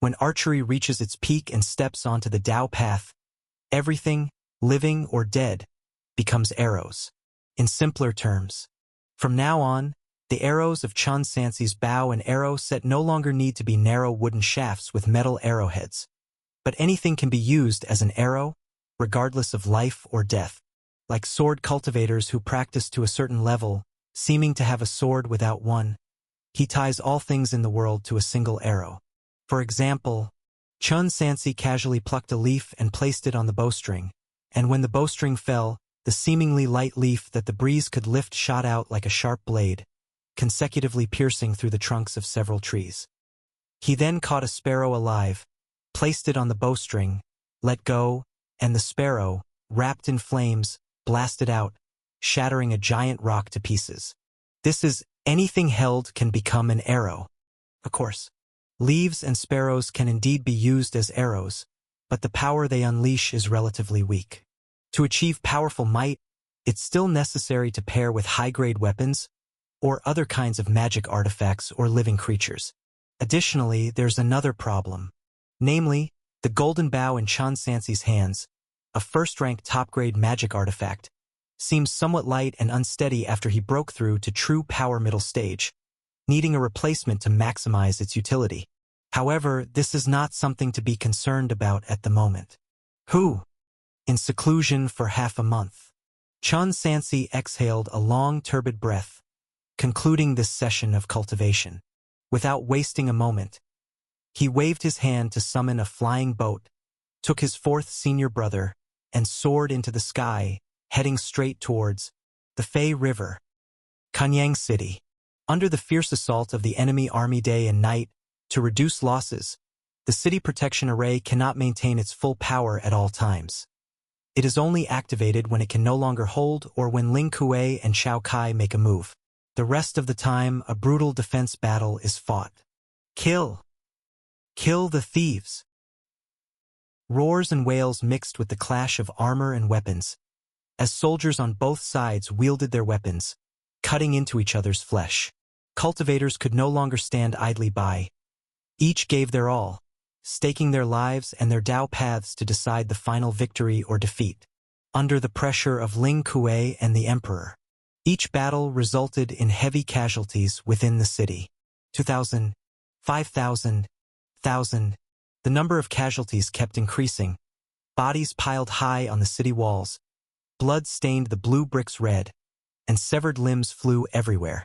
When archery reaches its peak and steps onto the Tao path, everything, living or dead, becomes arrows. In simpler terms, from now on, the arrows of Chun Sansi's bow and arrow set no longer need to be narrow wooden shafts with metal arrowheads, but anything can be used as an arrow regardless of life or death. Like sword cultivators who practice to a certain level, seeming to have a sword without one, he ties all things in the world to a single arrow. For example, Chun Sansi casually plucked a leaf and placed it on the bowstring, and when the bowstring fell, the seemingly light leaf that the breeze could lift shot out like a sharp blade, consecutively piercing through the trunks of several trees. He then caught a sparrow alive, placed it on the bowstring, let go, and the sparrow, wrapped in flames, blasted out, shattering a giant rock to pieces. This is anything held can become an arrow. Of course, leaves and sparrows can indeed be used as arrows, but the power they unleash is relatively weak. To achieve powerful might, it's still necessary to pair with high-grade weapons or other kinds of magic artifacts or living creatures. Additionally, there's another problem. Namely, the golden bow in Chun Sansi's hands, a first-rank top-grade magic artifact, seems somewhat light and unsteady after he broke through to true power middle stage, needing a replacement to maximize its utility. However, this is not something to be concerned about at the moment. In seclusion for half a month, Chun Sansi exhaled a long turbid breath, concluding this session of cultivation. Without wasting a moment, he waved his hand to summon a flying boat, took his fourth senior brother, and soared into the sky, heading straight towards the Fei River, Kanyang City. Under the fierce assault of the enemy army day and night, to reduce losses, the city protection array cannot maintain its full power at all times. It is only activated when it can no longer hold or when Ling Kuei and Xiao Kai make a move. The rest of the time, a brutal defense battle is fought. Kill! Kill the thieves! Roars and wails mixed with the clash of armor and weapons, as soldiers on both sides wielded their weapons, cutting into each other's flesh. Cultivators could no longer stand idly by. Each gave their all, staking their lives and their Dao paths to decide the final victory or defeat. Under the pressure of Ling Kuei and the Emperor, each battle resulted in heavy casualties within the city. 2,000, 5,000, 1,000. The number of casualties kept increasing. Bodies piled high on the city walls. Blood stained the blue bricks red, and severed limbs flew everywhere.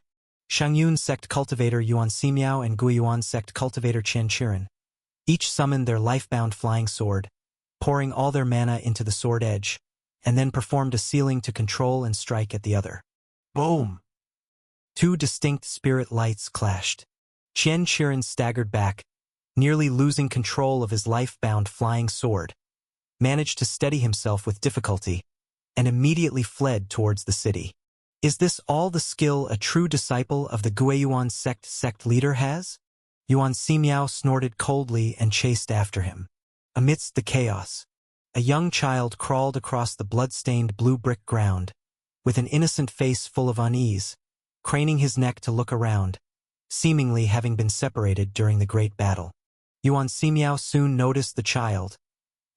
Shangyun sect cultivator Yuan Simiao and Guiyuan sect cultivator Chen Qiren each summoned their life-bound flying sword, pouring all their mana into the sword edge, and then performed a sealing to control and strike at the other. Boom! Two distinct spirit lights clashed. Chen Qiren staggered back, nearly losing control of his life-bound flying sword, managed to steady himself with difficulty, and immediately fled towards the city. Is this all the skill a true disciple of the Guiyuan sect leader has? Yuan Simiao snorted coldly and chased after him. Amidst the chaos, a young child crawled across the blood-stained blue brick ground, with an innocent face full of unease, craning his neck to look around, seemingly having been separated during the great battle. Yuan Simiao soon noticed the child,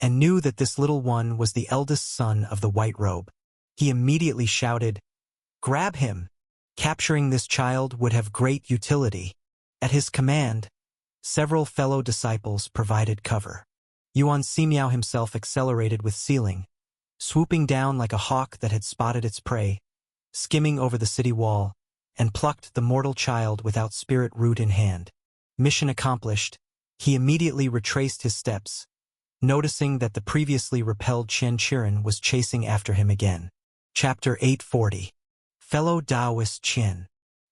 and knew that this little one was the eldest son of the White Robe. He immediately shouted, "Grab him!" Capturing this child would have great utility. At his command, several fellow disciples provided cover. Yuan Simiao himself accelerated with sealing, swooping down like a hawk that had spotted its prey, skimming over the city wall, and plucked the mortal child without spirit root in hand. Mission accomplished, he immediately retraced his steps, noticing that the previously repelled Chen Qiren was chasing after him again. Chapter 840. Fellow Taoist Chen.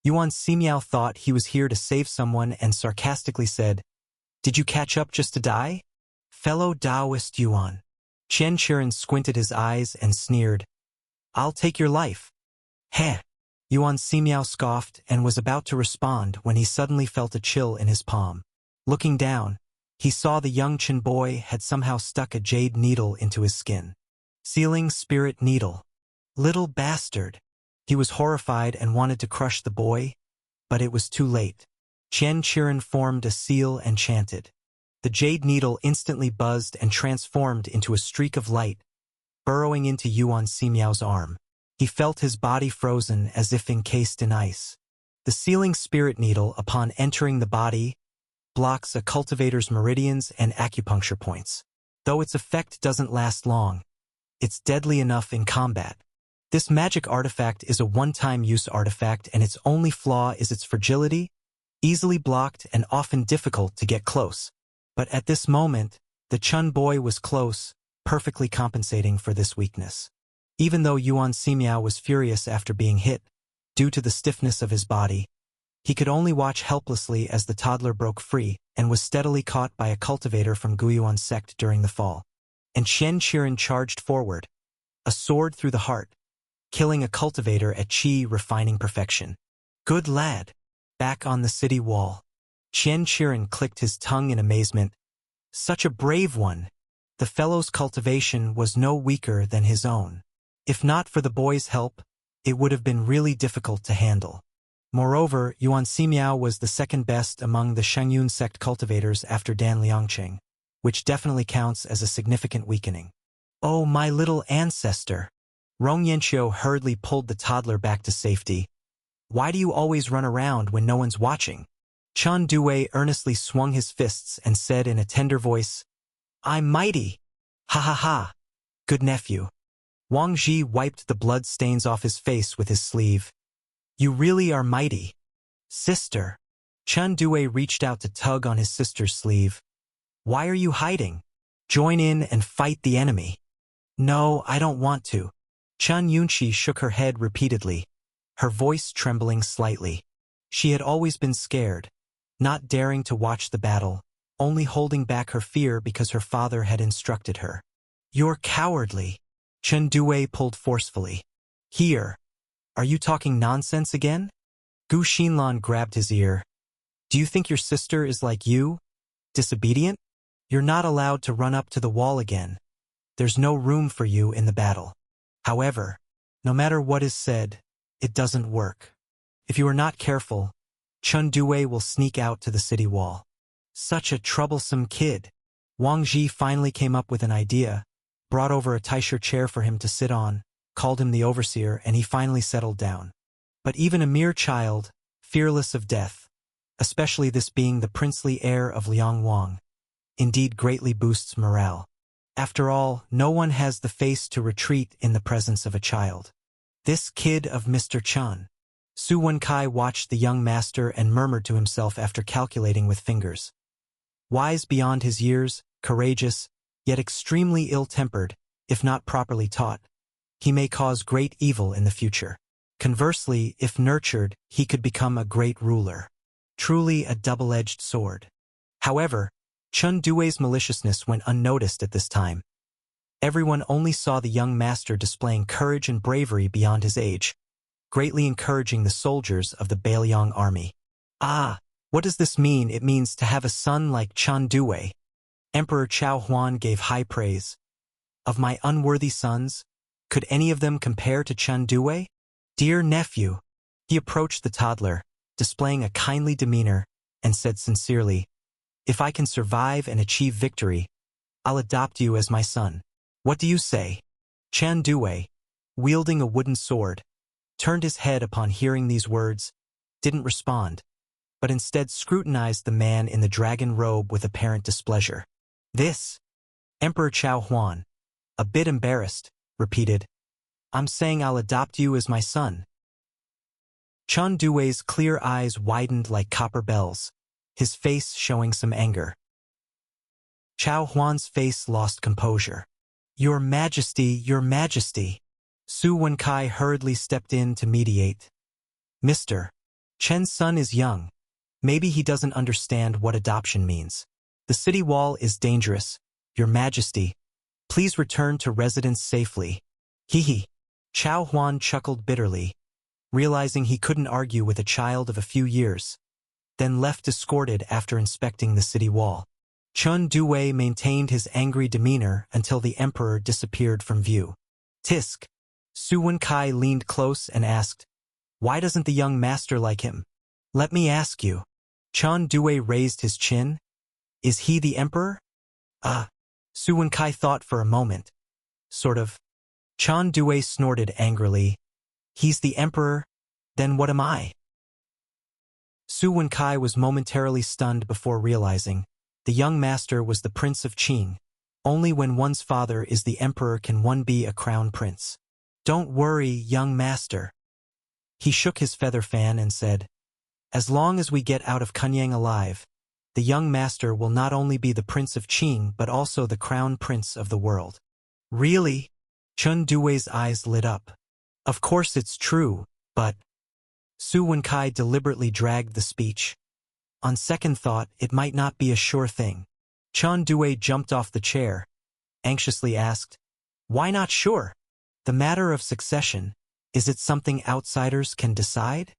Yuan Simiao thought he was here to save someone and sarcastically said, "Did you catch up just to die?" Fellow Taoist Yuan. Chen Qiren squinted his eyes and sneered, "I'll take your life." Heh! Yuan Simiao scoffed and was about to respond when he suddenly felt a chill in his palm. Looking down, he saw the young Chen boy had somehow stuck a jade needle into his skin. Sealing spirit needle. Little bastard. He was horrified and wanted to crush the boy, but it was too late. Chen Qiren formed a seal and chanted. The jade needle instantly buzzed and transformed into a streak of light, burrowing into Yuan Simiao's arm. He felt his body frozen as if encased in ice. The sealing spirit needle, upon entering the body, blocks a cultivator's meridians and acupuncture points. Though its effect doesn't last long, It's deadly enough in combat. This magic artifact is a one-time use artifact, and its only flaw is its fragility, easily blocked and often difficult to get close. But at this moment, the Chun boy was close, perfectly compensating for this weakness. Even though Yuan Simiao was furious after being hit, due to the stiffness of his body, he could only watch helplessly as the toddler broke free and was steadily caught by a cultivator from Guyuan's sect during the fall. And Chen Qiren charged forward, a sword through the heart, killing a cultivator at Qi refining perfection. Good lad. Back on the city wall. Chen Qiren clicked his tongue in amazement. Such a brave one. The fellow's cultivation was no weaker than his own. If not for the boy's help, it would have been really difficult to handle. Moreover, Yuan Simiao was the second best among the Shangyun sect cultivators after Dan Liangqing, which definitely counts as a significant weakening. Oh, my little ancestor! Rong Yanqiu hurriedly pulled the toddler back to safety. Why do you always run around when no one's watching? Chan Due earnestly swung his fists and said in a tender voice, I'm mighty! Ha ha ha! Good nephew. Wang Ji wiped the blood stains off his face with his sleeve. You really are mighty. Sister. Chan Due reached out to tug on his sister's sleeve. Why are you hiding? Join in and fight the enemy. No, I don't want to. Chan Yunqi shook her head repeatedly, her voice trembling slightly. She had always been scared, not daring to watch the battle, only holding back her fear because her father had instructed her. You're cowardly. Chen Due pulled forcefully. Here. Are you talking nonsense again? Gu Xinlan grabbed his ear. Do you think your sister is like you? Disobedient? You're not allowed to run up to the wall again. There's no room for you in the battle. However, no matter what is said, it doesn't work. If you are not careful, Chun Due will sneak out to the city wall. Such a troublesome kid. Wang Ji finally came up with an idea, brought over a Taisher chair for him to sit on, called him the overseer, and he finally settled down. But even a mere child, fearless of death, especially this being the princely heir of Liang Wang, indeed greatly boosts morale. After all, no one has the face to retreat in the presence of a child. This kid of Mr. Chan. Su Wenkai watched the young master and murmured to himself after calculating with fingers. Wise beyond his years, courageous, yet extremely ill-tempered, if not properly taught, he may cause great evil in the future. Conversely, if nurtured, he could become a great ruler. Truly a double-edged sword. However, Chun Due's maliciousness went unnoticed at this time. Everyone only saw the young master displaying courage and bravery beyond his age, greatly encouraging the soldiers of the Bailiang army. Ah, what does this mean? It means to have a son like Chun Due. Emperor Chao Huan gave high praise. Of my unworthy sons, could any of them compare to Chun Due? Dear nephew. He approached the toddler, displaying a kindly demeanor, and said sincerely, if I can survive and achieve victory, I'll adopt you as my son. What do you say? Chan Due, wielding a wooden sword, turned his head upon hearing these words, didn't respond, but instead scrutinized the man in the dragon robe with apparent displeasure. This? Emperor Chao Huan, a bit embarrassed, repeated, I'm saying I'll adopt you as my son. Chun Due's clear eyes widened like copper bells, his face showing some anger. Chao Huan's face lost composure. Your Majesty, Your Majesty. Su Wenkai hurriedly stepped in to mediate. Mr. Chen's son is young. Maybe he doesn't understand what adoption means. The city wall is dangerous. Your Majesty, please return to residence safely. Hee. Chao Huan chuckled bitterly, realizing he couldn't argue with a child of a few years, then left escorted after inspecting the city wall. Chun Due maintained his angry demeanor until the emperor disappeared from view. Tisk. Su Wenkai leaned close and asked, why doesn't the young master like him? Let me ask you. Chun Due raised his chin. Is he the emperor? Su Wenkai thought for a moment. Sort of. Chun Due snorted angrily. He's the emperor, then what am I? Su Wenkai was momentarily stunned before realizing the young master was the Prince of Qing, Only when one's father is the emperor can one be a crown prince. Don't worry, young master. He shook his feather fan and said, as long as we get out of Kunyang alive, the young master will not only be the Prince of Qing but also the crown prince of the world. Really? Chun Duwei's eyes lit up. Of course it's true, but... Su Wenkai deliberately dragged the speech. On second thought, it might not be a sure thing. Chun Duwei jumped off the chair, anxiously asked, why not sure? The matter of succession, is it something outsiders can decide?